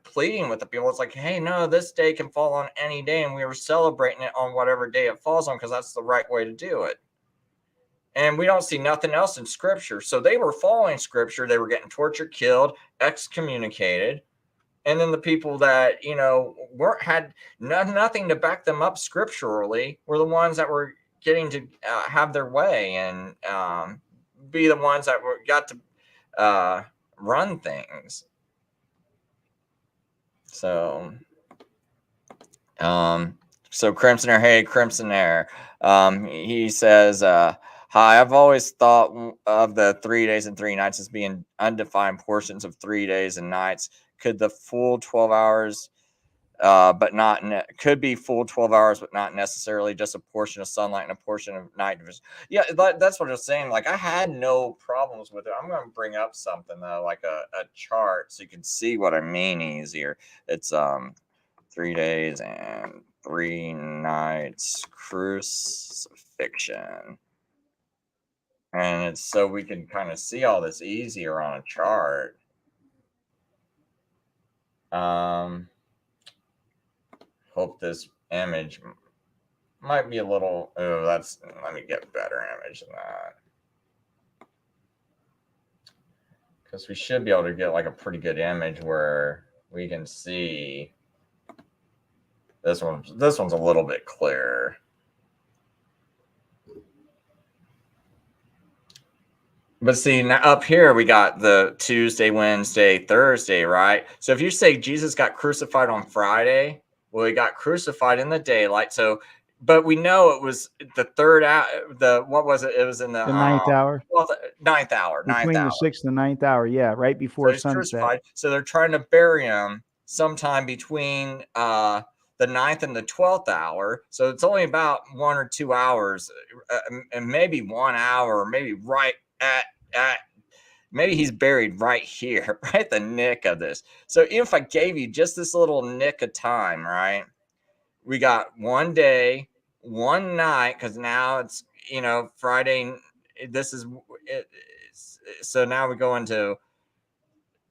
pleading with the people, it's like, hey, no, this day can fall on any day, and we were celebrating it on whatever day it falls on, because that's the right way to do it. And we don't see nothing else in Scripture. So they were following Scripture. They were getting tortured, killed, excommunicated. And then the people that, had nothing to back them up scripturally were the ones that were getting to have their way and be the ones that got to run things. So Crimson Air, hey, Crimson Air. He says, hi, I've always thought of the 3 days and 3 nights as being undefined portions of 3 days and nights. Could the full 12 hours, but not could be full 12 hours, but not necessarily just a portion of sunlight and a portion of night division. Yeah, that's what I was saying. Like, I had no problems with it. I'm going to bring up something though, like a chart, so you can see what I mean easier. It's 3 days and 3 nights crucifixion. And it's so we can kind of see all this easier on a chart. Hope this image might be a little, let me get a better image than that. Because we should be able to get like a pretty good image where we can see this one's a little bit clearer. But see, now up here we got the Tuesday, Wednesday, Thursday, right? So if you say Jesus got crucified on Friday, well, he got crucified in the daylight. So but we know it was the third hour. What was it? It was in the ninth hour. Well, the ninth hour. Between the 6th and 9th hour, yeah, right before So he's sunset. crucified. So they're trying to bury him sometime between the 9th and the 12th hour. So it's only about 1 or 2 hours, and maybe 1 hour, maybe right at maybe he's buried right here, right at the nick of this. So even if I gave you just this little nick of time, right? We got 1 day, 1 night, because now it's, Friday. This is it. So now we go into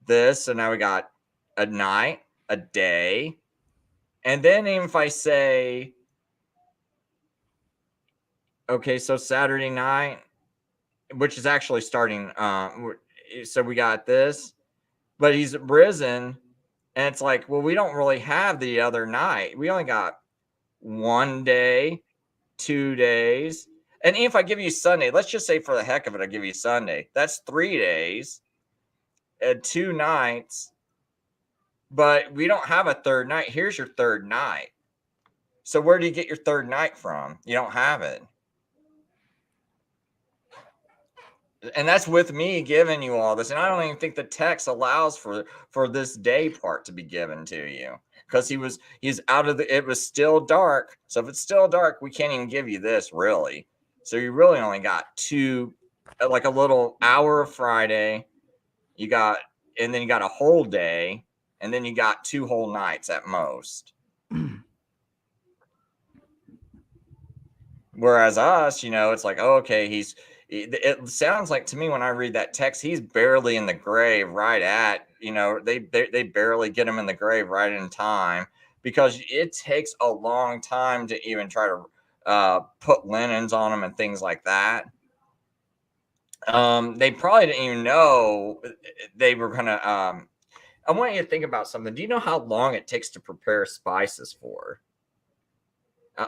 this. So now we got a night, a day. And then even if I say, okay, so Saturday night, which is actually starting, so we got this, but he's risen, and it's like, well, we don't really have the other night. We only got 1 day, 2 days. And if I give you Sunday, let's just say for the heck of it, I give you Sunday. That's 3 days and 2 nights. But we don't have a third night. Here's your third night. So where do you get your third night from? You don't have it. And that's with me giving you all this. And I don't even think the text allows for this day part to be given to you, because he's out of the, it was still dark. So if it's still dark, we can't even give you this, really. So you really only got two, like a little hour of Friday, and then you got a whole day, and then you got 2 whole nights at most. Whereas us, it's like, oh, okay, it sounds like to me when I read that text, he's barely in the grave right at, they barely get him in the grave right in time, because it takes a long time to even try to put linens on him and things like that. They probably didn't even know they were gonna. I want you to think about something. Do you know how long it takes to prepare spices for?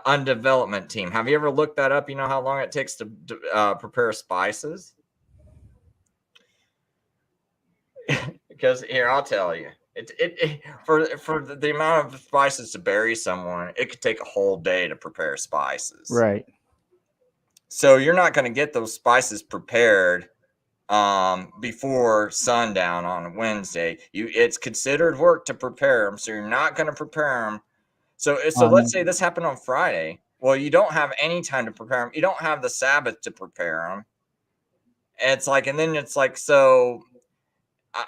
On development team, have you ever looked that up? You know how long it takes to prepare spices? Because here, I'll tell you, for the amount of spices to bury someone, it could take a whole day to prepare spices. Right. So you're not going to get those spices prepared before sundown on Wednesday. It's considered work to prepare them, so you're not going to prepare them. So let's say this happened on Friday. Well, you don't have any time to prepare them. You don't have the Sabbath to prepare them. It's like, and then it's like, so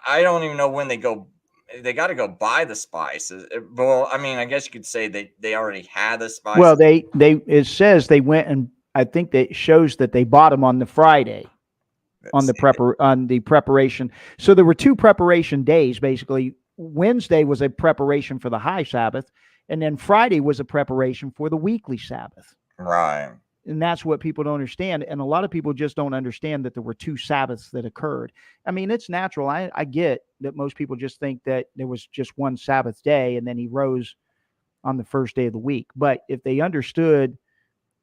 I don't even know when they got to go buy the spices. Well, I mean, I guess you could say they already had the spices. Well, it says they went, and I think that shows that they bought them on the Friday. On the preparation. So there were 2 preparation days, basically. Wednesday was a preparation for the high Sabbath, and then Friday was a preparation for the weekly Sabbath. Right. And that's what people don't understand. And a lot of people just don't understand that there were 2 Sabbaths that occurred. I mean, it's natural. I get that most people just think that there was just one Sabbath day and then he rose on the first day of the week. But if they understood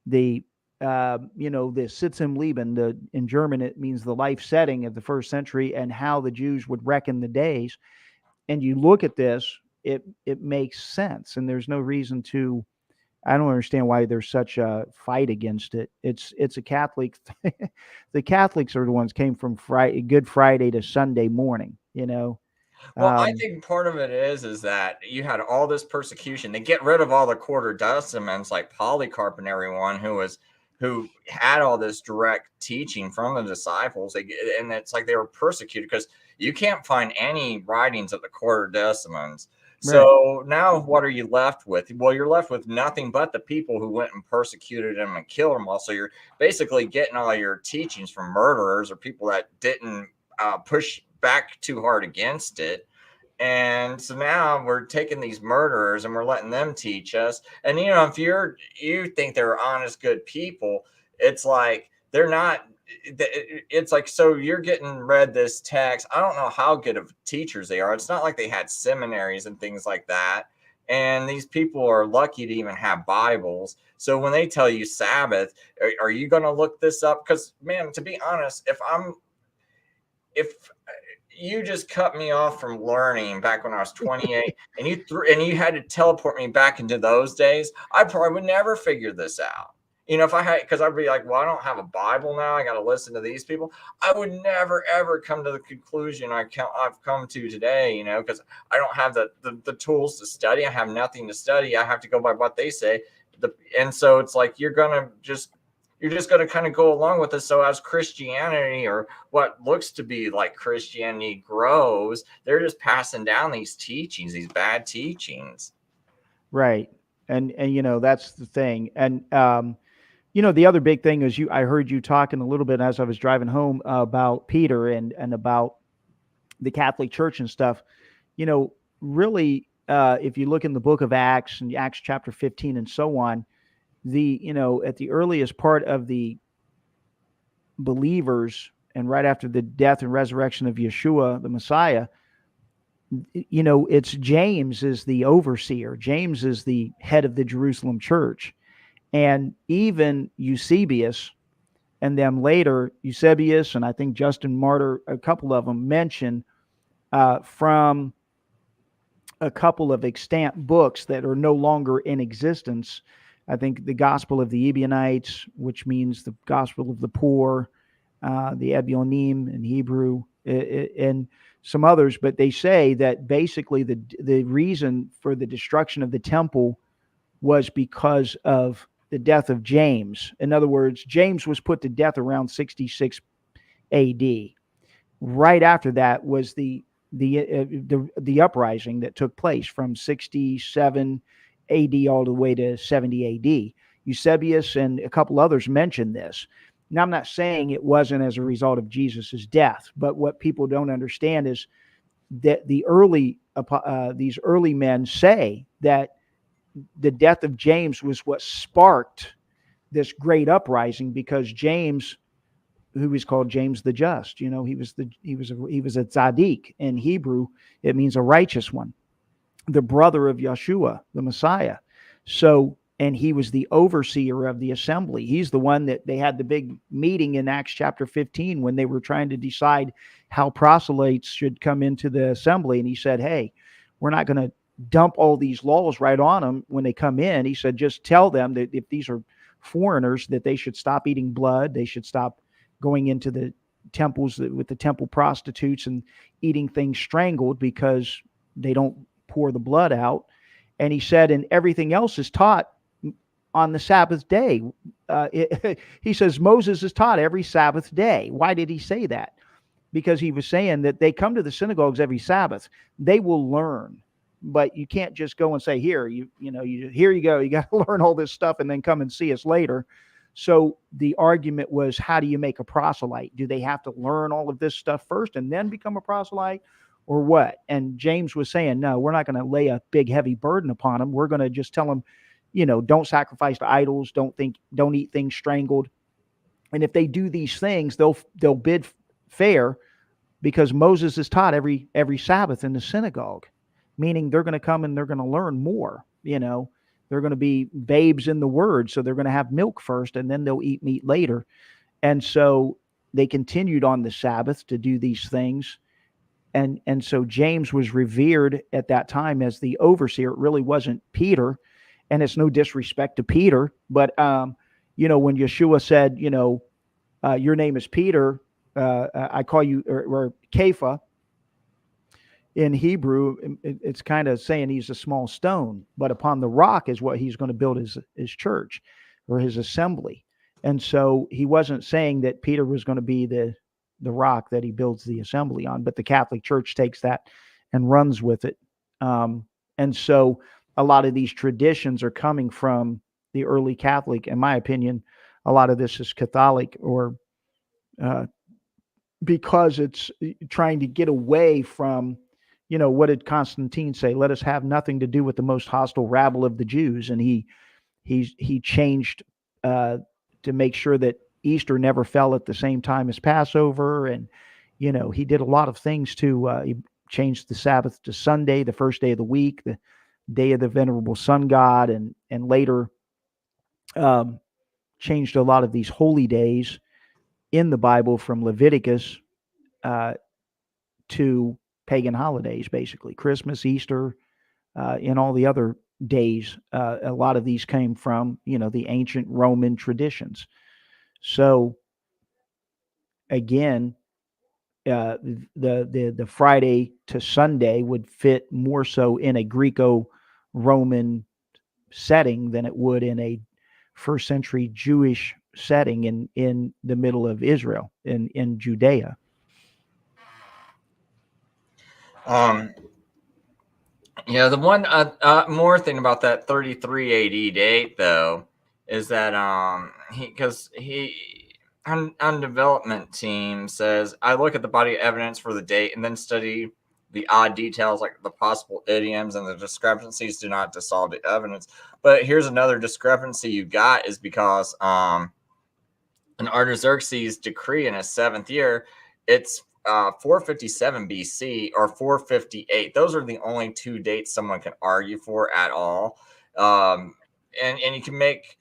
the Sitz im Leben, in German, it means the life setting of the first century, and how the Jews would reckon the days. And you look at this, it makes sense. And there's no reason to, I don't understand why there's such a fight against it. It's a Catholic. The Catholics are the ones came from Good Friday to Sunday morning, Well, I think part of it is that you had all this persecution. They get rid of all the Quartodecimans like Polycarp and everyone who had all this direct teaching from the disciples. And it's like they were persecuted because you can't find any writings of the Quartodecimans. So now what are you left with? Well, you're left with nothing but the people who went and persecuted them and killed them all. So you're basically getting all your teachings from murderers or people that didn't push back too hard against it. And so now we're taking these murderers and we're letting them teach us. And if you think they're honest, good people, it's like they're not. It's like, so you're getting read this text. I don't know how good of teachers they are. It's not like they had seminaries and things like that. And these people are lucky to even have Bibles. So when they tell you Sabbath, are you going to look this up? Because, man, to be honest, if you just cut me off from learning back when I was 28, and you had to teleport me back into those days. I probably would never figure this out. If I had, because I'd be like, well, I don't have a Bible now. I got to listen to these people. I would never ever come to the conclusion I've come to today. Because I don't have the tools to study. I have nothing to study. I have to go by what they say. And so it's like you're just going to kind of go along with it. So as Christianity, or what looks to be like Christianity, grows, they're just passing down these teachings, these bad teachings. Right. And that's the thing. And the other big thing is I heard you talking a little bit as I was driving home about Peter and about the Catholic Church and stuff. Really, if you look in the book of Acts and Acts chapter 15 and so on, at the earliest part of the believers and right after the death and resurrection of Yeshua, the Messiah, it's James is the overseer. James is the head of the Jerusalem church. And even Eusebius and them later, Eusebius and I think Justin Martyr, a couple of them mention from a couple of extant books that are no longer in existence. I think the Gospel of the Ebionites, which means the Gospel of the Poor, the Ebionim in Hebrew, and some others. But they say that basically the reason for the destruction of the temple was because of the death of James. In other words, James was put to death around 66 A.D. Right after that was the uprising that took place from 67 A.D. all the way to 70 A.D. Eusebius and a couple others mentioned this. Now, I'm not saying it wasn't as a result of Jesus's death, but what people don't understand is that these early men say that the death of James was what sparked this great uprising, because James, who is called James the Just, he was a tzaddik. In Hebrew, it means a righteous one, the brother of Yeshua, the Messiah. So, and he was the overseer of the assembly. He's the one that they had the big meeting in Acts chapter 15 when they were trying to decide how proselytes should come into the assembly. And he said, hey, we're not going to dump all these laws right on them when they come in. He said, just tell them that if these are foreigners, that they should stop eating blood. They should stop going into the temples with the temple prostitutes and eating things strangled, because they don't pour the blood out. And he said, and everything else is taught on the Sabbath day. He says Moses is taught every Sabbath day. Why did he say that? Because he was saying that they come to the synagogues every Sabbath. They will learn. But you can't just go and say, here you go. You got to learn all this stuff and then come and see us later. So the argument was, how do you make a proselyte? Do they have to learn all of this stuff first and then become a proselyte, or what? And James was saying, no, we're not going to lay a big heavy burden upon them. We're going to just tell them, don't sacrifice to idols, don't eat things strangled. And if they do these things, they'll bid fair, because Moses is taught every Sabbath in the synagogue. Meaning they're going to come and they're going to learn more. They're going to be babes in the word. So they're going to have milk first and then they'll eat meat later. And so they continued on the Sabbath to do these things. And so James was revered at that time as the overseer. It really wasn't Peter. And it's no disrespect to Peter. But, when Yeshua said, your name is Peter, I call you, or Kepha. In Hebrew, it's kind of saying he's a small stone, but upon the rock is what he's going to build his church or his assembly. And so he wasn't saying that Peter was going to be the rock that he builds the assembly on, but the Catholic Church takes that and runs with it. And so a lot of these traditions are coming from the early Catholic. In my opinion, a lot of this is Catholic, or because it's trying to get away from, what did Constantine say? Let us have nothing to do with the most hostile rabble of the Jews. And he changed to make sure that Easter never fell at the same time as Passover. And, he did a lot of things he changed the Sabbath to Sunday, the first day of the week, the day of the venerable sun god, and later changed a lot of these holy days in the Bible from Leviticus to pagan holidays, basically Christmas, Easter, and all the other days. A lot of these came from, the ancient Roman traditions. So again, the Friday to Sunday would fit more so in a Greco-Roman setting than it would in a first century Jewish setting in the middle of Israel, in Judea. The one more thing about that 33 AD date, though, is that he on development team says, I look at the body of evidence for the date and then study the odd details like the possible idioms, and the discrepancies do not dissolve the evidence. But here's another discrepancy you got, is because an Artaxerxes decree in his 7th year, it's 457 BC or 458. Those are the only two dates someone can argue for at all. And you can make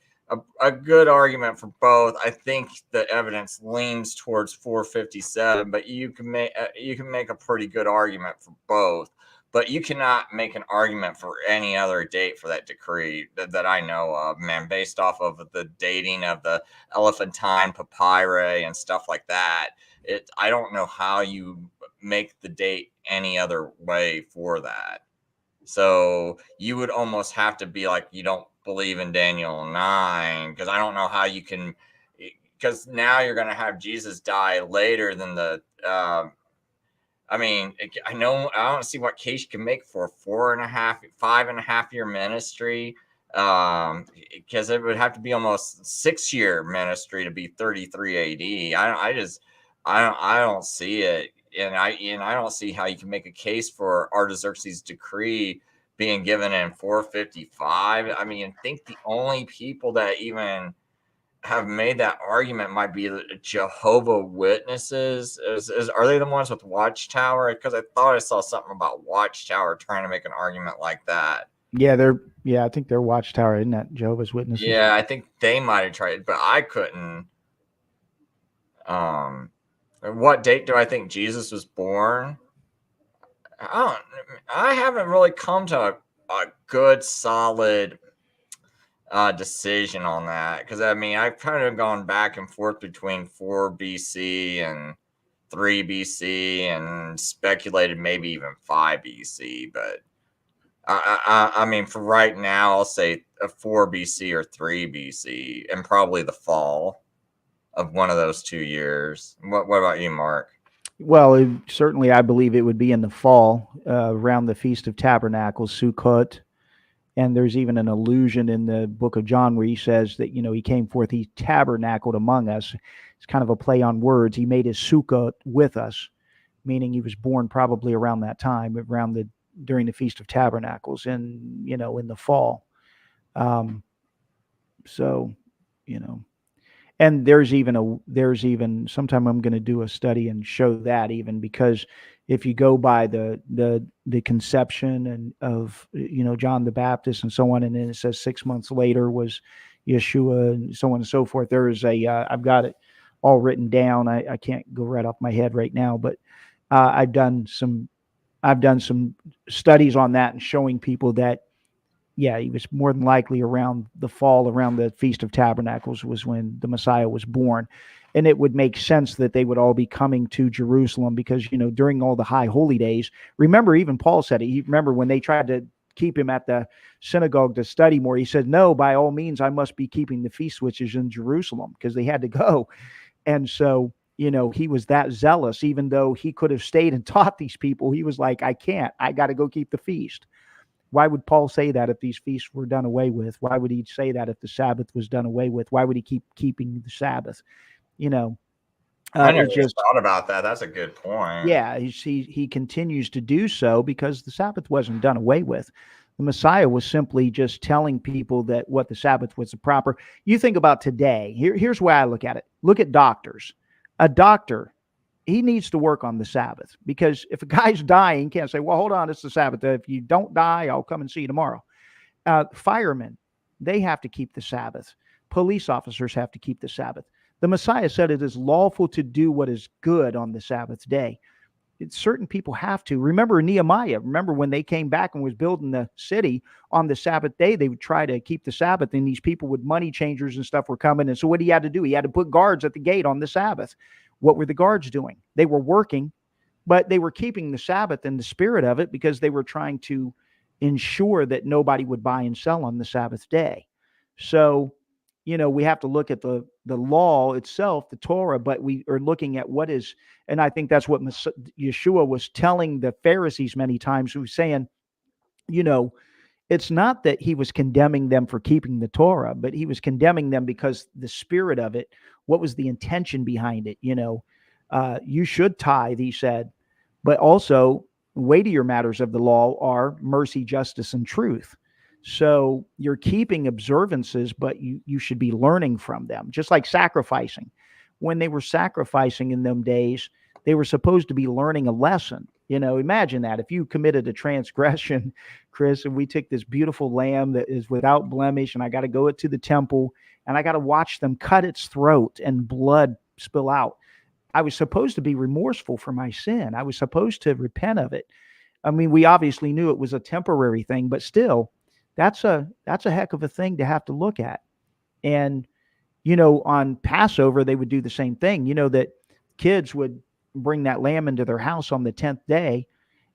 a good argument for both. I think the evidence leans towards 457, but you can make a pretty good argument for both. But you cannot make an argument for any other date for that decree that I know of, man, based off of the dating of the Elephantine papyri and stuff like that. I don't know how you make the date any other way for that. So you would almost have to be like, you don't believe in Daniel 9, because I don't know how you can, because now you're going to have Jesus die later than the, I don't see what case you can make for a 5.5 year ministry, because it would have to be almost 6-year ministry to be 33 AD. I don't see it, and I don't see how you can make a case for Artaxerxes' decree being given in 455. I mean, I think the only people that even have made that argument might be the Jehovah Witnesses. Are they the ones with Watchtower? Because I thought I saw something about Watchtower trying to make an argument like that. Yeah, I think they're Watchtower, isn't that Jehovah's Witnesses? Yeah, I think they might have tried, but I couldn't. What date do I think Jesus was born? I haven't really come to a good, solid decision on that, because I've kind of gone back and forth between 4 BC and 3 BC and speculated maybe even 5 BC, but for right now, I'll say a 4 BC or 3 BC, and probably the fall of one of those 2 years. What about you, Mark? Well, certainly I believe it would be in the fall, around the Feast of Tabernacles, Sukkot. And there's even an allusion in the book of John where he says that, he came forth, he tabernacled among us. It's kind of a play on words. He made his Sukkot with us, meaning he was born probably around that time, during the Feast of Tabernacles, and, in the fall. And there's even sometime I'm going to do a study and show that, even because if you go by the conception and of John the Baptist and so on, and then it says 6 months later was Yeshua and so on and so forth. There is I've got it all written down. I can't go right off my head right now, but I've done some studies on that and showing people that, yeah, he was more than likely around the fall, around the Feast of Tabernacles was when the Messiah was born. And it would make sense that they would all be coming to Jerusalem because, during all the high holy days, remember, even Paul said it. Remember when they tried to keep him at the synagogue to study more, he said, no, by all means, I must be keeping the feast which is in Jerusalem, because they had to go. And so, he was that zealous, even though he could have stayed and taught these people. He was like, I can't, I got to go keep the feast. Why would Paul say that if these feasts were done away with? Why would he say that if the Sabbath was done away with? Why would he keep keeping the Sabbath? I never just thought about that. That's a good point. Yeah, he continues to do so because the Sabbath wasn't done away with. The Messiah was simply just telling people that what the Sabbath was the proper. You think about today. Here's why I look at it. Look at doctors. A doctor, he needs to work on the Sabbath, because if a guy's dying, he can't say, well, hold on, it's the Sabbath. If you don't die, I'll come and see you tomorrow. Firemen, they have to keep the Sabbath. Police officers have to keep the Sabbath. The Messiah said it is lawful to do what is good on the Sabbath day. certain people have to. Remember Nehemiah. Remember when they came back and was building the city on the Sabbath day, they would try to keep the Sabbath, and these people with money changers and stuff were coming. And so what he had to do, he had to put guards at the gate on the Sabbath. What were the guards doing? They were working, but they were keeping the Sabbath and the spirit of it, because they were trying to ensure that nobody would buy and sell on the Sabbath day. So, we have to look at the law itself, the Torah, but we are looking at what is, and I think that's what Yeshua was telling the Pharisees many times. He was saying, it's not that he was condemning them for keeping the Torah, but he was condemning them because the spirit of it, what was the intention behind it? You should tithe, he said, but also weightier matters of the law are mercy, justice, and truth. So you're keeping observances, but you should be learning from them, just like sacrificing. When they were sacrificing in them days, they were supposed to be learning a lesson. Imagine that if you committed a transgression, Chris, and we took this beautiful lamb that is without blemish, and I got to go it to the temple, and I got to watch them cut its throat and blood spill out. I was supposed to be remorseful for my sin. I was supposed to repent of it. I mean, we obviously knew it was a temporary thing, but still, that's a heck of a thing to have to look at. And, on Passover, they would do the same thing, that kids would bring that lamb into their house on the 10th day.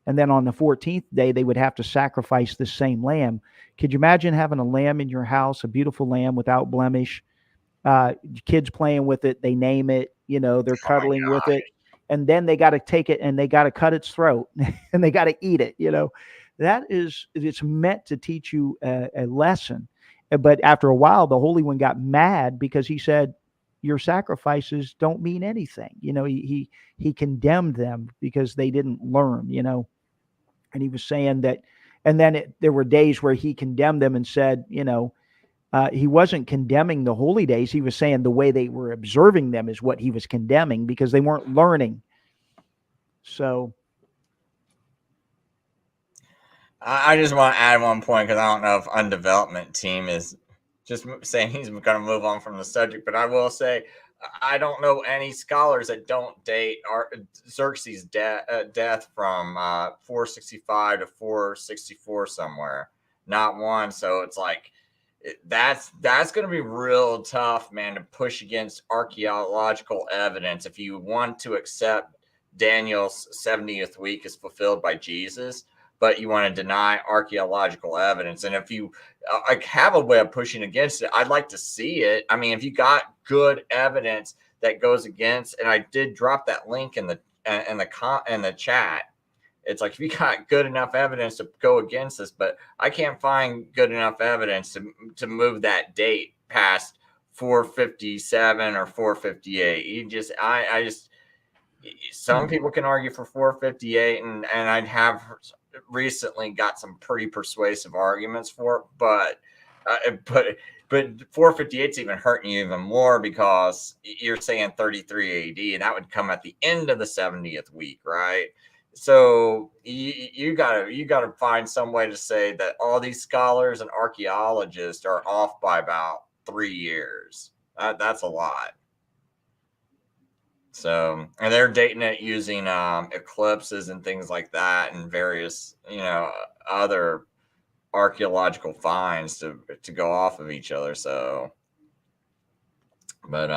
And then on the 14th day, they would have to sacrifice the same lamb. Could you imagine having a lamb in your house, a beautiful lamb without blemish? Kids playing with it, they name it, they're cuddling with it. And then they got to take it and they got to cut its throat and they got to eat it. It's meant to teach you a lesson. But after a while, the Holy One got mad because he said, your sacrifices don't mean anything. He condemned them because they didn't learn, and he was saying that. And then there were days where he condemned them and said, he wasn't condemning the holy days. He was saying the way they were observing them is what he was condemning, because they weren't learning. So I just want to add one point, because I don't know if Undevelopment Team is just saying he's going to move on from the subject, but I will say I don't know any scholars that don't date Xerxes' death from 465 to 464 somewhere. Not one. So it's like, that's going to be real tough, man, to push against archaeological evidence if you want to accept Daniel's 70th week is fulfilled by Jesus, but you want to deny archaeological evidence. And if you have a way of pushing against it, I'd like to see it. I mean, if you got good evidence that goes against, and I did drop that link in the chat. It's like, if you got good enough evidence to go against this, but I can't find good enough evidence to move that date past 457 or 458. Some people can argue for 458, and I have recently got some pretty persuasive arguments for it, but 458 is even hurting you even more, because you're saying 33 AD, and that would come at the end of the 70th week, right? So you gotta find some way to say that all these scholars and archaeologists are off by about 3 years. That's a lot. So, and they're dating it using eclipses and things like that, and various other archaeological finds to go off of each other. So, but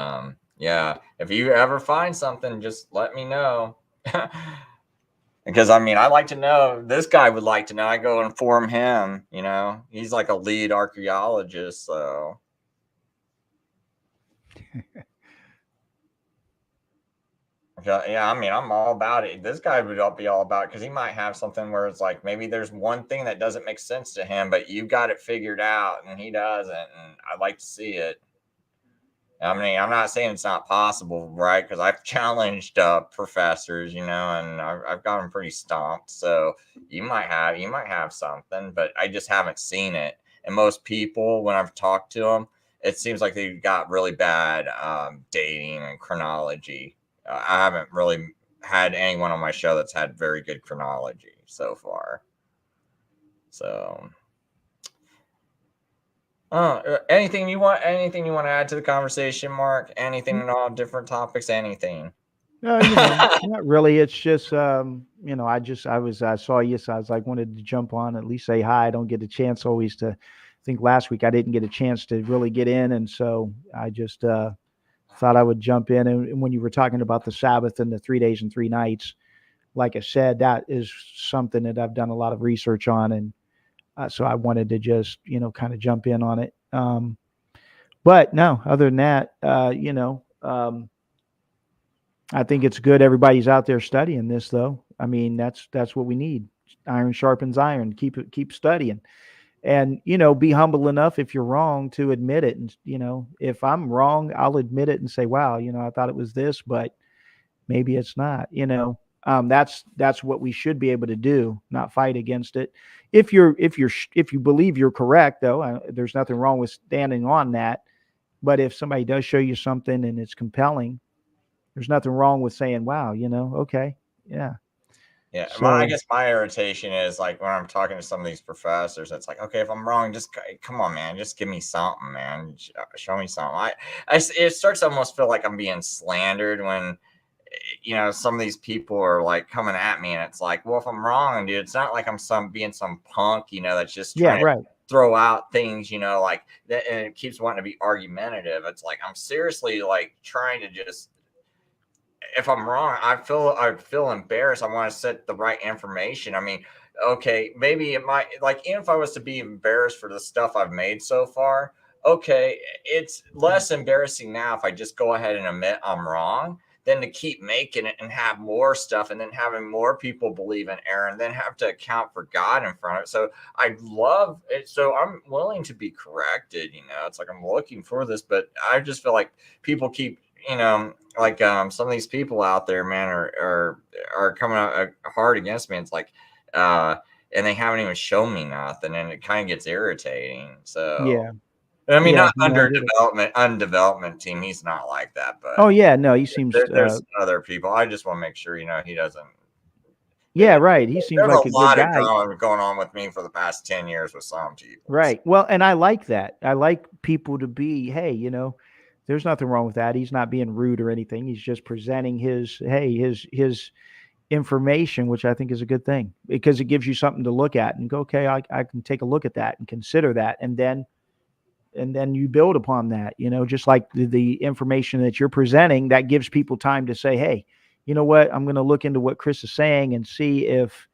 yeah, if you ever find something, just let me know. Because I mean, I like to know. This guy would like to know. I go inform him. He's like a lead archaeologist. So, yeah, I mean, I'm all about it. This guy would be all about it, because he might have something where it's like, maybe there's one thing that doesn't make sense to him, but you got it figured out and he doesn't. And I'd like to see it. I mean, I'm not saying it's not possible, right? Because I've challenged professors, and I've got them pretty stomped. So you might have something, but I just haven't seen it. And most people, when I've talked to them, it seems like they've got really bad dating and chronology. I haven't really had anyone on my show that's had very good chronology so far. So. Anything you want to add to the conversation, Mark? Anything at all? Different topics? Anything? Not really. It's just, I saw you, so I was like, wanted to jump on, at least say hi. I don't get a chance always to, I think last week I didn't get a chance to really get in. And so I just thought I would jump in. And when you were talking about the Sabbath and the 3 days and 3 nights, like I said, that is something that I've done a lot of research on. And so I wanted to just, kind of jump in on it. But no, other than that, I think it's good everybody's out there studying this, though. I mean, that's what we need. Iron sharpens iron. Keep studying, and be humble enough if you're wrong to admit it. And if I'm wrong, I'll admit it and say, "Wow, I thought it was this, but maybe it's not." That's what we should be able to do, not fight against it. If you believe you're correct, though, there's nothing wrong with standing on that. But if somebody does show you something and it's compelling, there's nothing wrong with saying, wow, okay. Yeah. Yeah. I So guess my irritation is like when I'm talking to some of these professors, it's like, okay, if I'm wrong, just come on, man, just give me something, man. Show me something. It starts to almost feel like I'm being slandered when, some of these people are like coming at me, and it's like, well, if I'm wrong, dude, it's not like I'm being some punk, that's just yeah, trying right. to throw out things, like that, and it keeps wanting to be argumentative. It's like I'm seriously like trying to just, if I'm wrong, I feel embarrassed. I want to set the right information. I mean, okay, maybe it might, like, even if I was to be embarrassed for the stuff I've made so far, okay, it's less embarrassing now if I just go ahead and admit I'm wrong than to keep making it and have more stuff and then having more people believe in error and then have to account for God in front of it. So I love it. So I'm willing to be corrected. It's like I'm looking for this, but I just feel like people keep, like some of these people out there, man, are coming out hard against me. It's like, and they haven't even shown me nothing, and it kind of gets irritating. So, Yeah. I mean, Yeah. not No, I get it. undevelopment team. He's not like that, Oh but yeah. No, he seems, there's other people. I just want to make sure, he doesn't. yeah, right. He seems There's a like a good lot of guy. drama going on with me for the past 10 years with some people. Right. Well, and I like that. I like people to be, hey, there's nothing wrong with that. He's not being rude or anything. He's just presenting his information, which I think is a good thing because it gives you something to look at and go, okay, I can take a look at that and consider that. And then you build upon that, just like the information that you're presenting, that gives people time to say, hey, you know what, I'm going to look into what Chris is saying and see if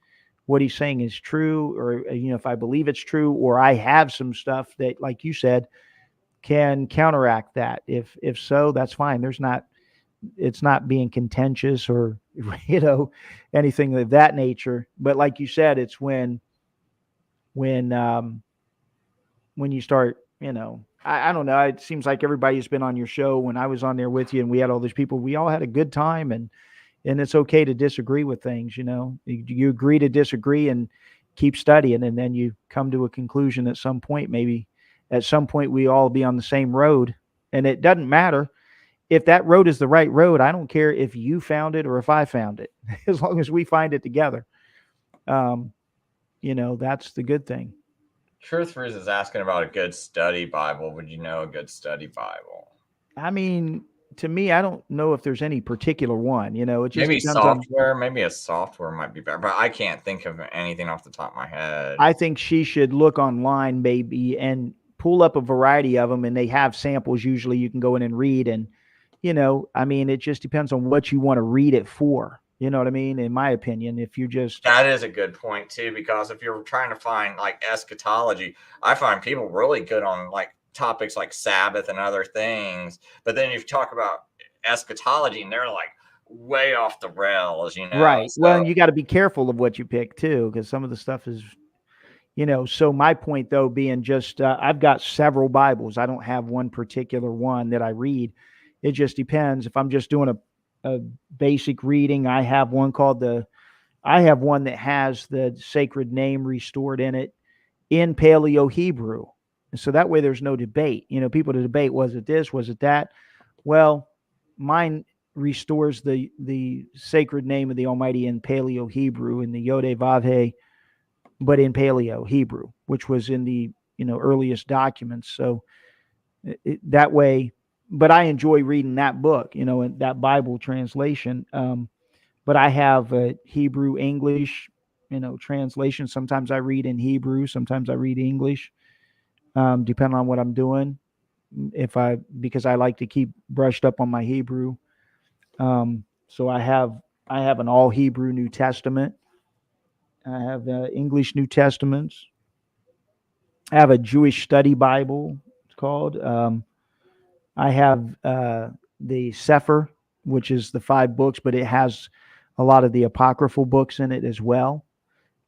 what he's saying is true, or if I believe it's true, or I have some stuff that, like you said, can counteract that. If so, that's fine. It's not being contentious or anything of that nature. But like you said, it's when you start, I don't know. It seems like everybody's been on your show. When I was on there with you and we had all these people, we all had a good time, and it's okay to disagree with things. You agree to disagree and keep studying, and then you come to a conclusion at some point. Maybe at some point we all be on the same road, and it doesn't matter if that road is the right road. I don't care if you found it or if I found it, as long as we find it together. That's the good thing. Truth Fruits is asking about a good study Bible. Would you know a good study Bible? I mean, to me, I don't know if there's any particular one. It just Maybe depends on. software. Maybe a software might be better, but I can't think of anything off the top of my head. I think she should look online maybe and pull up a variety of them, and they have samples. Usually, you can go in and read, and I mean, it just depends on what you want to read it for. You know what I mean? In my opinion, if you just That is a good point too, because if you're trying to find like eschatology, I find people really good on like topics like Sabbath and other things. But then you talk about eschatology, and they're like way off the rails, right. Well, So and you got to be careful of what you pick too, because some of the stuff is. So my point though being just I've got several Bibles. I don't have one particular one that I read. It just depends. If I'm just doing a basic reading, I have one that has the sacred name restored in it in Paleo Hebrew. And so that way there's no debate. People to debate, was it this, was it that? Well, mine restores the sacred name of the Almighty in Paleo Hebrew, in the Yod Vav, but in Paleo Hebrew, which was in the earliest documents. So that way but I enjoy reading that book, and that Bible translation. But I have a Hebrew English, translation. Sometimes I read in Hebrew, sometimes I read English, depending on what I'm doing. Because I like to keep brushed up on my Hebrew. So I have an all Hebrew New Testament. I have English New Testaments. I have a Jewish study Bible. It's called. I have the Sefer, which is the 5 books, but it has a lot of the apocryphal books in it as well,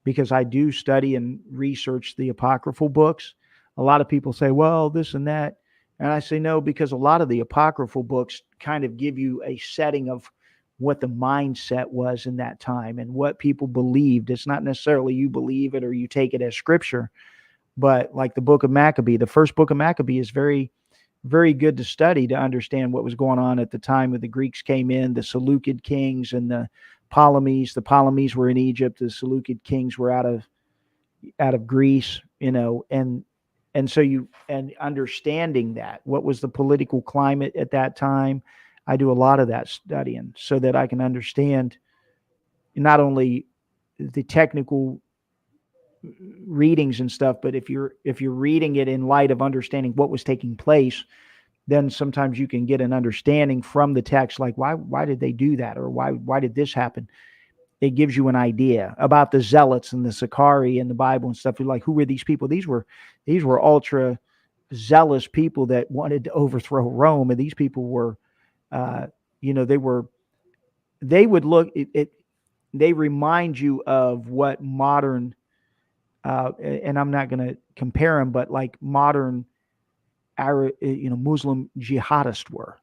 because I do study and research the apocryphal books. A lot of people say, well, this and that. And I say, no, because a lot of the apocryphal books kind of give you a setting of what the mindset was in that time and what people believed. It's not necessarily you believe it or you take it as scripture, but like the book of Maccabee, the first book of Maccabee is very, very good to study to understand what was going on at the time when the Greeks came in, the Seleucid kings and the Ptolemies. The Ptolemies were in Egypt. The Seleucid kings were out of Greece, and so and understanding that, what was the political climate at that time. I do a lot of that studying so that I can understand not only the technical readings and stuff, but if you're reading it in light of understanding what was taking place, then sometimes you can get an understanding from the text, like why did they do that, or why did this happen. It gives you an idea about the zealots and the Sicarii in the Bible and stuff. You're like, who were these people? These were ultra zealous people that wanted to overthrow Rome, and these people were, they would look they remind you of what modern, and I'm not going to compare them, but like modern, Muslim jihadists were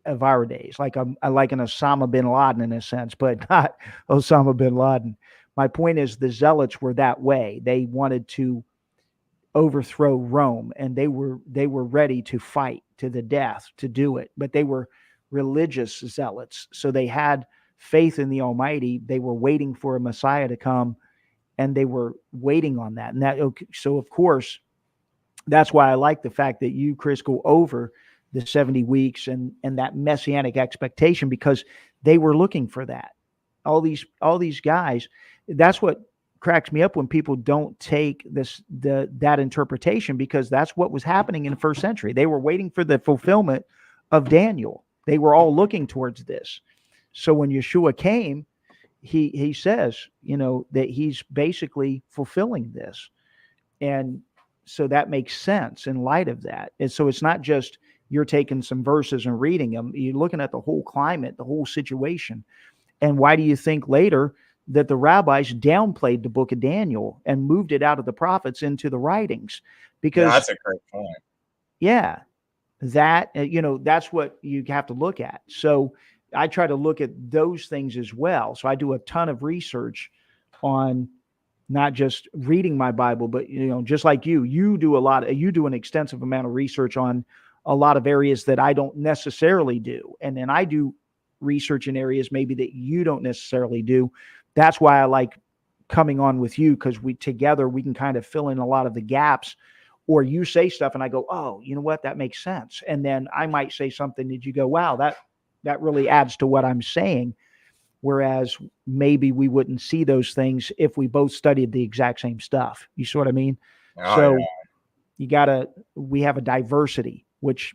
of our days, like an Osama bin Laden in a sense, but not Osama bin Laden. My point is, the zealots were that way. They wanted to overthrow Rome, and they were ready to fight to the death to do it. But they were religious zealots, so they had faith in the Almighty. They were waiting for a Messiah to come, and they were waiting on that. And that, so of course, that's why I like the fact that you, Chris, go over the 70 weeks and that messianic expectation, because they were looking for that. All these guys, that's what cracks me up when people don't take that interpretation, because that's what was happening in the first century. They were waiting for the fulfillment of Daniel. They were all looking towards this. So when Yeshua came, he says, that he's basically fulfilling this. And so that makes sense in light of that. And so it's not just you're taking some verses and reading them. You're looking at the whole climate, the whole situation. And why do you think later that the rabbis downplayed the book of Daniel and moved it out of the prophets into the writings? Because that's a great point. Yeah, that's what you have to look at. So I try to look at those things as well. So I do a ton of research on not just reading my Bible, but just like you do an extensive amount of research on a lot of areas that I don't necessarily do. And then I do research in areas maybe that you don't necessarily do. That's why I like coming on with you, because together we can kind of fill in a lot of the gaps, or you say stuff and I go, oh, you know what, that makes sense. And then I might say something that you go, wow, that really adds to what I'm saying. Whereas maybe we wouldn't see those things if we both studied the exact same stuff. You see what I mean? Oh, So yeah. we have a diversity, which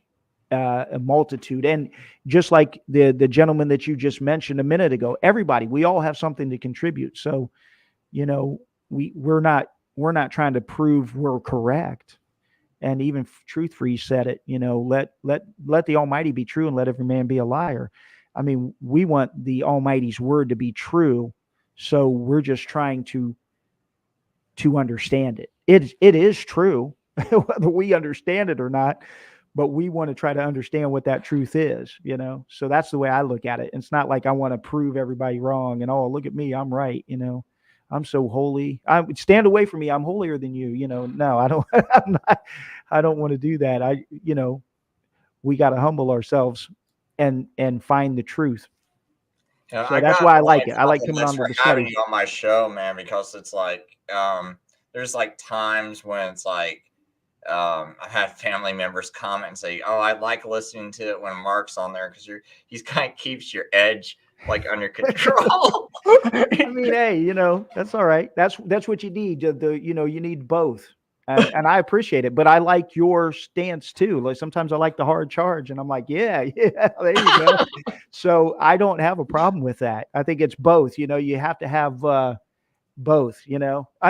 a multitude. And just like the gentleman that you just mentioned a minute ago, we all have something to contribute. So, we're not trying to prove we're correct. And even Truth Free said it, let the Almighty be true and let every man be a liar. I mean, we want the Almighty's word to be true. So we're just trying to understand it. It is true, whether we understand it or not, but we want to try to understand what that truth is, So that's the way I look at it. It's not like I want to prove everybody wrong and, oh, look at me, I'm right, I'm so holy. Stand away from me. I'm holier than you. No, I don't. I don't want to do that. We got to humble ourselves and find the truth. Yeah, So that's why I like it. I like coming on for to the having study. you on my show, man, because it's like there's like times when it's like I've had family members comment and say, "Oh, I like listening to it when Mark's on there because he's kind of keeps your edge like under control." I mean, hey, that's all right. That's what you need. You need both. And I appreciate it, but I like your stance too. Like sometimes I like the hard charge, and I'm like, yeah, there you go. So I don't have a problem with that. I think it's both. You have to have both.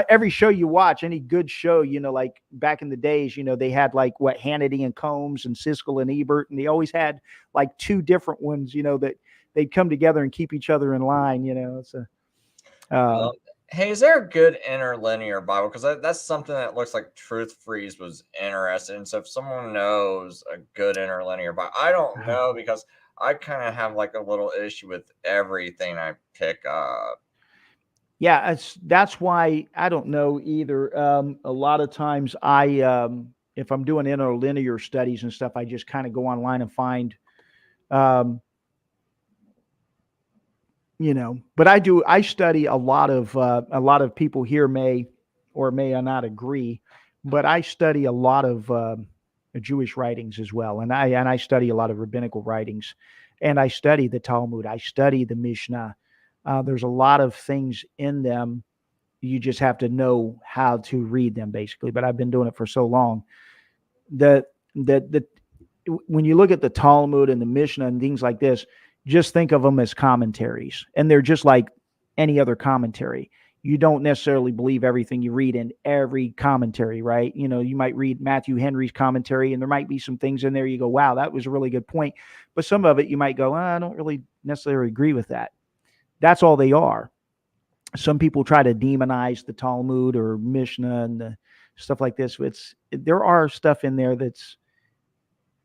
Every show you watch, any good show, like back in the days, they had like what Hannity and Combs and Siskel and Ebert, and they always had like two different ones, that they'd come together and keep each other in line. It's a hey, is there a good interlinear Bible? Because that's something that looks like Truth Freeze was interested in. So if someone knows a good interlinear Bible, I don't know because I kind of have like a little issue with everything I pick up. Yeah, that's why I don't know either. A lot of times if I'm doing interlinear studies and stuff, I just kind of go online and find, but I study a lot of people here may or may not agree, but I study a lot of Jewish writings as well. And I study a lot of rabbinical writings, and I study the Talmud. I study the Mishnah. There's a lot of things in them. You just have to know how to read them, basically. But I've been doing it for so long. When you look at the Talmud and the Mishnah and things like this, just think of them as commentaries, and they're just like any other commentary. You don't necessarily believe everything you read in every commentary, right? You might read Matthew Henry's commentary, and there might be some things in there you go, wow, that was a really good point. But some of it you might go, I don't really necessarily agree with that. That's all they are. Some people try to demonize the Talmud or Mishnah and the stuff like this. There are stuff in there that's,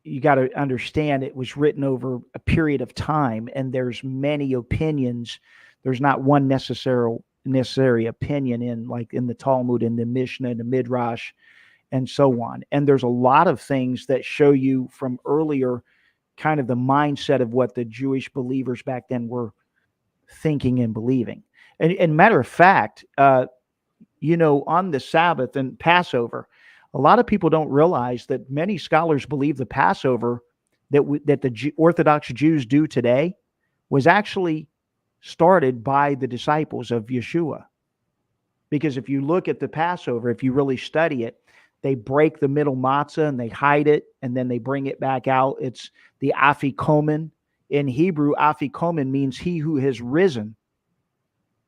you got to understand it was written over a period of time, and there's many opinions. There's not one necessary opinion in the Talmud and the Mishnah and the Midrash and so on. And there's a lot of things that show you from earlier kind of the mindset of what the Jewish believers back then were thinking and believing. And matter of fact, on the Sabbath and Passover, a lot of people don't realize that many scholars believe the Passover that the Orthodox Jews do today was actually started by the disciples of Yeshua. Because if you look at the Passover, if you really study it, they break the middle matzah and they hide it, and then they bring it back out. It's the afikomen. In Hebrew, afikomen means he who has risen.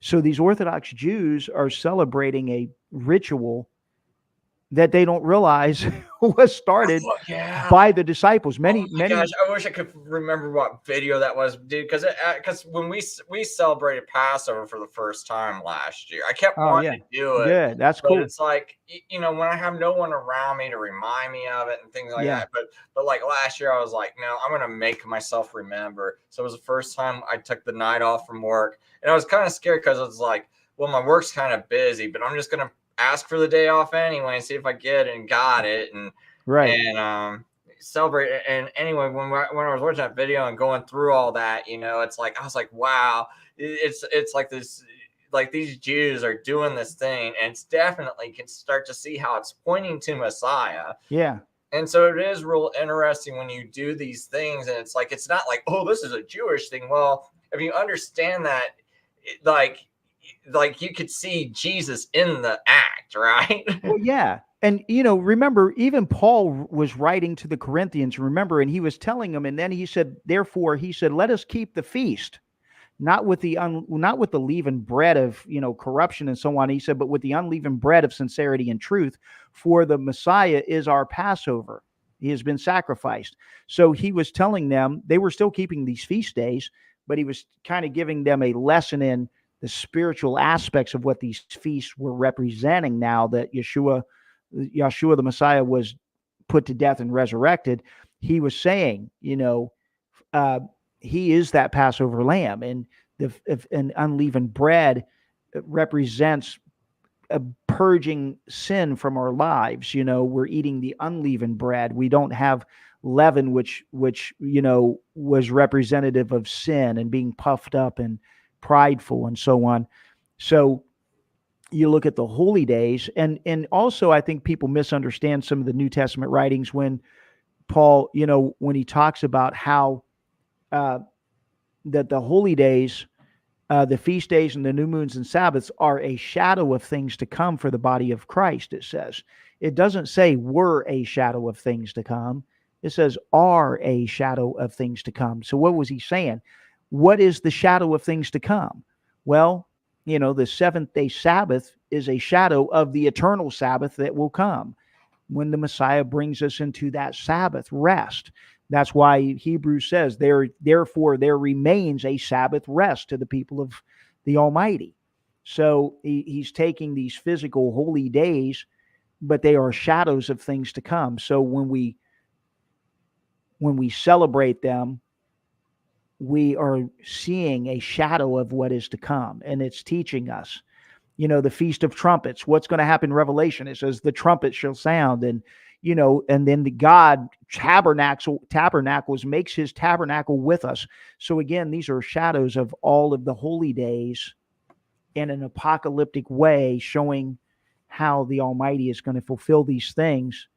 So these Orthodox Jews are celebrating a ritual that they don't realize was started by the disciples. Many. Gosh, I wish I could remember what video that was, dude. Because when we celebrated Passover for the first time last year, I kept wanting to do it. Good, that's cool. It's like, when I have no one around me to remind me of it and things like that. But like last year, I was like, no, I'm gonna make myself remember. So it was the first time I took the night off from work, and I was kind of scared because it was like, well, my work's kind of busy, but I'm just gonna ask for the day off anyway and see if I get it, and got it, and celebrate. And anyway, when I was watching that video and going through all that, it's like I was like, wow, it's like this, like these Jews are doing this thing, and it's definitely can start to see how it's pointing to Messiah. Yeah. And so it is real interesting when you do these things, and it's like, it's not like, oh, this is a Jewish thing. Well, if you understand that, like you could see Jesus in the act, right? Well, yeah. And, remember, even Paul was writing to the Corinthians, remember, and he was telling them, and then he said, therefore, he said, let us keep the feast, not with the leavened bread of, corruption and so on. He said, but with the unleavened bread of sincerity and truth, for the Messiah is our Passover. He has been sacrificed. So he was telling them, they were still keeping these feast days, but he was kind of giving them a lesson in the spiritual aspects of what these feasts were representing now that Yeshua the Messiah was put to death and resurrected. He was saying, he is that Passover lamb, and an unleavened bread represents a purging sin from our lives. We're eating the unleavened bread. We don't have leaven, which was representative of sin and being puffed up and prideful and so on. So you look at the holy days, and also I think people misunderstand some of the New Testament writings when Paul, when he talks about how that the holy days, the feast days and the new moons and Sabbaths are a shadow of things to come for the body of Christ, it says. It doesn't say were a shadow of things to come. It says are a shadow of things to come. So what was he saying? What is the shadow of things to come? Well, the seventh-day Sabbath is a shadow of the eternal Sabbath that will come when the Messiah brings us into that Sabbath rest. That's why Hebrews says, therefore there remains a Sabbath rest to the people of the Almighty. So he's taking these physical holy days, but they are shadows of things to come. So when we celebrate them, we are seeing a shadow of what is to come, and it's teaching us. The Feast of Trumpets, what's going to happen in Revelation? It says the trumpet shall sound, and and then the God tabernacles, makes his tabernacle with us. So again, these are shadows of all of the holy days in an apocalyptic way, showing how the Almighty is going to fulfill these things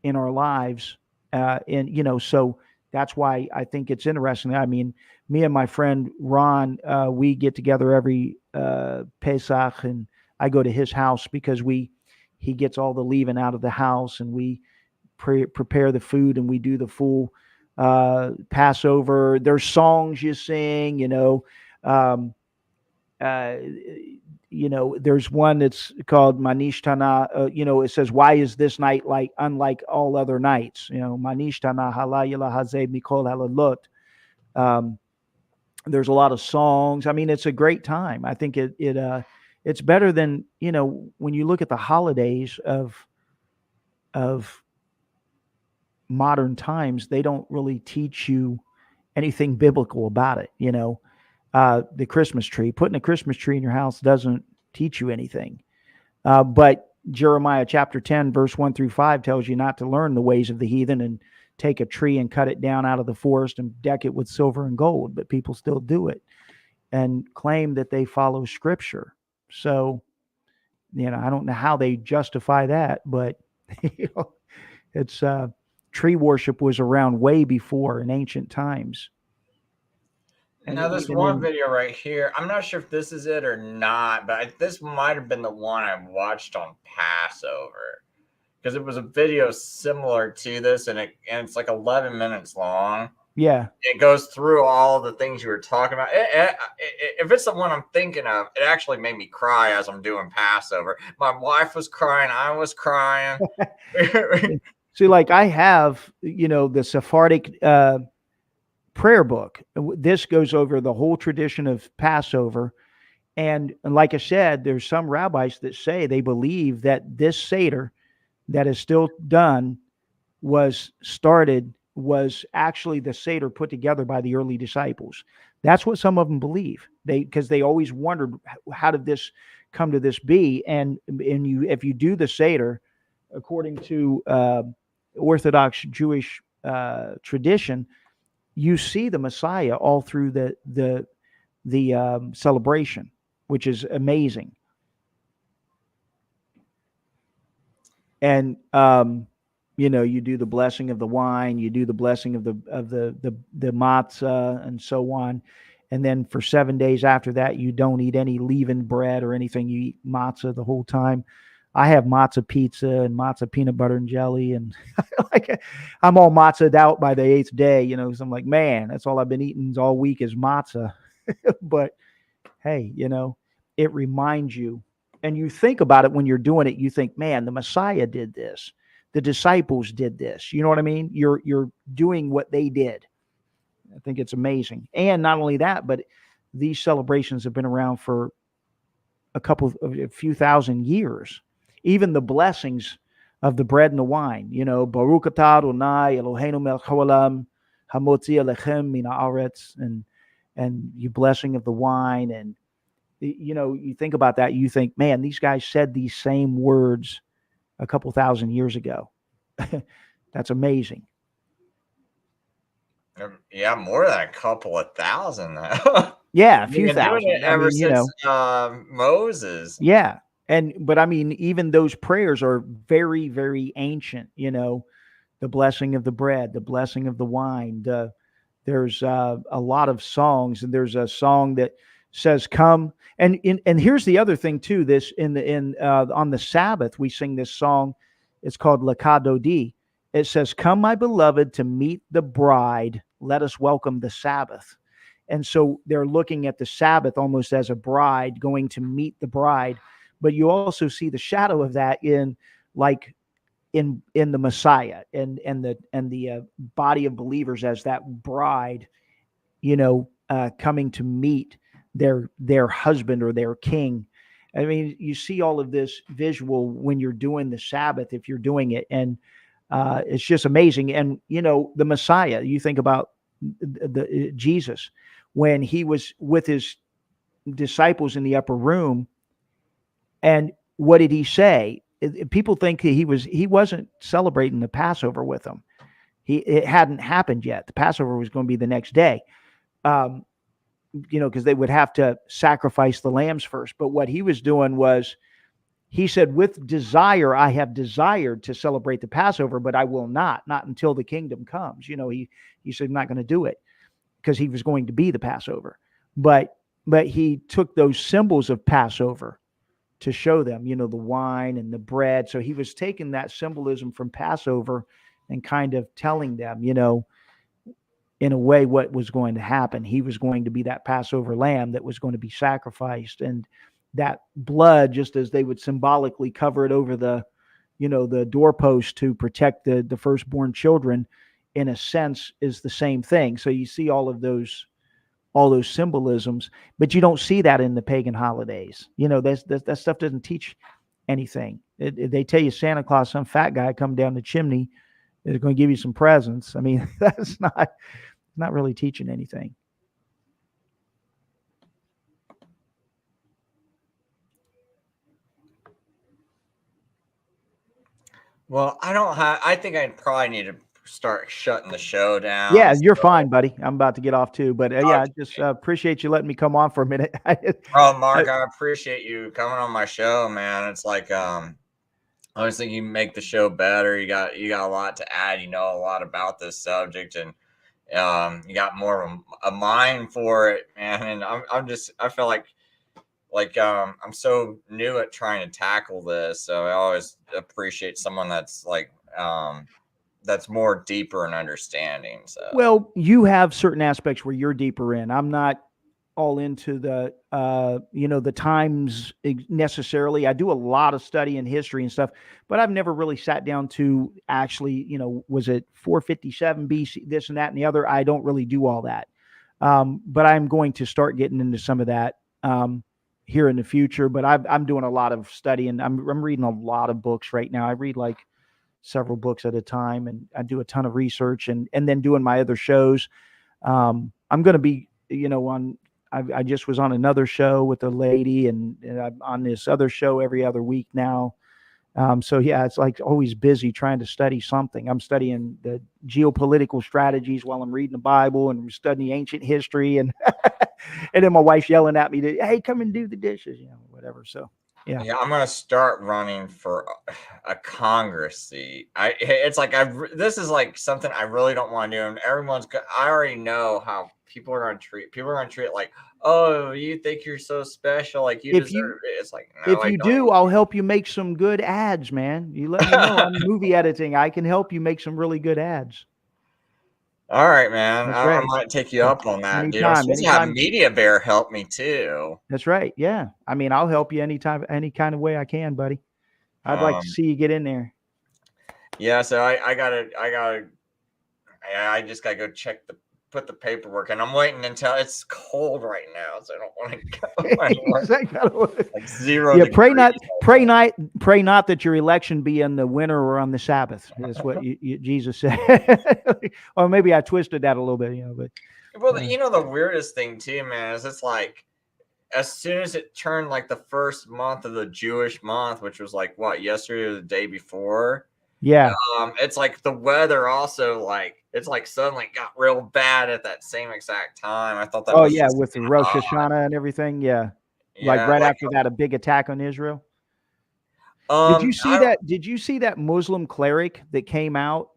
in our lives. So that's why I think it's interesting. I mean, me and my friend Ron, we get together every Pesach, and I go to his house because he gets all the leaven out of the house, and we prepare the food, and we do the full Passover. There's songs you sing, there's one that's called Manishtana. It says, why is this night unlike all other nights? Manishtana halayla hazeh mikol halalot. There's a lot of songs. I mean, it's a great time. I think it's better than, when you look at the holidays of modern times, they don't really teach you anything biblical about it. The Christmas tree, putting a Christmas tree in your house doesn't teach you anything. But Jeremiah chapter 10, verse 1-5 tells you not to learn the ways of the heathen and take a tree and cut it down out of the forest and deck it with silver and gold. But people still do it and claim that they follow Scripture. So, I don't know how they justify that, but it's tree worship was around way before in ancient times. And now this one video right here, I'm not sure if this is it or not, but this might have been the one I watched on Passover, because it was a video similar to this, and it's like 11 minutes long. Yeah. It goes through all the things you were talking about. If it's the one I'm thinking of, it actually made me cry as I'm doing Passover. My wife was crying. I was crying. See, like I have, the Sephardic prayer book. This goes over the whole tradition of Passover. And like I said, there's some rabbis that say they believe that this Seder that is still done was actually the Seder put together by the early disciples. That's what some of them believe. Because they always wondered, how did this come to this be? And if you do the Seder according to Orthodox Jewish tradition, you see the Messiah all through the celebration, which is amazing. And you do the blessing of the wine, you do the blessing of the matzah, and so on. And then for 7 days after that, you don't eat any leavened bread or anything. You eat matzah the whole time. I have matzah pizza and matzah peanut butter and jelly, and I'm all matzahed out by the 8th day, because I'm like, man, that's all I've been eating all week is matzah. But hey, it reminds you, and you think about it when you're doing it. You think, man, the Messiah did this, the disciples did this. You know what I mean? You're doing what they did. I think it's amazing. And not only that, but these celebrations have been around for a few thousand years. Even the blessings of the bread and the wine, Baruch atah Adonai Eloheinu melech haolam hamotzi alechem min haaretz, and you blessing of the wine, and you think about that, you think, man, these guys said these same words a couple thousand years ago. That's amazing. Yeah, more than a couple of thousand now. Yeah, a few thousand. Doing it ever since Moses. Yeah, But I mean, even those prayers are very, very ancient. The blessing of the bread, the blessing of the wine. There's a lot of songs, and there's a song that says, "Come." And here's the other thing too. This on the Sabbath we sing this song. It's called Lakadodi. It says, "Come, my beloved, to meet the bride. Let us welcome the Sabbath." And so they're looking at the Sabbath almost as a bride going to meet the bride. But you also see the shadow of that in the Messiah and the body of believers as that bride, coming to meet their husband or their king. I mean, you see all of this visual when you're doing the Sabbath, if you're doing it, and it's just amazing. And the Messiah, you think about the Jesus when he was with his disciples in the upper room, and what did he say? People think he wasn't celebrating the Passover with them. It hadn't happened yet. The Passover was going to be the next day, because they would have to sacrifice the lambs first. But what he was doing was, he said, "With desire, I have desired to celebrate the Passover, but I will not until the kingdom comes." He said, "I'm not going to do it," because he was going to be the Passover. But he took those symbols of Passover to show them, the wine and the bread. So he was taking that symbolism from Passover and kind of telling them, in a way, what was going to happen. He was going to be that Passover lamb that was going to be sacrificed. And that blood, just as they would symbolically cover it over the doorpost to protect the firstborn children, in a sense, is the same thing. So you see all those symbolisms, but you don't see that in the pagan holidays. That stuff doesn't teach anything. They tell you Santa Claus, some fat guy come down the chimney, is going to give you some presents. I mean, that's not really teaching anything. Well, I think I probably need to start shutting the show down. Yeah, you're fine, buddy. I'm about to get off too, but yeah, I just appreciate you letting me come on for a minute. Oh, Mark, I appreciate you coming on my show, man. It's like, I always think you make the show better. You got a lot to add. You know a lot about this subject, and you got more of a mind for it, man. And I feel like I'm so new at trying to tackle this, so I always appreciate someone that's that's more deeper in understanding. So, well, you have certain aspects where you're deeper in. I'm not all into the the times necessarily. I do a lot of study in history and stuff, but I've never really sat down to actually, was it 457 BC, this and that and the other. I don't really do all that, but I'm going to start getting into some of that here in the future. But I'm doing a lot of study, and I'm reading a lot of books right now. I read like several books at a time, and I do a ton of research, and then doing my other shows. I'm going to be, I just was on another show with a lady, and I'm on this other show every other week now. So yeah, it's like always busy trying to study something. I'm studying the geopolitical strategies while I'm reading the Bible and studying ancient history, and and then my wife's yelling at me to, "Hey, come and do the dishes," whatever. So yeah, I'm gonna start running for a Congress seat. It's like this is like something I really don't want to do, and I already know how people are gonna treat it like, "Oh, you think you're so special, like you deserve it." It's like, no, if you do, I'll help you make some good ads, man. You let me know. I'm movie editing. I can help you make some really good ads. All right, man. That's right. I might take you up on that, dude. I'm Anytime, supposed to have anytime. Media Bear help me too. That's right. Yeah. I mean, I'll help you anytime, any kind of way I can, buddy. I'd like to see you get in there. Yeah. So I just gotta go put the paperwork in. I'm waiting until it's cold right now, so I don't want to go. Like 0 degrees. Pray not that your election be in the winter or on the Sabbath. That's what Jesus said. Or maybe I twisted that a little bit, but. Well, the weirdest thing too, man, is it's like, as soon as it turned like the first month of the Jewish month, which was like yesterday or the day before. Yeah. It's like the weather also it's like suddenly got real bad at that same exact time. I thought that was with the Rosh Hashanah and everything. Yeah. Like right after that, a big attack on Israel. Did you see I don't. that? Did you see that Muslim cleric that came out?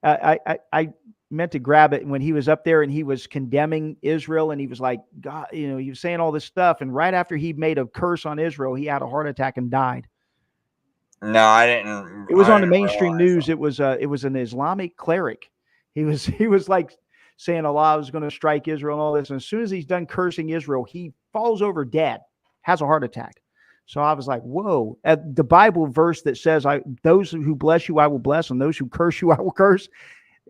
I meant to grab it when he was up there and he was condemning Israel and he was like, God, he was saying all this stuff. And right after he made a curse on Israel, he had a heart attack and died. No, I didn't. It was I on the didn't mainstream realize news. It was an Islamic cleric. He was like saying Allah was going to strike Israel and all this. And as soon as he's done cursing Israel, he falls over dead, has a heart attack. So I was like, whoa. The Bible verse that says, those who bless you, I will bless, and those who curse you, I will curse.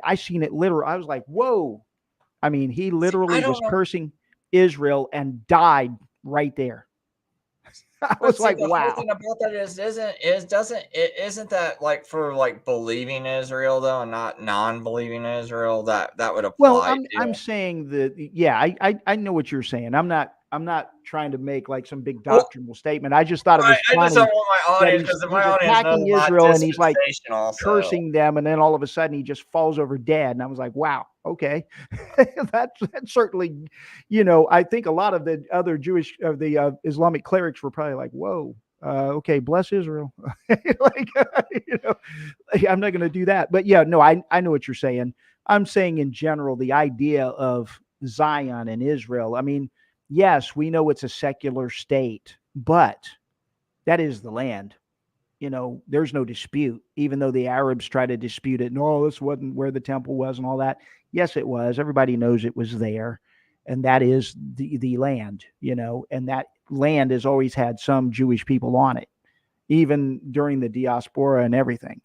I seen it literal. I was like, whoa. I mean, he literally I don't was know. cursing Israel and died right there. I But was see, like, the whole wow. thing about that isn't that like for like believing Israel though, and not non-believing Israel that would Well, apply I'm to? saying that, yeah, I know what you're saying. I'm not trying to make like some big Well, doctrinal statement. I just thought it was I just don't funny want my that audience, because if my he's audience knows attacking I'm not Israel and he's like dispensational, so cursing them, and then all of a sudden he just falls over dead. And I was like, wow, okay. That's certainly, I think a lot of the other Islamic clerics were probably like, whoa, okay, bless Israel. Like, I'm not going to do that. But yeah, no, I know what you're saying. I'm saying in general, the idea of Zion and Israel. I mean, yes, we know it's a secular state, but that is the land. There's no dispute, even though the Arabs try to dispute it. No, this wasn't where the temple was and all that. Yes, it was. Everybody knows it was there. And that is the land, and that land has always had some Jewish people on it, even during the diaspora and everything.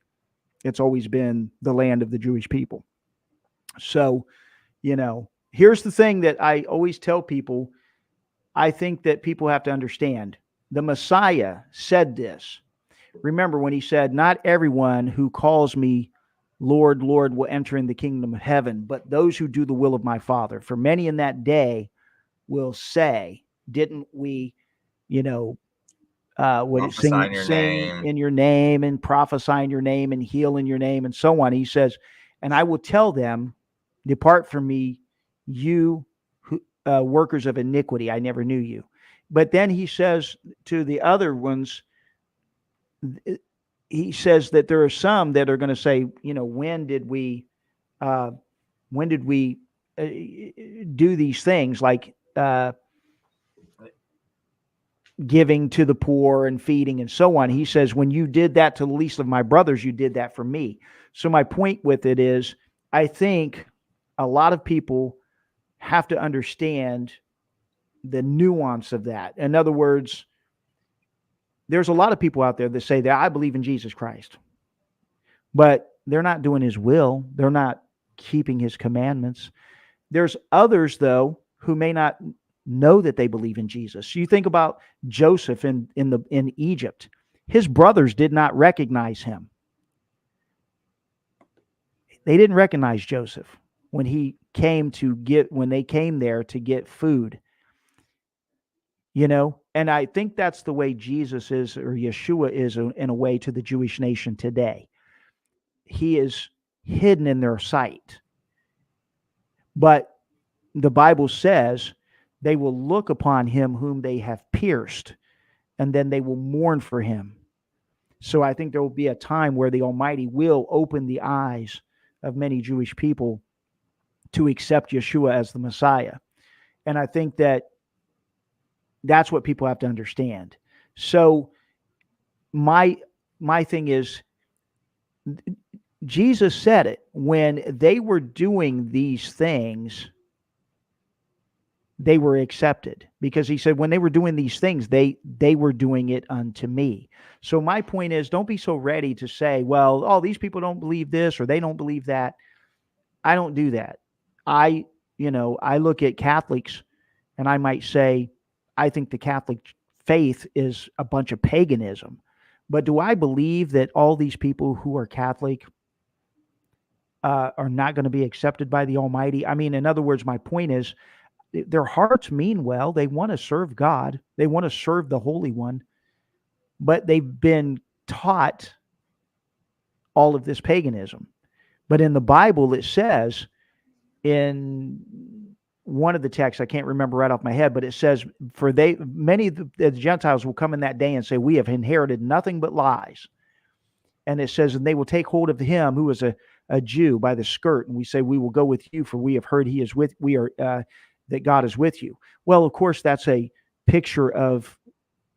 It's always been the land of the Jewish people. So, here's the thing that I always tell people. I think that people have to understand. The Messiah said this. Remember when he said, not everyone who calls me Lord, Lord will enter in the kingdom of heaven, but those who do the will of my Father. For many in that day will say, didn't we, prophesy in your sing name. in your name and prophesy in your name and heal in your name and so on. He says, and I will tell them, depart from me, you workers of iniquity. I never knew you. But then he says to the other ones, he says that there are some that are going to say, when did we uh, do these things like giving to the poor and feeding and so on. He says, when you did that to the least of my brothers, you did that for me. So my point with it is, I think a lot of people have to understand the nuance of that. In other words, there's a lot of people out there that say that I believe in Jesus Christ, but they're not doing his will. They're not keeping his commandments. There's others, though, who may not know that they believe in Jesus. You think about Joseph in Egypt. His brothers did not recognize him. They didn't recognize Joseph when they came there to get food. And I think that's the way Jesus is, or Yeshua is, in a way, to the Jewish nation today. He is hidden in their sight. But the Bible says they will look upon him whom they have pierced, and then they will mourn for him. So I think there will be a time where the Almighty will open the eyes of many Jewish people to accept Yeshua as the Messiah. And I think that that's what people have to understand. So my thing is, Jesus said it when they were doing these things, they were accepted, because he said when they were doing these things, they were doing it unto me. So my point is, don't be so ready to say, well, these people don't believe this or they don't believe that. I don't do that. I look at Catholics and I might say, I think the Catholic faith is a bunch of paganism. But do I believe that all these people who are Catholic are not going to be accepted by the Almighty? I mean, in other words, my point is, their hearts mean well. They want to serve God. They want to serve the Holy One. But they've been taught all of this paganism. But in the Bible, it says in one of the texts, I can't remember right off my head, but it says, many of the Gentiles will come in that day and say, we have inherited nothing but lies. And it says, and they will take hold of him who is a Jew by the skirt. And we say, we will go with you, for we have heard that God is with you. Well, of course, that's a picture of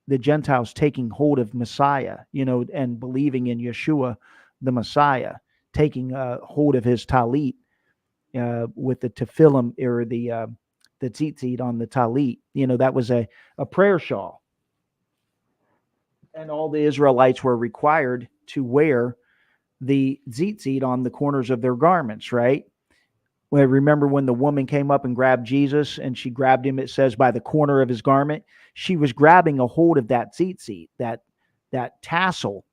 the Gentiles taking hold of Messiah, and believing in Yeshua, the Messiah, taking hold of his talit, with the tefillin, or the tzitzit on the talit. That was a prayer shawl. And all the Israelites were required to wear the tzitzit on the corners of their garments, right? Well, remember when the woman came up and grabbed Jesus, and she grabbed him, it says, by the corner of his garment? She was grabbing a hold of that tzitzit, that tassel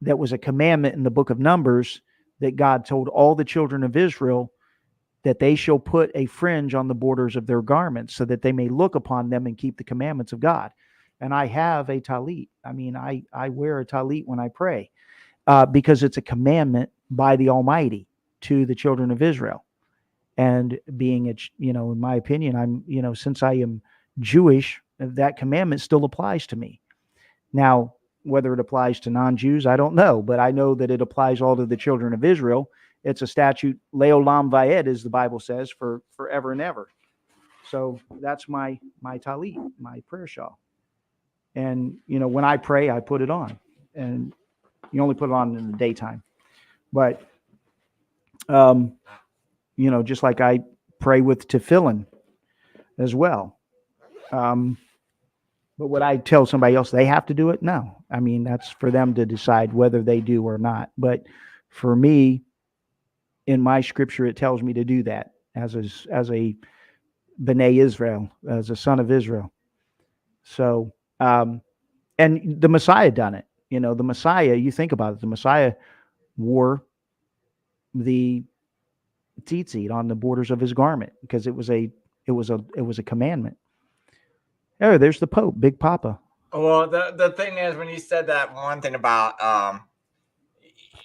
that was a commandment in the book of Numbers, that God told all the children of Israel that they shall put a fringe on the borders of their garments, so that they may look upon them and keep the commandments of God. And I have a talit. I mean, I wear a talit when I pray, because it's a commandment by the Almighty to the children of Israel. And being, in my opinion, I'm, since I am Jewish, that commandment still applies to me. Now, whether it applies to non-Jews, I don't know, but I know that it applies all to the children of Israel. It's a statute, leolam vayed, as the Bible says, for forever and ever. So that's my talit, my prayer shawl. And, when I pray, I put it on. And you only put it on in the daytime. But, just like I pray with tefillin as well. But would I tell somebody else they have to do it? No. I mean, that's for them to decide whether they do or not. But for me, in my scripture, it tells me to do that as a B'nai Israel, as a son of Israel. So, and the Messiah done it. The Messiah, you think about it, the Messiah wore the tzitzit on the borders of his garment, because it was a commandment. Oh, there's the Pope, Big Papa. Well, the thing is, when you said that one thing about,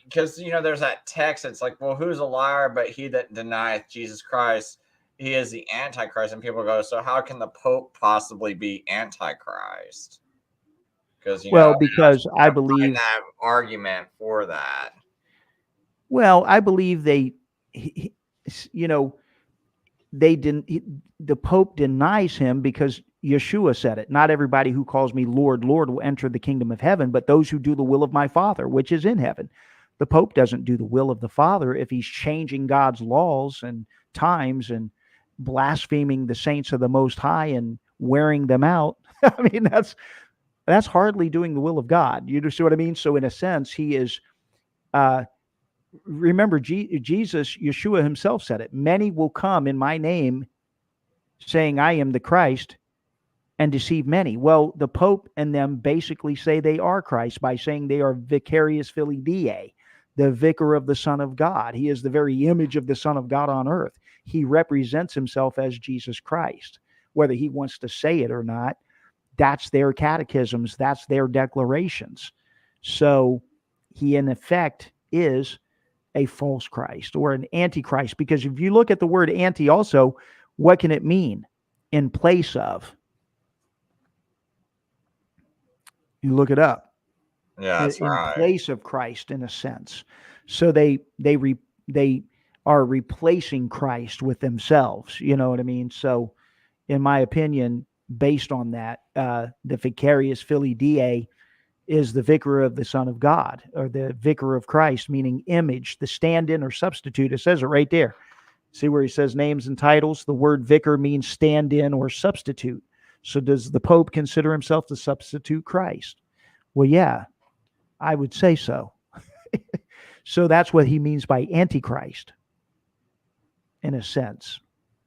because there's that text. It's like, well, who's a liar but he that denieth Jesus Christ? He is the Antichrist. And people go, so how can the Pope possibly be Antichrist? Because because I believe that argument for that. Well, I believe the Pope denies him because Yeshua said it. Not everybody who calls me Lord, Lord will enter the kingdom of heaven, but those who do the will of my Father, which is in heaven. The Pope doesn't do the will of the Father if he's changing God's laws and times and blaspheming the saints of the Most High and wearing them out. I mean, that's hardly doing the will of God. You see what I mean? So in a sense, he is, remember, Jesus, Yeshua himself said it. Many will come in my name saying I am the Christ and deceive many. Well, the Pope and them basically say they are Christ by saying they are vicarious filii Dei, the vicar of the Son of God. He is the very image of the Son of God on earth. He represents himself as Jesus Christ. Whether he wants to say it or not, that's their catechisms, that's their declarations. So he, in effect, is a false Christ or an antichrist, because if you look at the word anti also, what can it mean? In place of. You look it up. Yeah, that's in right. place of Christ, in a sense. So they are replacing Christ with themselves. You know what I mean? So, in my opinion, based on that, the vicarious filii Dei is the vicar of the Son of God, or the vicar of Christ, meaning image, the stand-in or substitute. It says it right there. See where he says names and titles? The word vicar means stand-in or substitute. So does the Pope consider himself to substitute Christ? Well, yeah, I would say so. So that's what he means by Antichrist, in a sense,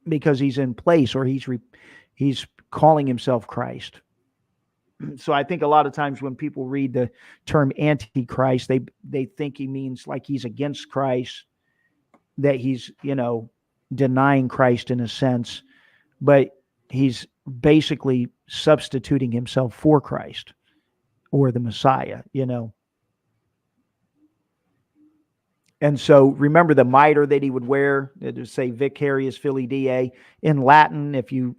because he's in place, or he's calling himself Christ. So I think a lot of times when people read the term Antichrist, they think he means like he's against Christ, that he's, denying Christ in a sense, but he's basically substituting himself for Christ or the Messiah, And so remember the mitre that he would wear, it would say Vicarius Filii Die. In Latin, if it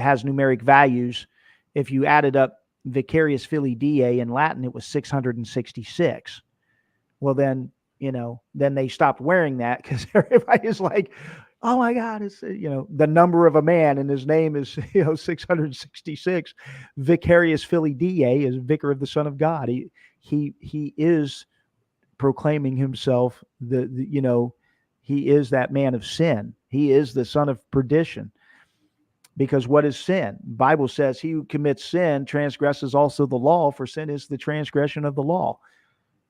has numeric values. If you added up Vicarius Filii Die in Latin, it was 666. Well, then they stopped wearing that because everybody's like, oh my God, it's the number of a man, and his name is 666. Vicarius Filii Die is vicar of the Son of God. He is proclaiming himself he is that man of sin. He is the son of perdition. Because what is sin? The Bible says he who commits sin transgresses also the law, for sin is the transgression of the law.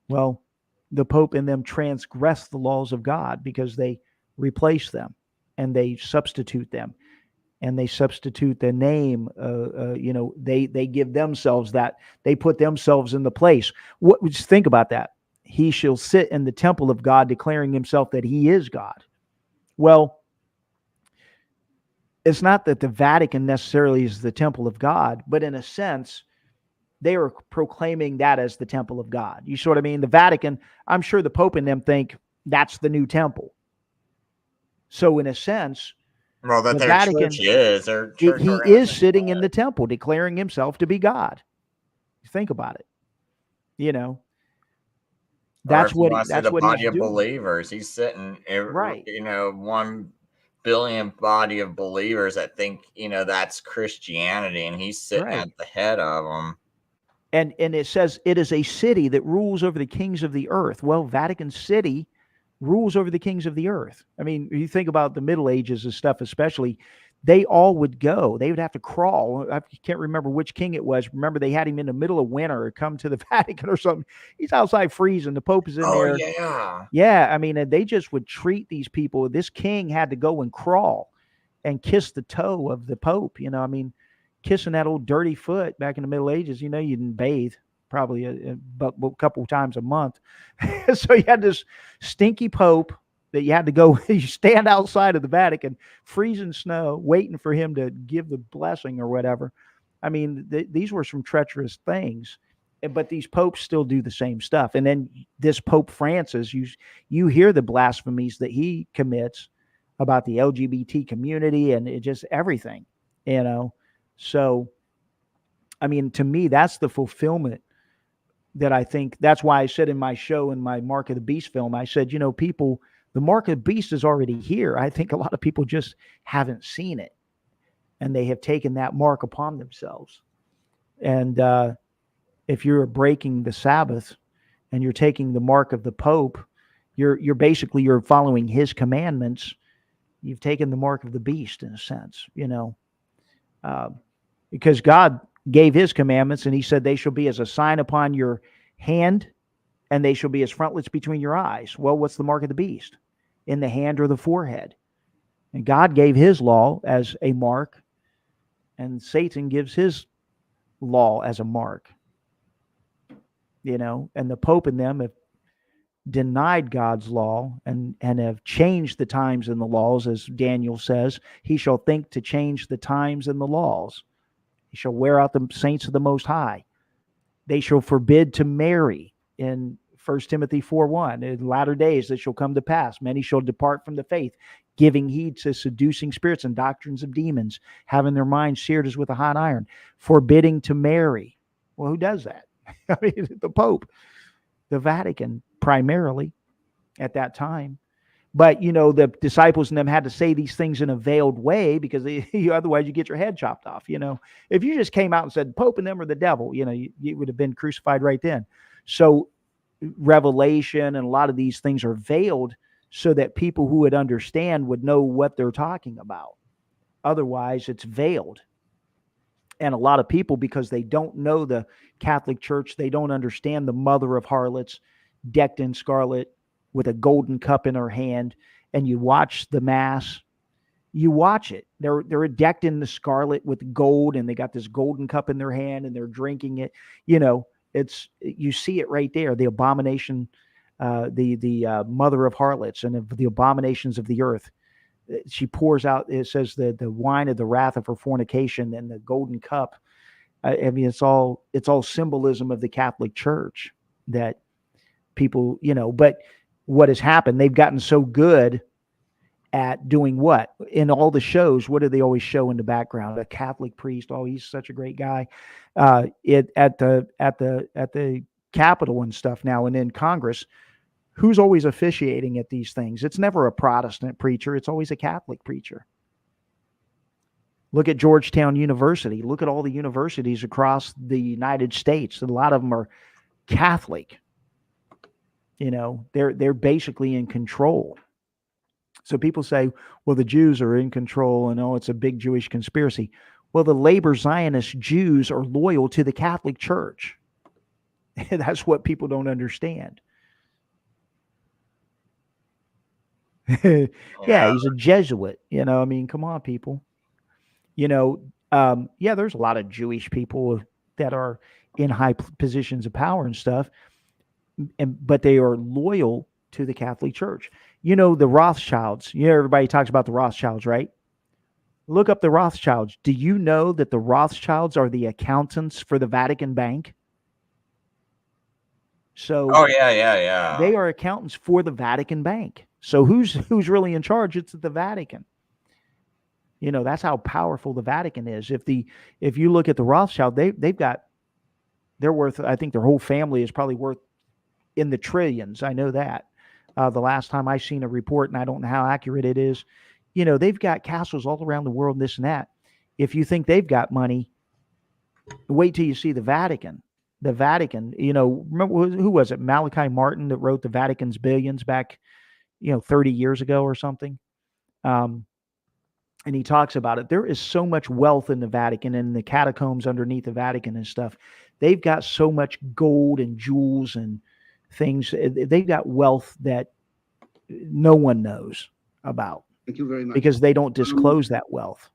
Well, the Pope and them transgress the laws of God because they replace them and they substitute them, and they substitute the name. They give themselves that, they put themselves in the place. Just think about that. He shall sit in the temple of God, declaring himself that he is God. Well, it's not that the Vatican necessarily is the temple of God, but in a sense, they are proclaiming that as the temple of God. You see what I mean? The Vatican, I'm sure the Pope and them think that's the new temple. So in a sense, well, that the their Vatican, church is their church he is sitting in the temple, declaring himself to be God. Think about it. That's what body he's of doing. believers. He's sitting, Right. 1 billion body of believers that think, that's Christianity, and he's sitting Right. at the head of them. And it says it is a city that rules over the kings of the earth. Well, Vatican City rules over the kings of the earth. I mean, you think about the Middle Ages and stuff, especially, they all would go. They would have to crawl. I can't remember which king it was. Remember, they had him in the middle of winter come to the Vatican or something. He's outside freezing. The Pope is in there. Oh, yeah. Yeah, I mean, they just would treat these people. This king had to go and crawl and kiss the toe of the Pope. I mean, kissing that old dirty foot back in the Middle Ages. You didn't bathe probably a couple times a month. So you had this stinky Pope that you had to go, you stand outside of the Vatican, freezing snow, waiting for him to give the blessing or whatever. I mean, these were some treacherous things, but these popes still do the same stuff. And then this Pope Francis, you hear the blasphemies that he commits about the LGBT community and it just everything, So, I mean, to me, that's the fulfillment that I think. That's why I said in my show, in my Mark of the Beast film, I said, people, the Mark of the Beast is already here. I think a lot of people just haven't seen it, and they have taken that mark upon themselves. And if you're breaking the Sabbath and you're taking the mark of the Pope, you're basically following his commandments. You've taken the mark of the beast in a sense, because God gave his commandments, and he said they shall be as a sign upon your hand, and they shall be as frontlets between your eyes. Well, what's the mark of the beast? In the hand or the forehead. And God gave his law as a mark, and Satan gives his law as a mark. And the Pope and them have denied God's law and have changed the times and the laws, as Daniel says. He shall think to change the times and the laws. He shall wear out the saints of the Most High. They shall forbid to marry in 1 Timothy 4:1. In latter days that shall come to pass, many shall depart from the faith, giving heed to seducing spirits and doctrines of demons, having their minds seared as with a hot iron, forbidding to marry. Well, who does that? I mean, the Pope, the Vatican primarily at that time. But, the disciples and them had to say these things in a veiled way because otherwise you get your head chopped off. If you just came out and said Pope and them are the devil, you would have been crucified right then. So Revelation and a lot of these things are veiled so that people who would understand would know what they're talking about. Otherwise, it's veiled. And a lot of people, because they don't know the Catholic Church, they don't understand the mother of harlots, decked in scarlet with a golden cup in her hand, and you watch the Mass, you watch it. They're decked in the scarlet with gold, and they got this golden cup in their hand, and they're drinking it. You see it right there. The abomination, the mother of harlots and of the abominations of the earth. She pours out, it says, the wine of the wrath of her fornication and the golden cup. I mean, it's all symbolism of the Catholic Church that people, but what has happened. They've gotten so good at doing what? In all the shows, what do they always show in the background? A Catholic priest. Oh, he's such a great guy. At the Capitol and stuff now, and in Congress, who's always officiating at these things? It's never a Protestant preacher. It's always a Catholic preacher. Look at Georgetown University. Look at all the universities across the United States. A lot of them are Catholic. You know, they're basically in control. So people say, well, the Jews are in control and it's a big Jewish conspiracy. Well, the labor Zionist Jews are loyal to the Catholic Church. That's what people don't understand. Yeah, he's a Jesuit. You know, I mean, come on, people. You know, yeah, there's a lot of Jewish people that are in high positions of power and stuff, but they are loyal to the Catholic Church. You know, the Rothschilds. You know, everybody talks about the Rothschilds, right? Look up the Rothschilds. Do you know that the Rothschilds are the accountants for the Vatican Bank? So, oh yeah. They are accountants for the Vatican Bank. So who's really in charge? It's the Vatican. You know, that's how powerful the Vatican is. If you look at the Rothschild, they're worth, I think their whole family is probably worth in the trillions. I know that. The last time I seen a report, and I don't know how accurate it is, you know, they've got castles all around the world, and this and that. If you think they've got money, wait till you see the Vatican. The Vatican, you know, remember who was it? Malachi Martin that wrote the Vatican's Billions back, 30 years ago or something. And he talks about it. There is so much wealth in the Vatican and the catacombs underneath the Vatican and stuff. They've got so much gold and jewels and things. They've got wealth that no one knows about. Thank you very much. Because they don't disclose that wealth.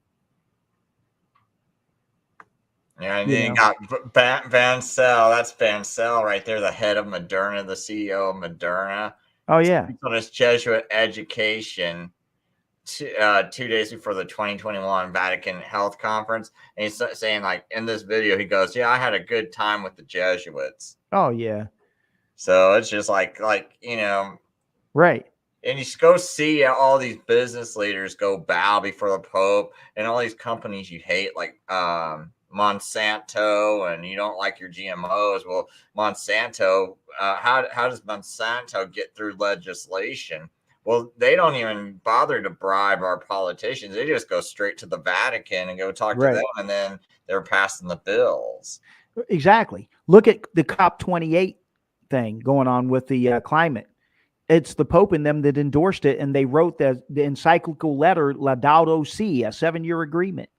Yeah, and then you got Vancell. That's Vancell right there, the head of Moderna, the CEO of Moderna. Oh, yeah. On his Jesuit education 2 days before the 2021 Vatican Health Conference. And he's saying, like, in this video, he goes, yeah, I had a good time with the Jesuits. Oh, yeah. So it's just like, you know. Right. And you go see all these business leaders go bow before the Pope and all these companies you hate, like Monsanto, and you don't like your GMOs. Well, Monsanto, how does Monsanto get through legislation? Well, they don't even bother to bribe our politicians. They just go straight to the Vatican and go talk to them, and then they're passing the bills. Exactly. Look at the COP28 thing going on with the climate. It's the Pope and them that endorsed it, and they wrote the encyclical letter Laudato Si, a 7-year agreement.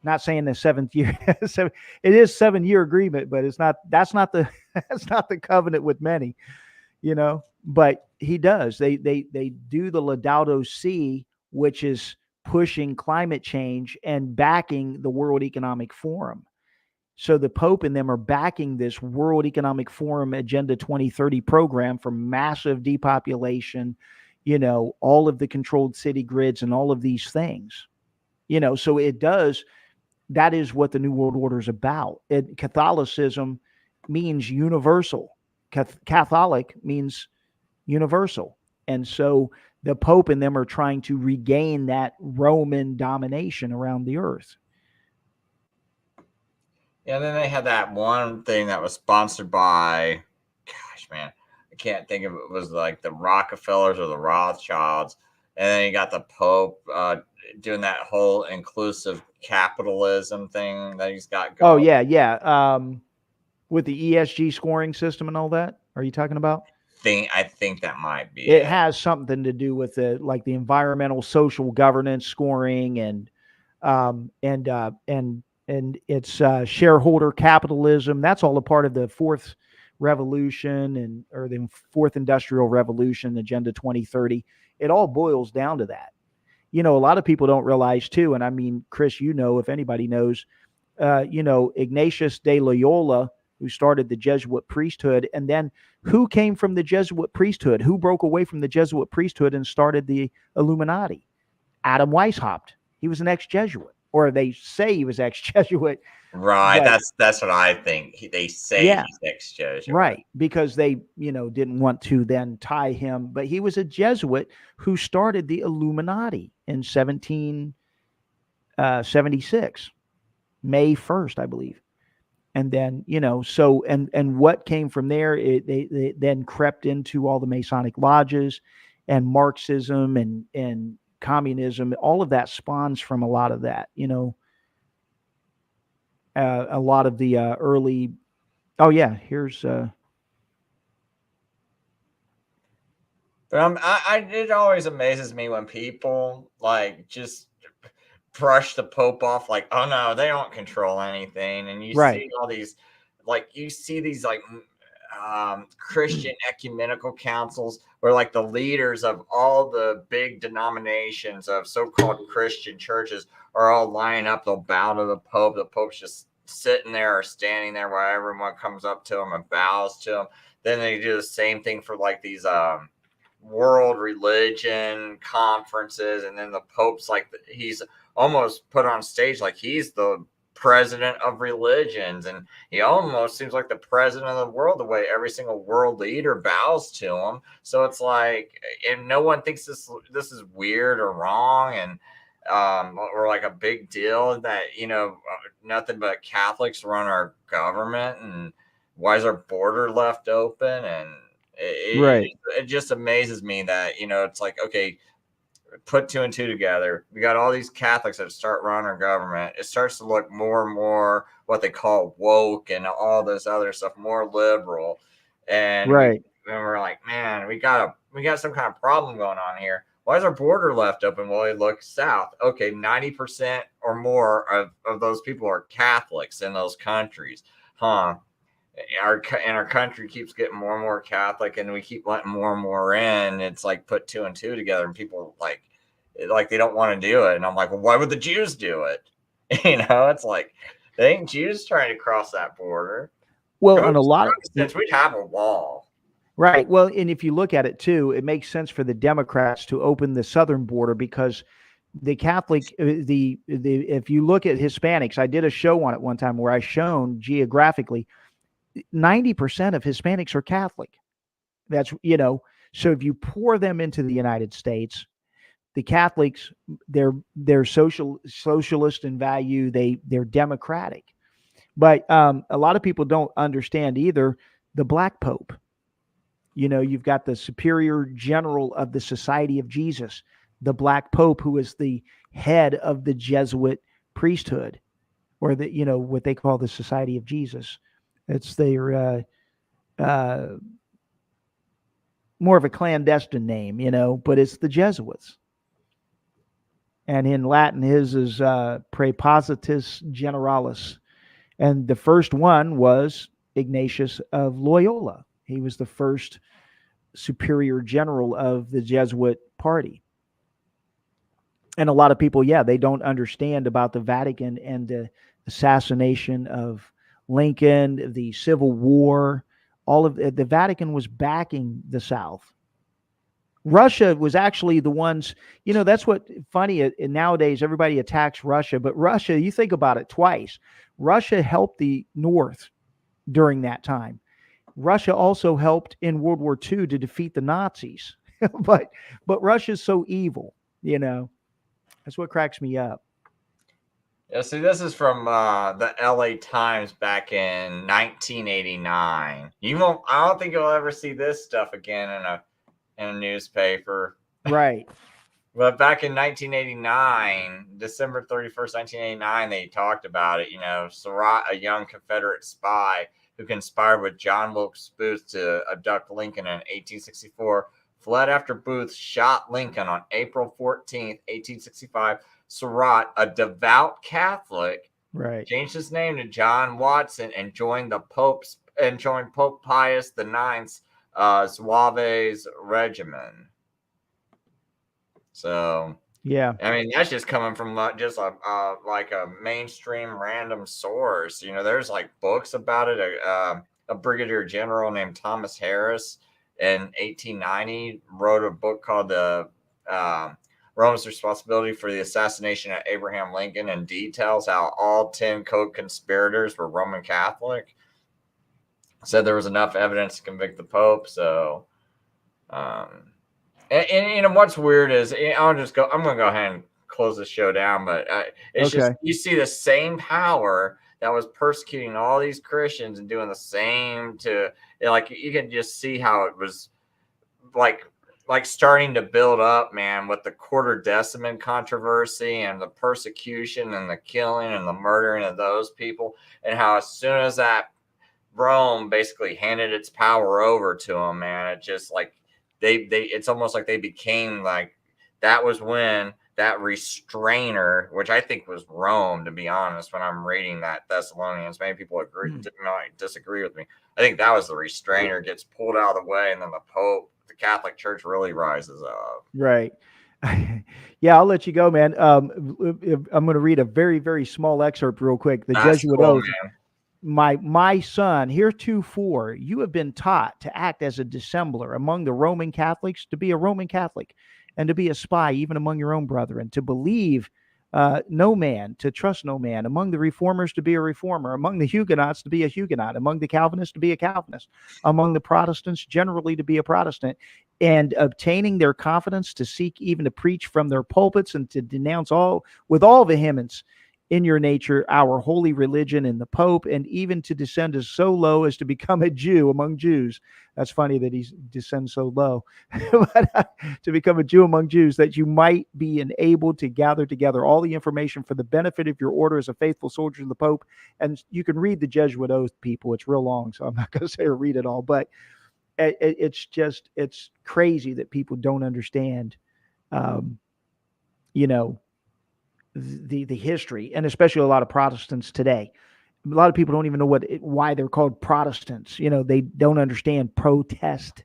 Not saying the 7th year, it is 7-year agreement, but it's not. That's not the covenant with many, you know. But he does. They do the Laudato Si, which is pushing climate change and backing the World Economic Forum. So the Pope and them are backing this World Economic Forum Agenda 2030 program for massive depopulation, you know, all of the controlled city grids and all of these things, you know. So it does. That is what the New World Order is about. Catholicism means universal. Catholic means universal. And so the Pope and them are trying to regain that Roman domination around the earth. Yeah, then they had that one thing that was sponsored by, gosh, man, I can't think of it. It was like the Rockefellers or the Rothschilds. And then you got the Pope doing that whole inclusive capitalism thing that he's got going. Oh, yeah. With the ESG scoring system and all that, are you talking about? I think that might be it. Has something to do with the environmental social governance scoring and it's shareholder capitalism. That's all a part of the fourth revolution or the fourth industrial revolution, Agenda 2030. It all boils down to that. You know, a lot of people don't realize too, and I mean, Chris, you know, if anybody knows, Ignatius de Loyola, who started the Jesuit priesthood, and then who came from the Jesuit priesthood? Who broke away from the Jesuit priesthood and started the Illuminati? Adam Weishaupt. He was an ex-Jesuit. or they say he was ex-Jesuit. Right. But That's what I think. They say yeah, he's ex-Jesuit. right, because they, didn't want to then tie him, but he was a Jesuit who started the Illuminati in 1776, May 1st, I believe. And then, so, and what came from there, they then crept into all the Masonic lodges, and Marxism and communism. All of that spawns from a lot of that, a lot of the early. Oh yeah, here's But it always amazes me when people like just brush the Pope off, like, oh no, they don't control anything, and you right, see all these, like, Christian ecumenical councils where like the leaders of all the big denominations of so-called Christian churches are all lining up. They'll bow to the Pope. The Pope's just sitting there or standing there while everyone comes up to him and bows to him. Then they do the same thing for like these world religion conferences, and then the Pope's like he's almost put on stage like he's the president of religions, and he almost seems like the president of the world the way every single world leader bows to him. So it's like, and no one thinks this is weird or wrong, and or like a big deal that nothing but Catholics run our government, and why is our border left open? And right, it just amazes me that it's like, okay, put two and two together. We got all these Catholics that start running our government. It starts to look more and more what they call woke and all this other stuff, more liberal. And right, we're like, man, we got some kind of problem going on here. Why is our border left open? Well, we look south. Okay, 90% or more of those people are Catholics in those countries. Huh. Our country keeps getting more and more Catholic, and we keep letting more and more in. It's like put two and two together, and people like they don't want to do it. And I'm like, well, why would the Jews do it? It's like they ain't Jews trying to cross that border. well, on a lot Since we'd have a wall. Right. Well, and if you look at it too, it makes sense for the Democrats to open the southern border, because the Catholic, the if you look at Hispanics, I did a show on it one time where I shown geographically 90% of Hispanics are Catholic. That's, so if you pour them into the United States, the Catholics, they're socialist in value. They're democratic, but a lot of people don't understand either the Black Pope. You've got the superior general of the Society of Jesus, the Black Pope, who is the head of the Jesuit priesthood, or what they call the Society of Jesus. It's their more of a clandestine name, but it's the Jesuits. And in Latin, his is Praepositus Generalis. And the first one was Ignatius of Loyola. He was the first superior general of the Jesuit party. And a lot of people, they don't understand about the Vatican and the assassination of Lincoln, the Civil War. All of the Vatican was backing the South. Russia was actually the ones, that's what funny. Nowadays, everybody attacks Russia, but Russia, you think about it twice. Russia helped the North during that time. Russia also helped in World War II to defeat the Nazis, but Russia's so evil, That's what cracks me up. Yeah, see, this is from the LA Times back in 1989. I don't think you'll ever see this stuff again in a newspaper. Right. But back in 1989, December 31st, 1989, they talked about it. Surratt, a young Confederate spy who conspired with John Wilkes Booth to abduct Lincoln in 1864, fled after Booth shot Lincoln on April 14th, 1865. Surratt, a devout Catholic, right, changed his name to John Watson and joined Pope Pius IX's Zouaves regimen. So, yeah, I mean, that's just coming from just like a mainstream random source. There's like books about it. A brigadier general named Thomas Harris in 1890 wrote a book called the Rome's responsibility for the assassination of Abraham Lincoln and details how all 10 co-conspirators were Roman Catholic. Said there was enough evidence to convict the Pope. So, and what's weird is I'm going to go ahead and close the show down, but it's just, you see the same power that was persecuting all these Christians and doing the same to, like, you can just see how it was like starting to build up, man, with the Quartodeciman controversy and the persecution and the killing and the murdering of those people, and how as soon as that Rome basically handed its power over to them, man, it just like it's almost like they became like, that was when that restrainer, which I think was Rome, to be honest, when I'm reading that Thessalonians, many people might disagree with me. I think that was the restrainer gets pulled out of the way, and then the Pope, the Catholic Church, really rises up. Right. Yeah, I'll let you go, man. I'm going to read a very, very small excerpt real quick. The Jesuit Oath. My son, heretofore you have been taught to act as a dissembler among the Roman Catholics, to be a Roman Catholic, and to be a spy even among your own brethren, to believe no man, to trust no man, among the reformers to be a reformer, among the Huguenots to be a Huguenot, among the Calvinists to be a Calvinist, among the Protestants generally to be a Protestant, and obtaining their confidence to seek even to preach from their pulpits and to denounce all with all vehemence in your nature our holy religion and the Pope, and even to descend as so low as to become a Jew among Jews. That's funny that he descends so low. But, to become a Jew among Jews, that you might be enabled to gather together all the information for the benefit of your order as a faithful soldier of the Pope. And you can read the Jesuit Oath, people. It's real long, so I'm not going to say or read it all, but it's crazy that people don't understand, the history, and especially a lot of Protestants today. A lot of people don't even know why they're called Protestants. They don't understand protest.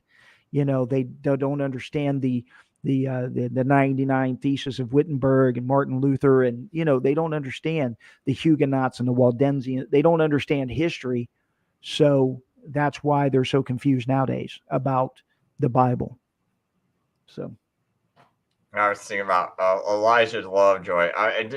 They don't understand the 99 Thesis of Wittenberg and Martin Luther, and they don't understand the Huguenots and the Waldenses. They don't understand history, so that's why they're so confused nowadays about the Bible. So. I was thinking about Elijah Lovejoy.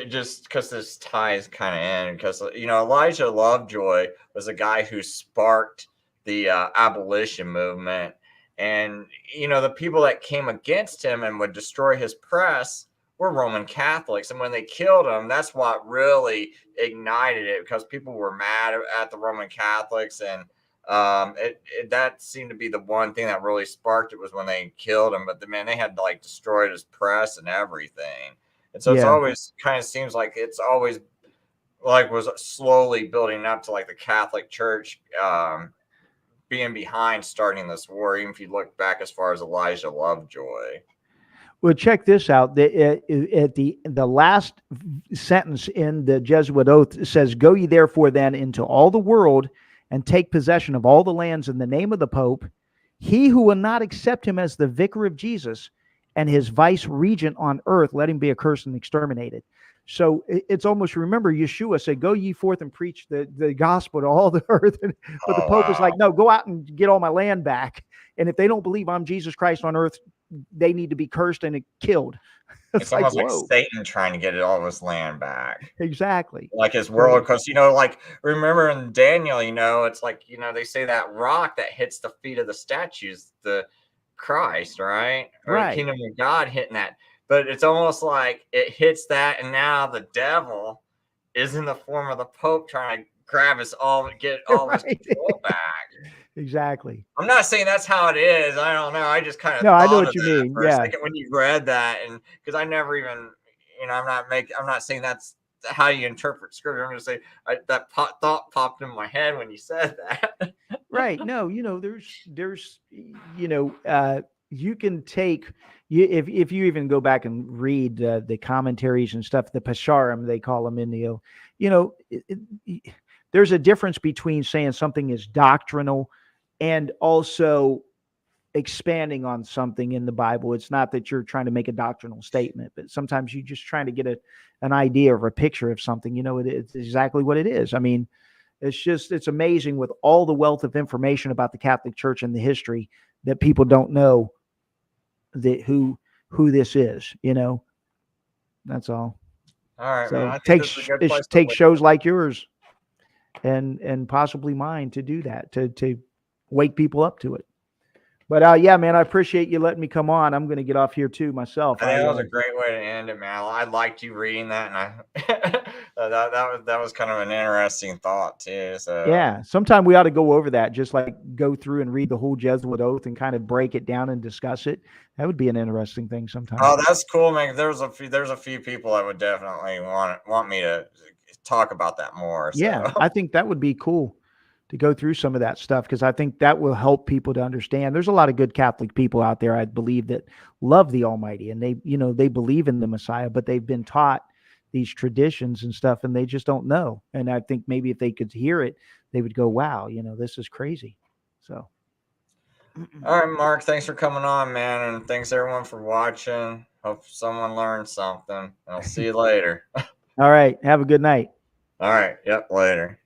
Just because this ties kind of in, because Elijah Lovejoy was a guy who sparked the abolition movement, and the people that came against him and would destroy his press were Roman Catholics, and when they killed him, that's what really ignited it, because people were mad at the Roman Catholics, and that seemed to be the one thing that really sparked it, was when they killed him. But they had to destroy his press and everything, and so it's always kind of seems like it's always was slowly building up to the Catholic Church being behind starting this war, even if you look back as far as Elijah Lovejoy. Well, check this out. At the last sentence in the Jesuit Oath says, "Go ye therefore then into all the world, and take possession of all the lands in the name of the Pope. He who will not accept him as the vicar of Jesus and his vice regent on earth, let him be accursed and exterminated." So it's almost, remember, Yeshua said, "Go ye forth and preach the gospel to all the earth." But the Pope is like, "No, go out and get all my land back. And if they don't believe I'm Jesus Christ on earth, they need to be cursed and killed." It's almost like Satan trying to get all of his land back. Exactly. Like his world, because, remember in Daniel, it's they say that rock that hits the feet of the statues, the Christ, right? Or the kingdom of God hitting that. But it's almost like it hits that, and now the devil is in the form of the Pope trying to grab get all his control back. Exactly. I'm not saying that's how it is. I don't know. I just kind of I know what you mean. For a second when you read that, and because I never even, I'm not saying that's how you interpret scripture. I'm just saying that thought popped in my head when you said that. Right. No, there's you can take if you even go back and read the commentaries and stuff, the Pasharim they call them in the there's a difference between saying something is doctrinal and also expanding on something in the Bible. It's not that you're trying to make a doctrinal statement, but sometimes you're just trying to get an idea or a picture of something. It's exactly what it is. I mean, it's amazing with all the wealth of information about the Catholic Church and the history that people don't know who this is, That's all. All right, So man. I think this is a good place to take leave shows it. like yours and possibly mine to do that, to wake people up to it. But yeah, man, I appreciate you letting me come on. I'm going to get off here too myself. I think that was a great way to end it, man. I liked you reading that, and that was kind of an interesting thought too. So yeah, sometime we ought to go over that, just like go through and read the whole Jesuit oath and kind of break it down and discuss it. That would be an interesting thing sometime. Oh, that's cool, man. There's a few people that would definitely want me to talk about that more. So. Yeah, I think that would be cool to go through some of that stuff, because I think that will help people to understand. There's a lot of good Catholic people out there, I believe, that love the Almighty, and they believe in the Messiah, but they've been taught these traditions and stuff, and they just don't know. And I think maybe if they could hear it, they would go, wow, this is crazy. So. All right, Mark, thanks for coming on, man. And thanks everyone for watching. Hope someone learned something. I'll see you later. All right. Have a good night. All right. Yep. Later.